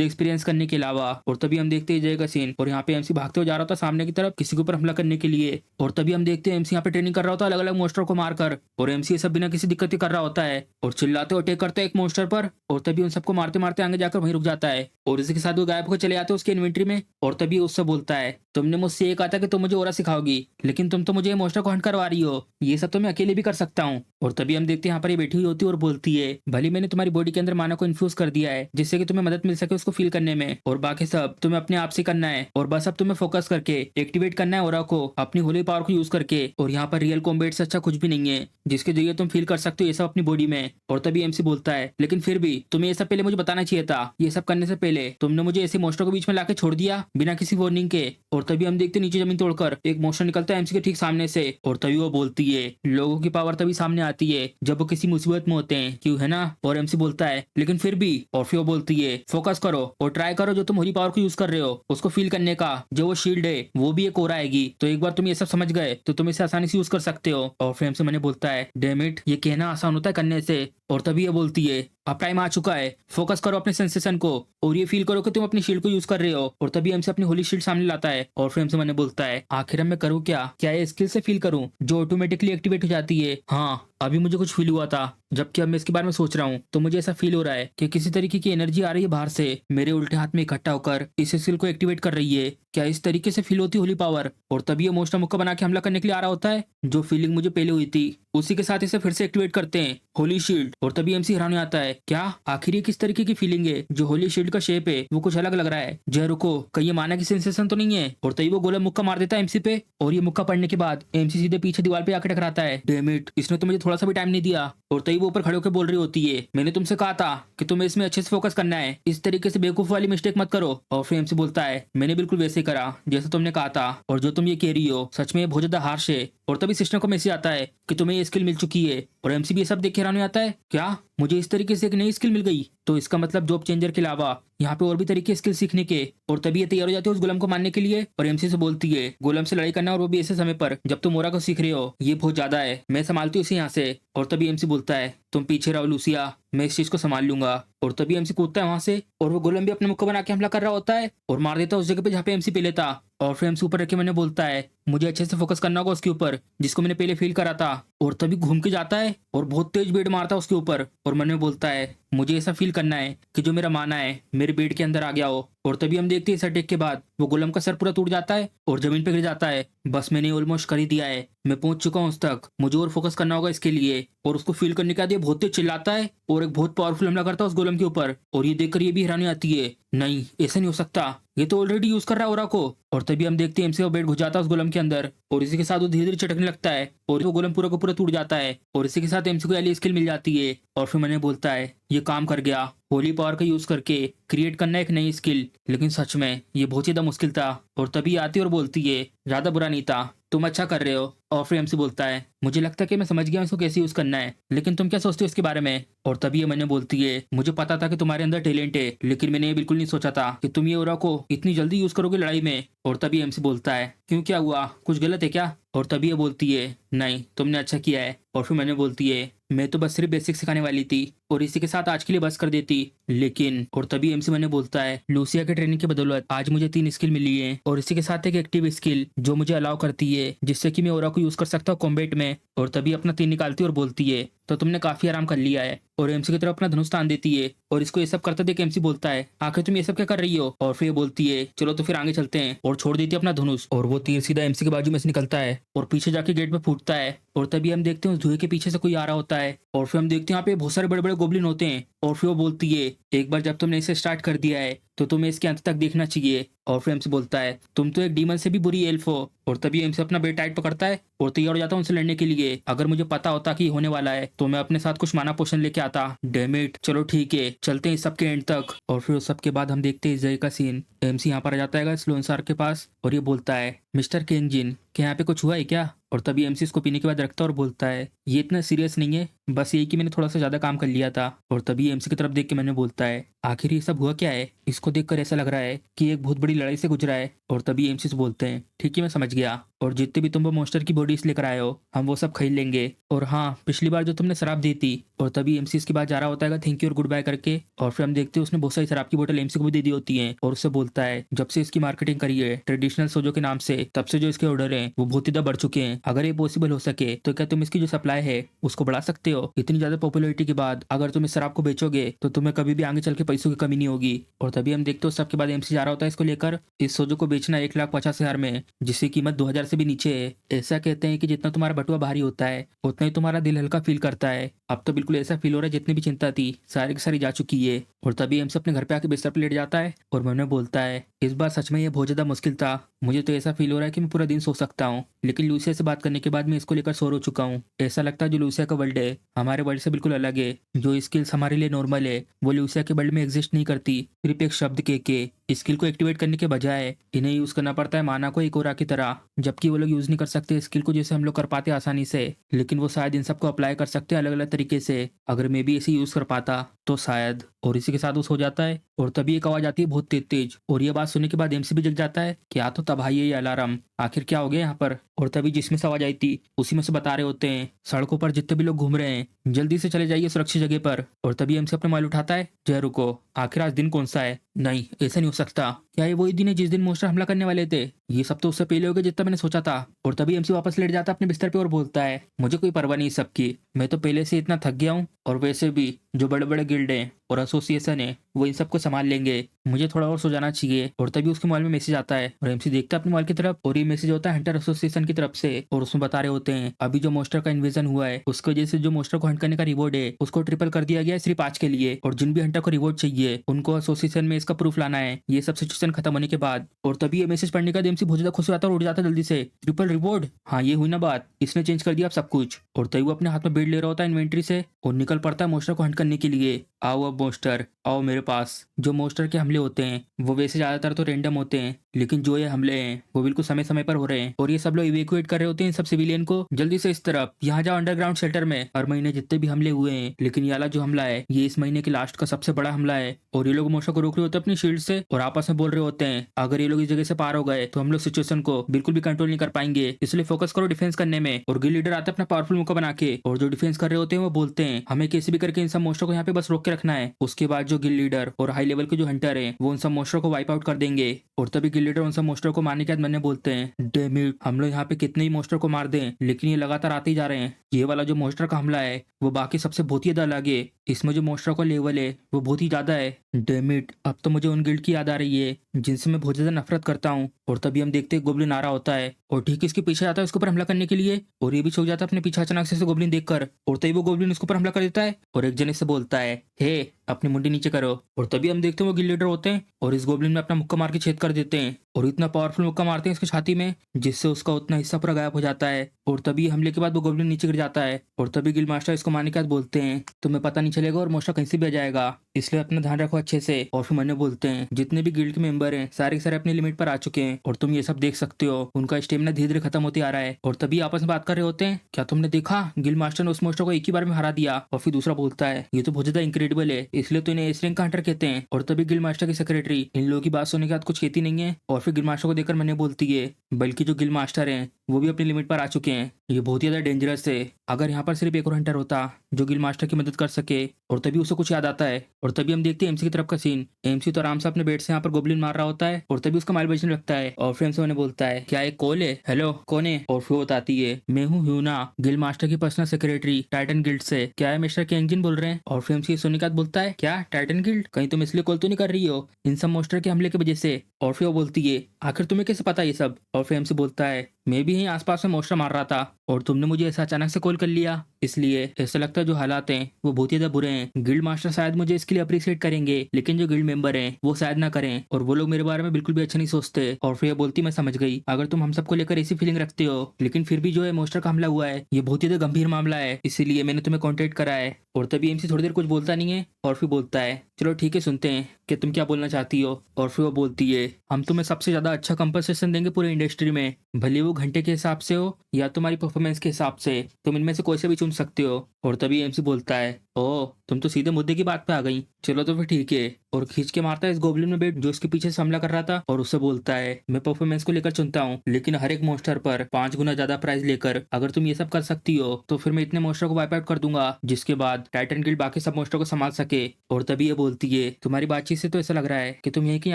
एक्सपीरियंस करने के अलावा। और तभी हम देखते हैं जय का सीन, और यहाँ पे एमसी भागते हुए जा रहा था सामने की तरफ किसी के ऊपर हमला करने के लिए। और तभी हम देखते हैं एमसी यहाँ पे ट्रेनिंग कर रहा होता है अलग अलग मोस्टर को मारकर। और एमसी ये सब बिना किसी दिक्कत के कर रहा होता है और चिल्लाते हुए अटैक करता है एक मोस्टर पर। और तभी उन सबको मारते मारते आगे जाकर वहीं रुक जाता है और इसी के साथ वो गायब होकर चले जाते हैं उसके इन्वेंट्री में। और तभी उससे बोलता है तुमने मुझसे ये कहा था कि तुम मुझे ओरा सिखाओगी, लेकिन तुम तो मुझे ये मोस्टर को हंट करवा रही हो। ये सब तो मैं अकेले भी कर सकता हूँ। और तभी हम देखते हैं यहाँ पर ये बैठी हुई होती है और बोलती है भले मैंने तुम्हारी बॉडी के अंदर माना को इन्फ्यूज कर दिया है जिससे कि तुम्हें मदद मिल सके उसको फील करने में, और बाकी सब तुम्हें अपने आप से करना है। और बस अब तुम्हें फोकस करके एक्टिवेट करना है ओरा को अपनी होली पावर को यूज करके। और यहाँ पर रियल कॉम्बैट से अच्छा कुछ भी नहीं है जिसके जरिए तुम फील कर सकते हो ये सब अपनी बॉडी में। और तभी एमसी बोलता है लेकिन फिर भी तुम्हें ये सब पहले मुझे बताना चाहिए था। ये सब करने से पहले तुमने मुझे ऐसे मोस्टर को बीच में लाके छोड़ दिया बिना किसी वार्निंग के। और तभी हम देखते नीचे जमीन तोड़कर एक मोस्टर निकलता है एमसी के ठीक सामने से। और तभी वो बोलती है लोगों की पावर तभी सामने आती है जब वो किसी मुसीबत में होते हैं, क्यों है ना। और एमसी बोलता है लेकिन फिर भी। और फिर वो बोलती है फोकस करो और ट्राई करो जो तुम होली पावर को यूज कर रहे हो उसको फील करने का। जो वो शील्ड है वो भी एक ओरा आएगी, तो एक बार तुम ये सब समझ गए तो तुम इसे आसानी से यूज कर सकते हो। और फिर एमसी मैंने बोलता है डैम इट, ये कहना आसान होता है करने से। और तभी ये बोलती है अब टाइम आ चुका है, फोकस करो अपने सेंसेशन को और ये फील करो कि तुम अपनी शील्ड को यूज कर रहे हो। और तभी हमसे अपनी होली शील्ड सामने लाता है और फिर हमसे मैंने बोलता है आखिर मैं करूँ क्या ये स्किल से फील करूँ जो ऑटोमेटिकली एक्टिवेट हो जाती है। हाँ अभी मुझे कुछ फील हुआ था, जबकि अब मैं इसके बारे में सोच रहा हूँ तो मुझे ऐसा फील हो रहा है कि किसी तरीके की एनर्जी आ रही है बाहर से मेरे उल्टे हाथ में इकट्ठा होकर इस स्किल को एक्टिवेट कर रही है। क्या इस तरीके से फील होती होली पावर। और तभी ये मोस्टर मुक्का बना के हमला करने के लिए आ रहा होता है। जो फीलिंग मुझे पहले हुई थी उसी के साथ इसे फिर से एक्टिवेट करते हैं होली शील्ड। और तभी एमसी हैरान हो आता है क्या आखिर ये किस तरीके की फीलिंग है, जो होली शील्ड का शेप है वो कुछ अलग लग रहा है। जय रुको, कहीं ये माना की सेंसेशन तो नहीं है। और तभी वो गोला मुक्का मार देता है एमसी पे और ये मुक्का पड़ने के बाद एमसी सीधे पीछे दीवार पे आकर टकराता है। डैम इट, इसने तो मुझे थोड़ा सा भी टाइम नहीं दिया। और तभी वो ऊपर खड़े होकर बोल रही होती है मैंने तुमसे कहा था कि तुम्हें इसमें अच्छे से फोकस करना है, इस तरीके से बेवकूफ वाली मिस्टेक मत करो। और फिर एमसी बोलता है मैंने बिल्कुल वैसे ही करा जैसे तुमने कहा था, और जो तुम ये कह रही हो सच में बहुत ज्यादा हार्श है। और तभी सिस्टम को मैसेज आता है कि तुम्हें ये स्किल मिल चुकी है। और एमसी भी ये सब देख के हैरान हो जाता है क्या मुझे इस तरीके से एक नई स्किल मिल गई, तो इसका मतलब जॉब चेंजर के अलावा यहाँ पे और भी तरीके स्किल सीखने के। और तभी ये तैयार हो जाती है उस गोलम को मारने के लिए और एमसी से बोलती है गोलम से लड़ाई करना और वो भी ऐसे समय पर जब तुम मोरा को सीख रहे हो ये बहुत ज्यादा है, मैं संभालती हूँ इसे यहाँ से। और तभी एमसी बोलता है तुम पीछे रहो लूसिया, मैं इस चीज को संभाल लूंगा। और तभी एमसी कूदता है वहां से और वो गोलम भी अपने मुक्का बना के हमला कर रहा होता है और मार देता है उस जगह पे जहाँ पे एमसी पहले था। और फिर एमसी ऊपर रख के मैंने बोलता है मुझे अच्छे से फोकस करना होगा उसके ऊपर जिसको मैंने पहले फील करा था। और तभी घूम के जाता है और बहुत तेज बेड मारता है उसके ऊपर और मन में बोलता है मुझे ऐसा फील करना है कि जो मेरा माना है मेरे बेड के अंदर आ गया हो। और तभी हम देखते हैं इस अटैक के बाद वो गोलम का सर पूरा टूट जाता है और जमीन पे गिर जाता है। बस मैंने ऑलमोस्ट कर ही दिया है, मैं पहुंच चुका हूं उस तक, मुझे और फोकस करना होगा इसके लिए। और उसको फील करने के बाद ये बहुत तेज चिल्लाता है और एक बहुत पावरफुल हमला करता है उस गोलम के ऊपर। और ये देखकर ये भी हैरानी आती है नहीं ऐसा नहीं हो सकता, ये तो ऑलरेडी यूज कर रहा है ओरा को। और तभी हम देखते हैं एमसी का बेड घुस जाता है उस गोलम के अंदर और इसी के साथ वो धीरे धीरे चटकने लगता है और वो गोलम पूरा का पूरा टूट जाता है। और इसी के साथ एमसी को एली स्किल मिल जाती है। और फिर मैंने बोलता है ये काम कर गया, होली पावर का यूज करके क्रिएट करना एक नई स्किल, लेकिन सच में ये बहुत ज्यादा मुश्किल था। और तभी आती और बोलती है ज्यादा बुरा नहीं था, तुम अच्छा कर रहे हो। और फिर एमसी बोलता है मुझे लगता है कि मैं समझ गया इसको कैसे यूज करना है, लेकिन तुम क्या सोचते हो इसके बारे में। और तभी ये मैंने बोलती है मुझे पता था कि तुम्हारे अंदर टैलेंट है, लेकिन मैंने ये बिल्कुल नहीं सोचा था कि तुम ये ओरा को इतनी जल्दी यूज करोगे लड़ाई में। और तभी एमसी बोलता है क्यों क्या हुआ, कुछ गलत है क्या। और तभी ये बोलती है नहीं तुमने अच्छा किया है। और फिर मैंने बोलती है मैं तो बस सिर्फ बेसिक सिखाने वाली थी और इसी के साथ आज के लिए बस कर देती, लेकिन। और तभी एमसी मैंने बोलता है लूसिया के ट्रेनिंग की बदौलत आज मुझे 3 स्किल मिली है और इसी के साथ एक एक्टिव स्किल जो मुझे अलाउ करती है जिससे कि मैं ओरा को यूज कर सकता हूँ कॉम्बैट में। और तभी अपना 3 निकालती है और बोलती है तो तुमने काफी आराम कर लिया है। और एमसी की तरफ अपना धनुष तान देती है और इसको ये सब करते देख एमसी बोलता है आखिर तुम ये सब क्या कर रही हो। और फिर ये बोलती है चलो तो फिर आगे चलते हैं, और छोड़ देती है अपना धनुष और वो तीर सीधा एमसी के बाजू में से निकलता है और पीछे जाके गेट पे फूटता है। और तभी हम देखते हैं उस धुएं के पीछे से कोई आ रहा होता है और फिर हम देखते हैं यहाँ पे बहुत सारे बड़े बड़े गोबलिन होते हैं। और फिर वो बोलती है एक बार जब तुमने इसे स्टार्ट कर दिया है तो तुम्हें इसके अंत तक देखना चाहिए। और फिर एमसी बोलता है तुम तो एक डीमन से भी बुरी एल्फ हो। और तभी एमसी अपना बेट टाइट पकड़ता है और तैयार हो जाता है उनसे लड़ने के लिए। अगर मुझे पता होता कि ये होने वाला है तो मैं अपने साथ कुछ माना पोषण लेके आता। डैम इट, चलो ठीक है चलते हैं इस सबके एंड तक। और फिर उस सबके बाद हम देखते हैं जय का सीन। एमसी यहाँ पर आ जाता है स्लोन सर के पास और ये बोलता है मिस्टर केंजिन क्या यहाँ पे कुछ हुआ है क्या। और तभी एमसी इसको पीने के बाद रखता है और बोलता है ये इतना सीरियस नहीं है, बस यही कि मैंने थोड़ा सा ज्यादा काम कर लिया था। और तभी एमसी की तरफ देख के मैंने बोलता है आखिर ये सब हुआ क्या है, इसको देखकर ऐसा लग रहा है कि एक बहुत बड़ी लड़ाई से गुजरा है। और तभी एमसी से बोलते हैं ठीक है मैं समझ गया, और जितने भी तुम वो मॉन्स्टर की बॉडीज लेकर आए हो हम वो सब खरीद लेंगे। और हाँ, पिछली बार जो तुमने शराब दी थी। और तभी एमसी इसके बाद जा रहा होता है थैंक यू और गुड बाय करके। और फिर हम देखते हैं उसने बहुत सारी शराब की बोतल एमसी को भी दे दी होती है और उससे बोलता है जब से इसकी मार्केटिंग करी है ट्रेडिशनल सोजो के नाम से तब से जो इसके ऑर्डर हैं वो बहुत ही ज्यादा बढ़ चुके हैं। अगर ये पॉसिबल हो सके तो क्या तुम इसकी जो सप्लाई है उसको बढ़ा सकते हो? इतनी ज्यादा पॉपुलैरिटी के बाद अगर तुम इस शराब को बेचोगे तो तुम्हें कभी भी आगे चल के पैसों की कमी नहीं होगी। और तभी हम देखते हो सबके बाद एमसी जा रहा होता है इसको लेकर इस सोजो को बेचना 1,50,000 में, जिसकी कीमत 2,000 से भी नीचे है। ऐसा कहते हैं कि जितना तुम्हारा बटुआ भारी होता है उतना ही तुम्हारा दिल हल्का फील करता है। अब तो बिल्कुल ऐसा फील हो रहा है जितनी भी चिंता थी सारी की सारी जा चुकी है। और तभी एमसी अपने घर पे आके बिस्तर पर लेट जाता है और मन में बोलता है इस बार सच में ये बहुत ज्यादा मुश्किल था। मुझे तो ऐसा फील हो रहा है कि मैं पूरा दिन सो सकता हूँ, लेकिन लूसिया से बात करने के बाद मैं इसको लेकर सो हो चुका हूँ। ऐसा लगता है जो लूसिया का वर्ल्ड है हमारे वर्ल्ड से बिल्कुल अलग है। जो स्किल्स हमारे लिए नॉर्मल है वो लूसिया के वर्ल्ड में एग्जिस्ट नहीं करती। सिर्फ एक शब्द के स्किल को एक्टिवेट करने के बजाय इन्हें यूज करना पड़ता है माना को एक ओरा की तरह, जबकि वो लोग यूज नहीं कर सकते स्किल को जैसे हम लोग कर पाते आसानी से। लेकिन वो शायद इन सबको अप्लाई कर सकते हैं अलग अलग तरीके से। अगर मैं भी ऐसे यूज कर पाता तो शायद। और इसी के साथ वो सो जाता है और तभी एक आवाज आती है बहुत तेज तेज। और ये बात सुनने के बाद एमसी भी जग जाता है क्या तो तबाही है ये अलार्म, आखिर क्या हो गया यहाँ पर। और तभी जिसमें से आवाज आई थी उसी में से बता रहे होते हैं सड़कों पर जितने भी लोग घूम रहे हैं जल्दी से चले जाइए सुरक्षित जगह पर। और तभी एमसी अपने मोबाइल उठाता है जय रुको, आखिर आज दिन कौन सा है? नहीं ऐसा नहीं हो सकता, क्या ये वही दिन है जिस दिन मॉन्स्टर हमला करने वाले थे? ये सब तो उससे पहले हो गया जितना मैंने सोचा था। और तभी एमसी वापस लेट जाता है अपने बिस्तर पे और बोलता है मुझे कोई परवाह नहीं सबकी, मैं तो पहले से इतना थक गया हूँ। और वैसे भी जो बड़े बड़े गिल्ड हैं और एसोसिएशन है वो इन सबको संभाल लेंगे, मुझे थोड़ा और सो जाना चाहिए। और तभी उसके मोबाइल में मैसेज आता है और एमसी देखता है अपने मोबाइल की तरफ और ये मैसेज होता है हंटर एसोसिएशन की तरफ से। और उसमें बता रहे होते हैं अभी जो मॉन्स्टर का इन्वेजन हुआ है उसकी वजह से जो मॉन्स्टर को हंट करने का रिवॉर्ड है उसको ट्रिपल कर दिया गया है सिर्फ आज के लिए। और जिन भी हंटर को रिवॉर्ड चाहिए उनको एसोसिएशन में इसका प्रूफ लाना है ये सब सिचुएशन खत्म होने के बाद। और तभी ये मैसेज पढ़ने का एमसी बहुत ज्यादा खुश हो जाता है और उड़ जाता है जल्दी से। ट्रिपल रिवॉर्ड, हाँ ये हुई ना बात, इसने चेंज कर दिया अब सब कुछ। और तभी वो अपने हाथ में बेड ले रहा होता है इन्वेंट्री से और निकल पड़ता है मॉन्स्टर को हंट करने के लिए। आओ अब मॉन्स्टर आओ मेरे पास। जो मॉन्स्टर के हमले होते हैं वो वैसे ज्यादातर तो रैंडम होते हैं, लेकिन जो ये हमले हैं वो बिल्कुल समय समय पर हो रहे हैं। और ये सब लोग इवैक्यूएट कर रहे होते हैं सब सिविलियन को जल्दी से इस तरफ, यहाँ जाओ अंडरग्राउंड शेल्टर में। हर महीने जितने भी हमले हुए हैं लेकिन ये वाला जो हमला है ये इस महीने के लास्ट का सबसे बड़ा हमला है। और ये लोग मॉन्स्टर को रोक रहे होते हैं अपनी शील्ड से और आपस में बोल रहे होते हैं अगर ये लोग इस जगह से पार हो गए तो हम लोग सिचुएशन को बिल्कुल भी कंट्रोल नहीं कर पाएंगे, इसलिए फोकस करो डिफेंस करने में। और गिल लीडर आता है अपना पावरफुल मुक्का बना के और जो डिफेंस कर रहे होते हैं वो बोलते हैं हमें कैसे भी करके इन सब मॉन्स्टर को यहाँ पे बस रोक के रखना है। उसके बाद जो गिल लीडर और हाई लेवल के जो हंटर हैं वो उन सब मॉन्स्टर को वाइप आउट कर देंगे। और तभी गिल लीडर उन सब मॉन्स्टर को मारने के बाद मैंने बोलते हैं डैम इट, हम लोग यहाँ पे कितने ही मॉन्स्टर को मार दें लेकिन ये लगातार आते ही जा रहे हैं। ये वाला जो मॉन्स्टर का हमला है वो बाकी सबसे बहुत ही ज्यादा अलग है, इसमें जो मॉन्स्टर का लेवल है वो बहुत ही ज्यादा है। डैम इट, अब तो मुझे उन गिल्ड की याद आ रही है जिनसे मैं बहुत ज्यादा नफरत करता हूँ। और तभी हम देखते हैं गोब्लिन आ रहा होता है और ठीक इसके पीछे आता है उसके ऊपर हमला करने के लिए। और ये भी छुप जाता है अपने पीछे अचानक से गोब्लिन देखकर। और तभी वो गोब्लिन उसके ऊपर हमला कर देता है और एक जने से बोलता है हे अपनी मुंडी नीचे करो। और तभी हम देखते हैं वो गिल लीडर होते हैं और इस गोब्लिन में अपना मुक्का मार के छेद कर देते हैं और इतना पावरफुल मुक्का मारते हैं इसकी छाती में जिससे उसका उतना हिस्सा पूरा गायब हो जाता है। और तभी हमले के बाद वो गोब्लिन नीचे गिर जाता है और तभी गिल मास्टर इसको मारने के बाद बोलते हैं तुम्हें पता नहीं चलेगा और मॉन्स्टर कहीं से भी आ जाएगा, इसलिए अपना ध्यान रखो अच्छे से। और फिर मैंने बोलते हैं जितने भी गिल्ड के मेंबर हैं सारे के सारे अपनी लिमिट पर आ चुके हैं और तुम ये सब देख सकते हो उनका स्टेमिना धीरे धीरे खत्म होते आ रहा है। और तभी आपस में बात कर रहे होते हैं क्या तुमने देखा गिल मास्टर ने उस मॉन्स्टर को एक ही बार में हरा दिया। और फिर दूसरा बोलता है ये तो बहुत ज्यादा इंक्रेडिबल है इसलिए तो इन्हें एस रैंक का हंटर कहते हैं। और तभी गिल मास्टर की सेक्रेटरी इन लोगों की बात सुनने के बाद कुछ कहती नहीं है और फिर गिल मास्टर को देखकर मैंने बोलती है बल्कि जो गिल मास्टर हैं वो भी अपनी लिमिट पर आ चुके हैं, ये बहुत ही ज्यादा डेंजरस है। अगर यहाँ पर सिर्फ एक और हंटर होता जो गिल मास्टर की मदद कर सके। और तभी उसे कुछ याद आता है और तभी हम देखते हैं एमसी की तरफ का सीन। एमसी तो आराम से अपने बेड से यहाँ पर गोब्लिन मार रहा होता है और तभी उसका मोबाइल बजने लगता है और फिर एमसी उन्हें बोलता है क्या एक कॉल है, हेलो कौन है? और फिर वो बताती है मैं हूँ ह्यूना, गिल मास्टर की पर्सनल सेक्रेटरी टाइटन गिल्ड से। क्या है मिस्टर केंगजिन बोल रहे हैं? और फिर एमसी सोने के बाद बोलता है क्या टाइटन गिल्ड, कहीं तुम इसलिए कॉल तो नहीं कर रही हो इन सब मॉन्स्टर के हमले की वजह से? और फिर वो बोलती है आखिर तुम्हें कैसे पता ये सब? और फिर एमसी बोलता है मैं भी यहीं आसपास में मॉन्स्टर मार रहा था और तुमने मुझे ऐसा अचानक से कॉल कर लिया, इसलिए ऐसा लगता है जो हालात हैं वो बहुत ही ज्यादा बुरे हैं। गिल्ड मास्टर शायद मुझे इसके लिए अप्रिशिएट करेंगे लेकिन जो गिल्ड मेंबर हैं वो शायद ना करें और वो लोग मेरे बारे में बिल्कुल भी अच्छा नहीं सोचते। और फिर ये बोलती मैं समझ गई अगर तुम हम सबको लेकर ऐसी फीलिंग रखते हो, लेकिन फिर भी जो है मॉन्स्टर का हमला हुआ है ये बहुत ही ज्यादा गंभीर मामला है इसीलिए मैंने तुम्हें कॉन्टेक्ट करा है। और तभी एमसी थोड़ी देर कुछ बोलता नहीं है और फिर बोलता है चलो ठीक है सुनते हैं कि तुम क्या बोलना चाहती हो। और फिर वो बोलती है हम तुम्हें सबसे ज्यादा अच्छा कंपनसेशन देंगे पूरे इंडस्ट्री में, भले वो घंटे के हिसाब से हो या तुम्हारी परफॉर्मेंस परफॉर्मेंस के हिसाब से तुम इनमें से कोई से भी चुन सकते हो। और तभी एमसी बोलता है, ओह तुम तो सीधे मुद्दे की बात पे आ गई, चलो तो फिर ठीक है। और खींच के मारता है इस गोबलिन में बेट जो इसके पीछे से हमला कर रहा था, और उससे बोलता है, मैं परफॉर्मेंस को लेकर चुनता हूँ, लेकिन हर एक मोस्टर पर 5 गुना ज्यादा प्राइस लेकर अगर तुम ये सब कर सकती हो तो फिर मैं इतने मोस्टर को वाइप आउट कर दूंगा जिसके बाद टाइटन गिल्ड बाकी सब मोस्टर को संभाल सके। और तभी ये बोलती है, तुम्हारी बातचीत से तो ऐसा लग रहा है कि तुम यहीं कहीं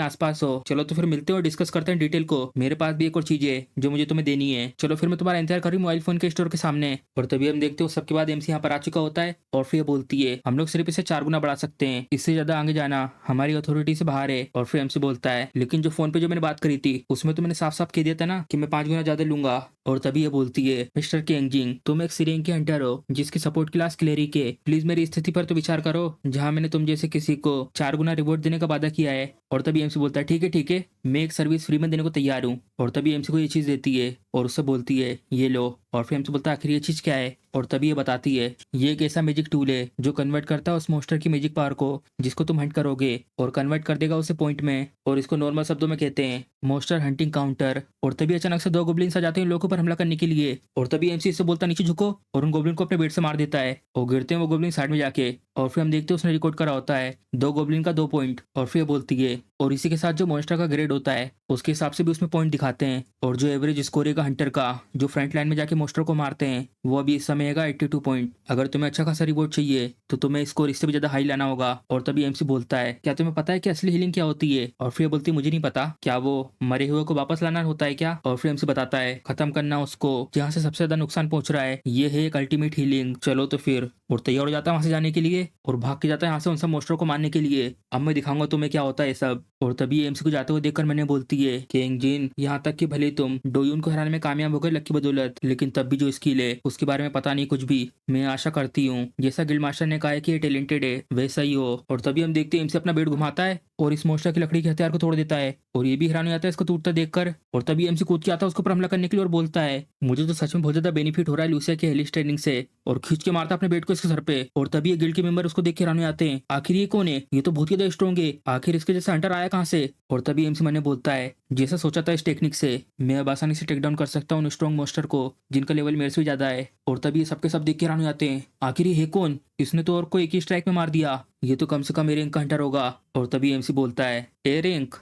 आसपास हो, चलो तो फिर मिलते हो और डिस्कस करते हैं डिटेल को। मेरे पास भी एक और चीज है जो मुझे तुम्हें देनी है, चलो फिर मैं तुम्हारा इंतजार कर रही हूँ मोबाइल फोन के स्टोर के सामने। और तभी हम देखते हो सबके बाद एमसी यहाँ पर आ चुका होता है और फिर ये बोलती है, हम लोग सिर्फ इसे 4 गुना बढ़ा सकते हैं, इससे ज्यादा आगे जाना हमारी अथॉरिटी से बाहर है। और फिर एमसी बोलता है, लेकिन जो फोन पे जो मैंने बात करी थी उसमें तो मैंने साफ साफ कह दिया था ना कि मैं 5 गुना ज्यादा लूंगा। और तभी ये बोलती है, मिस्टर केंगजिंग तुम एक सिरेंग के हंटर हो जिसकी सपोर्ट क्लास क्लेरिक है, प्लीज मेरी स्थिति पर तो विचार करो जहां मैंने तुम जैसे किसी को 4 गुना रिवॉर्ड देने का वादा किया है। और तभी एमसी बोलता है, ठीक है मैं एक सर्विस फ्री में देने को तैयार हूँ। और तभी एमसी को ये चीज देती है और उससे बोलती है, ये लो। और फिर एमसी बोलता है, आखिर ये चीज क्या है। और तभी ये बताती है, ये एक ऐसा मैजिक टूल है जो कन्वर्ट करता है उस मोस्टर की मैजिक पावर को जिसको तुम हंट करोगे और कन्वर्ट कर देगा उसे पॉइंट में, और इसको नॉर्मल शब्दों में कहते हैं मोस्टर हंटिंग काउंटर। और तभी अचानक से 2 गोब्लिन्स आ जाते हैं लोगों पर हमला करने के लिए। और तभी एमसी इससे बोलता, नीचे झुको, और उन गोब्लिन को अपने बेट से मार देता है और गिरते हैं वो गोब्लिन साइड में जाके। और फिर हम देखते हैं उसने रिकॉर्ड करा होता है 2 गोब्लिन का 2 पॉइंट। और फिर बोलती है, और इसी के साथ जो मॉन्स्टर का ग्रेड होता है उसके हिसाब से भी उसमें पॉइंट दिखाते हैं, और जो एवरेज स्कोर है हंटर का जो फ्रंट लाइन में जाके मॉन्स्टर को मारते हैं वो अभी इस समय है 82 पॉइंट। अगर तुम्हें अच्छा खासा रिवॉर्ड चाहिए तो तुम्हें स्कोर इससे भी ज्यादा हाई लाना होगा। और तभी एमसी बोलता है, क्या तुम्हें पता है कि असली हीलिंग क्या होती है। और फिर बोलती है, मुझे नहीं पता, क्या वो मरे हुए को वापस लाना होता है क्या। और फिर एमसी बताता है, खत्म करना उसको जहाँ से सबसे ज्यादा नुकसान पहुंच रहा है, ये है एक अल्टीमेट हीलिंग, चलो तो फिर। और तैयार हो जाता है वहां से जाने के लिए और भाग के जाता है यहाँ से उन सब मोस्टर को मारने के लिए। अब मैं दिखाऊंगा तुम्हें क्या होता है सब। और तभी एमसी को जाते हुए देखकर मैंने बोलती है, किंग जिन यहाँ तक कि भले तुम डोयून को हराने में कामयाब हो गए लक की बदौलत, लेकिन तब भी जो स्किल है उसके बारे में पता नहीं कुछ भी। मैं आशा करती हूँ जैसा गिल्ड मास्टर ने कहा है कि ये टैलेंटेड है वैसा ही हो। और तभी हम देखते हैं एमसी अपना बेड घुमाता है और इस मोस्टर की लकड़ी के हथियार को तोड़ देता है और ये भी हैरान हो जाता है इसको टूटता देखकर। और तभी एमसी कूद के आता है उसको पर हमला करने के लिए और बोलता है, मुझे तो सच में बहुत ज्यादा बेनिफिट हो रहा है लूसिया के हेलिस ट्रेनिंग से। और खींच के मारता अपने बेट को इसके सर पे। और तभी ये गिल्ड के मेंबर उसको देख के हैरान हो जाते हैं, आखिर ये कौन है, ये तो बहुत ही ज्यादा स्ट्रॉन्ग है, आखिर इसके जैसा हंटर आया कहाँ से। और तभी एमसी मैंने बोलता है, जैसा सोचा था इस टेक्निक से मैं अब आसानी से टेक डाउन कर सकता हूँ उन स्ट्रॉन्ग मोस्टर को जिनका लेवल मेरे से भी ज्यादा है। और तभी ये सबके सब देख के हैरान हो जाते हैं, आखिर ये है कौन, इसने तो और को एक ही स्ट्राइक में मार दिया, ये तो कम से कम ए रैंक का हंटर होगा। और तभी एमसी बोलता है, ए रैंक,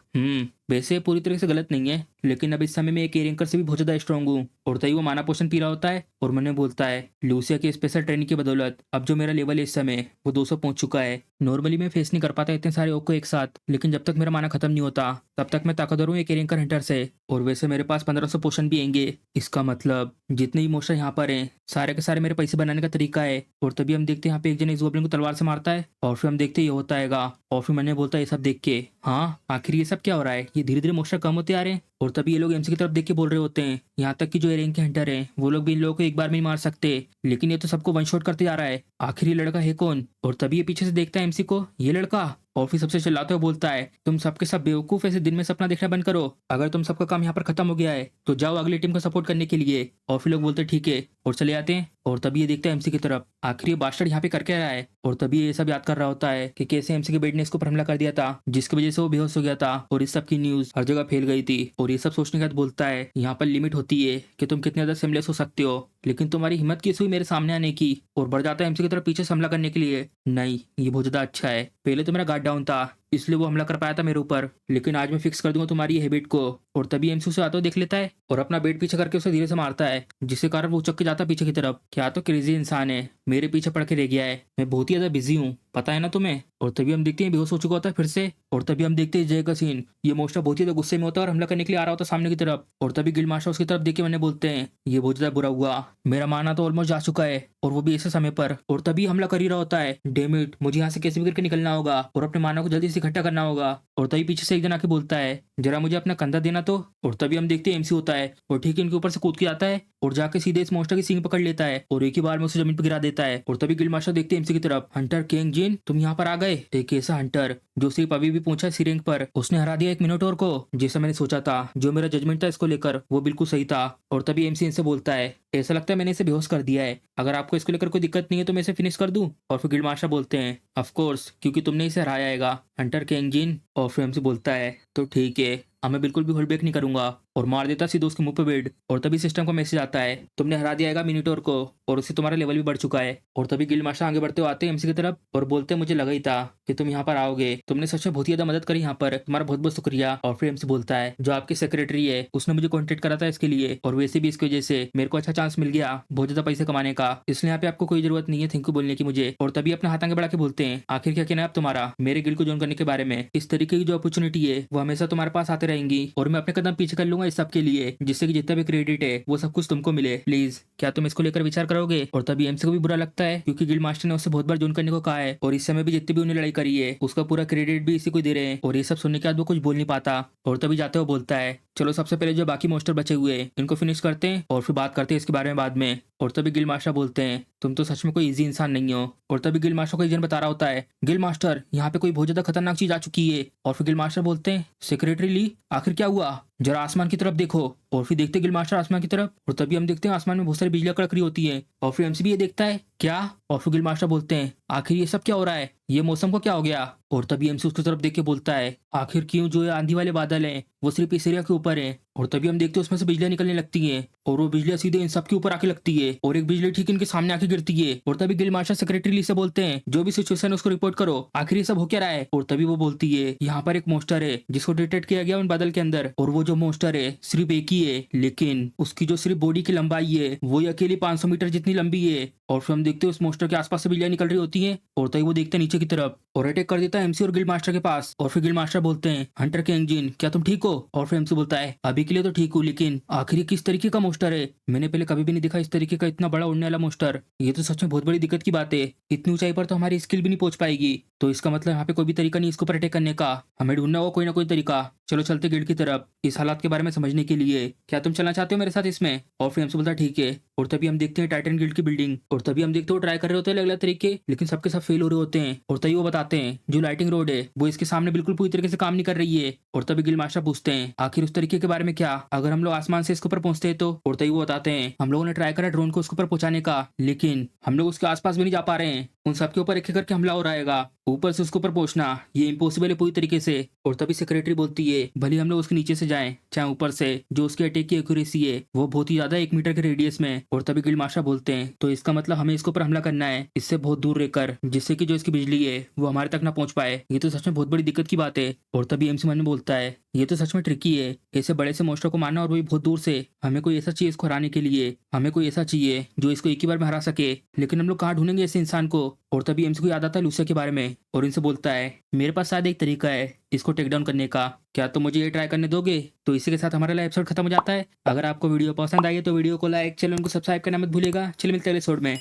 वैसे पूरी तरह से गलत नहीं है, लेकिन अब इस समय में एक ए रैंकर से भी बहुत ज्यादा स्ट्रॉन्ग हूँ। और तभी वो माना पोषण पी रहा होता है और मैंने बोलता है, लूसिया के स्पेशल ट्रेनिंग की बदौलत अब जो मेरा लेवल है इस समय वो 200 पहुंच चुका है। नॉर्मली मैं फेस नहीं कर पाता इतने सारे ओक को एक साथ, लेकिन जब तक मेरा माना खत्म नहीं होता तब तक मैं ताकतवर हूँ एक ए रैंकर हंटर से। और वैसे मेरे पास 1500 पोषण भी आएंगे, इसका मतलब जितने भी मोस्टर यहाँ पर हैं सारे के सारे मेरे पैसे बनाने का तरीका है। और तभी हम देखते हैं यहाँ पे एक जन इस गोब्लिन को तलवार से मारता है और फिर हम देखते हैं ये होता है। और फिर मैंने बोलता है ये सब देख के, हाँ आखिर ये सब क्या हो रहा है, ये धीरे धीरे मोस्टर कम होते आ रहे हैं। और तभी ये लोग एमसी की तरफ देख के बोल रहे होते हैं, यहाँ तक कि जो ए रैंक के हंटर हैं वो लोग भी इन लोगों को एक बार में नहीं मार सकते, लेकिन ये तो सबको वन शॉट करते जा रहा है, आखिर ये लड़का है कौन। और तभी ये पीछे से देखता है एमसी को, ये लड़का, और फिर सबसे चिल्लाते हुए बोलता है, तुम सबके सब बेवकूफ ऐसे दिन में सपना देखना बंद करो, अगर तुम सबका काम यहाँ पर खत्म हो गया है तो जाओ अगली टीम को सपोर्ट करने के लिए। और फिर लोग बोलते ठीक है और चले आते हैं। और तभी ये देखता है एमसी की तरफ, आखिर ये बास्टर्ड यहाँ पे करके रहा है। और तभी ये सब याद कर रहा होता है कि कैसे एमसी के बेड ने इसको पर हमला कर दिया था जिसकी वजह से वो बेहोश हो गया था और इस सब की न्यूज हर जगह फैल गई थी। और ये सब सोचने के बाद बोलता है, यहाँ पर लिमिट होती है कि तुम कितने ज्यादा सिमलेस हो सकते हो, लेकिन तुम्हारी हिम्मत किस हुई मेरे सामने आने की। और बढ़ जाता है एमसी की तरफ पीछे से हमला करने के लिए, नहीं ये बहुत ज्यादा अच्छा है, पहले तो मेरा गार्ड डाउन था इसलिए वो हमला कर पाया था मेरे ऊपर, लेकिन आज मैं फिक्स कर दूंगा तुम्हारी हैबिट को। और तभी एमसी उसे आता हुआ देख लेता है और अपना बेट पीछे करके उसे धीरे से मारता है जिसके कारण वो उचक के जाता है पीछे की तरफ। क्या तो क्रेजी इंसान है, मेरे पीछे पड़ के रह गया है, मैं बहुत ही ज्यादा बिजी हूँ, पता है ना तुम्हें। और तभी हम देखते हैं बेहोश हो चुका होता है फिर से। और तभी हम देखते हैं जय का सीन, ये मोस्टर बहुत ही ज्यादा गुस्से में होता है और हमला करने के लिए आ रहा होता है सामने की तरफ। और तभी गिल्ड मास्टर उसकी तरफ देख के मैंने बोलते हैं, ये बहुत ज्यादा बुरा हुआ, मेरा माना तो ऑलमोस्ट जा चुका है और वो भी ऐसे समय पर। और तभी हमला कर ही रहा होता है, डैम इट, मुझे यहाँ से कैसे भी करके निकलना होगा और अपने माना को जल्दी से इकट्ठा करना होगा। और तभी पीछे से एक जन आके बोलता है, जरा मुझे अपना कंधा देना तो। और तभी हम देखते हैं एमसी होता है और ठीक है इनके ऊपर से कूद के आता है और जाके सीधे इस मोस्टर की सींग पकड़ लेता है और एक ही बार में उसे जमीन पर गिरा देता है। और तभी गिल्ड मास्टर देखते हैं एमसी की तरफ, हंटर किंग जिन तुम यहाँ पर आ गए, एक ऐसा हंटर जो सिर्फ अभी भी पहुंचा है सी रैंक पर, उसने हरा दिया एक मिनोटोर को, जैसा मैंने सोचा था, जो मेरा जजमेंट था इसको लेकर वो बिल्कुल सही था। और तभी एमसी इनसे बोलता है, ऐसा लगता है मैंने इसे बेहोश कर दिया है, अगर आपको इसको लेकर कोई दिक्कत नहीं है तो मैं इसे फिनिश कर दूं। और फिर गिल्ड मास्टर बोलते हैं, ऑफ कोर्स क्योंकि तुमने इसे हराया आएगा हंटर किंग जिन। और फिर एमसी बोलता है, तो ठीक है मैं बिल्कुल भी होल्ड बैक नहीं करूंगा और मार देता सीधे उसके मुंह पे बेड। और तभी सिस्टम का मैसेज आता है, तुमने हरा दिया है मिनीटोर को और उससे तुम्हारा लेवल भी बढ़ चुका है। और तभी गिल्ड मास्टर आगे बढ़ते हुए आते हैं एमसी की तरफ और बोलते हैं, मुझे लगा ही था कि तुम यहाँ पर आओगे, तुमने सच में बहुत ही ज्यादा मदद करी यहाँ पर, तुम्हारा बहुत बहुत शुक्रिया। और फिर एमसी बोलता है, जो आपकी सेक्रेटरी है उसने मुझे कॉन्टेक्ट करा था इसके लिए, और वैसे भी इसकी वजह से मेरे को अच्छा चांस मिल गया बहुत ज्यादा पैसे कमाने का, इसलिए यहाँ पे आपको कोई जरूरत नहीं है थैंक यू बोलने की मुझे। और तभी अपना हाथ आगे बढ़ा के बोलते हैं, आखिर क्या कहना है आप तुम्हारा मेरे गिल्ड को ज्वाइन करने के बारे में। इस तरीके की जो अपॉर्चुनिटी है वो हमेशा तुम्हारे पास आते रहेंगी और मैं अपने कदम पीछे कर लूंगा इस सब के लिए, जिससे कि जितना भी क्रेडिट है वो सब कुछ तुमको मिले। प्लीज क्या तुम इसको लेकर विचार करोगे। और तभी एमसी को भी बुरा लगता है क्योंकि गिल्ड मास्टर ने उससे बहुत बार ज्वाइन करने को कहा है और इस समय भी जितनी भी उन्हें लड़ाई करी है उसका पूरा क्रेडिट भी इसी को दे रहे हैं। और ये सब सुनने के बाद वो कुछ बोल नहीं पाता और तभी जाते हुए बोलता है, चलो सबसे पहले जो बाकी मोस्टर बचे हुए हैं इनको फिनिश करते हैं और फिर बात करते हैं इसके बारे में बाद में। और तभी गिल्ड मास्टर बोलते हैं, तुम तो सच में कोई इजी इंसान नहीं हो। और तभी गिल्ड मास्टर को एजेंट बता रहा होता है, गिल्ड मास्टर यहाँ पे कोई बहुत ज्यादा खतरनाक चीज आ चुकी है। और फिर गिल्ड मास्टर बोलते हैं, सेक्रेटरी ली आखिर क्या हुआ, जरा आसमान की तरफ देखो। और फिर देखते गिल्ड मास्टर आसमान की तरफ और तभी हम देखते हैं आसमान में बहुत सारी बिजलियां कड़क रही होती है। और फिर एमसी भी ये देखता है, क्या। और फिर गिल्ड मास्टर बोलते हैं, आखिर ये सब क्या हो रहा है, ये मौसम को क्या हो गया। और तभी एमसी उसकी तरफ देख के बोलता है, आखिर क्यों जो ये आंधी वाले बादल हैं वो सिर्फ इस एरिया के ऊपर है। और तभी हम देखते हैं उसमें से बिजलियां निकलने लगती हैं और वो बिजलियां सीधे इन सब के ऊपर आके लगती है और एक बिजली ठीक इनके सामने आके गिरती है। और तभी गिल्ड मास्टर सेक्रेटरी से बोलते हैं, जो भी सिचुएशन है उसको रिपोर्ट करो, आखिर ये सब हो क्या रहा है। और तभी वो बोलती है, यहाँ पर एक मोस्टर है जिसको डिटेक्ट किया गया उन बादल के अंदर, और वो जो मोस्टर है सिर्फ एक ही है, लेकिन उसकी जो सिर्फ बॉडी की लंबाई है वो ये अकेली 500 मीटर जितनी लंबी है। और फिर हम देखते हैं उस मोस्टर के आसपास से बिजलियां निकल रही होती हैं और तभी वो देखते हैं नीचे की तरफ और अटैक कर देता है एमसी और गिल्ड मास्टर के पास। और फिर गिल्ड मास्टर बोलते हैं, हंटर के इंजन क्या तुम ठीक हो। और फिर एमसी बोलता है, अभी के लिए तो ठीक हूँ, लेकिन आखिर ये किस तरीके का मोस्टर है, मैंने पहले कभी भी नहीं देखा इस तरीके का इतना बड़ा उड़ने वाला मोस्टर, ये तो सच में बहुत बड़ी दिक्कत की बात है, इतनी ऊंचाई पर तो हमारी स्किल भी नहीं पहुंच पाएगी, तो इसका मतलब यहाँ पे कोई भी तरीका नहीं इसको पर अटैक करने का, हमें ढूंढना होगा कोई ना कोई तरीका। चलो चलते गिल्ड की तरफ इस हालात के बारे में समझने के लिए, क्या तुम चलना चाहते हो मेरे साथ इसमें। और फिर एमसी बोलता है, ठीक है। और तभी हम देखते हैं टाइटन गिल्ड की बिल्डिंग और तभी हम देखते हैं वो ट्राई कर रहे होते हैं अलग अलग तरीके, लेकिन सबके सब फेल हो रहे होते हैं। और तभी वो बताते हैं, जो लाइटिंग रोड है वो इसके सामने बिल्कुल पूरी तरीके से काम नहीं कर रही है। और तभी गिल्ड मास्टर पूछते हैं, आखिर उस तरीके के बारे में क्या, अगर हम लोग आसमान से इसके ऊपर पहुंचते हैं तो। और तभी वो बताते हैं, हम लोगों ने ट्राई करा ड्रोन को उसके ऊपर पहुंचाने का, लेकिन हम लोग उसके आसपास भी नहीं जा पा रहे हैं, उन सबके ऊपर एक एक करके हमला हो रहेगा, ऊपर से उसके ऊपर पहुंचना ये इम्पॉसिबल है पूरी तरीके से। और तभी सेक्रेटरी बोलती है, भले हम लोग उसके नीचे से जाएं चाहे ऊपर से, जो उसके अटैक की एक्यूरेसी है वो बहुत ही ज्यादा 1 मीटर के रेडियस में। और तभी गिल्ड मास्टर बोलते हैं, तो इसका मतलब हमें इसके ऊपर हमला करना है इससे बहुत दूर रहकर, जिससे कि जो इसकी बिजली है वो हमारे तक ना पहुंच पाए, ये तो सच में बहुत बड़ी दिक्कत की बात है। और तभी एमसी मन में बोलता है, ये तो सच में ट्रिकी है, ऐसे बड़े से मोस्टर को मारना और वो भी बहुत दूर से, हमें कोई ऐसा चाहिए इसको हराने के लिए, हमें कोई ऐसा चाहिए जो इसको एक ही बार में हरा सके, लेकिन हम लोग कहाँ ढूंढेंगे ऐसे इंसान को। और तभी एमसी को याद आता है लूसिया के बारे में और इनसे बोलता है, मेरे पास शायद एक तरीका है इसको टेक डाउन करने का, क्या तुम मुझे ये ट्राई करने दोगे। तो इसी के साथ हमारा एपिसोड खत्म हो जाता है। अगर आपको वीडियो पसंद आई है तो वीडियो को लाइक, चैनल को सब्सक्राइब करना मत भूलिएगा। चलिए मिलते हैं अगले एपिसोड में।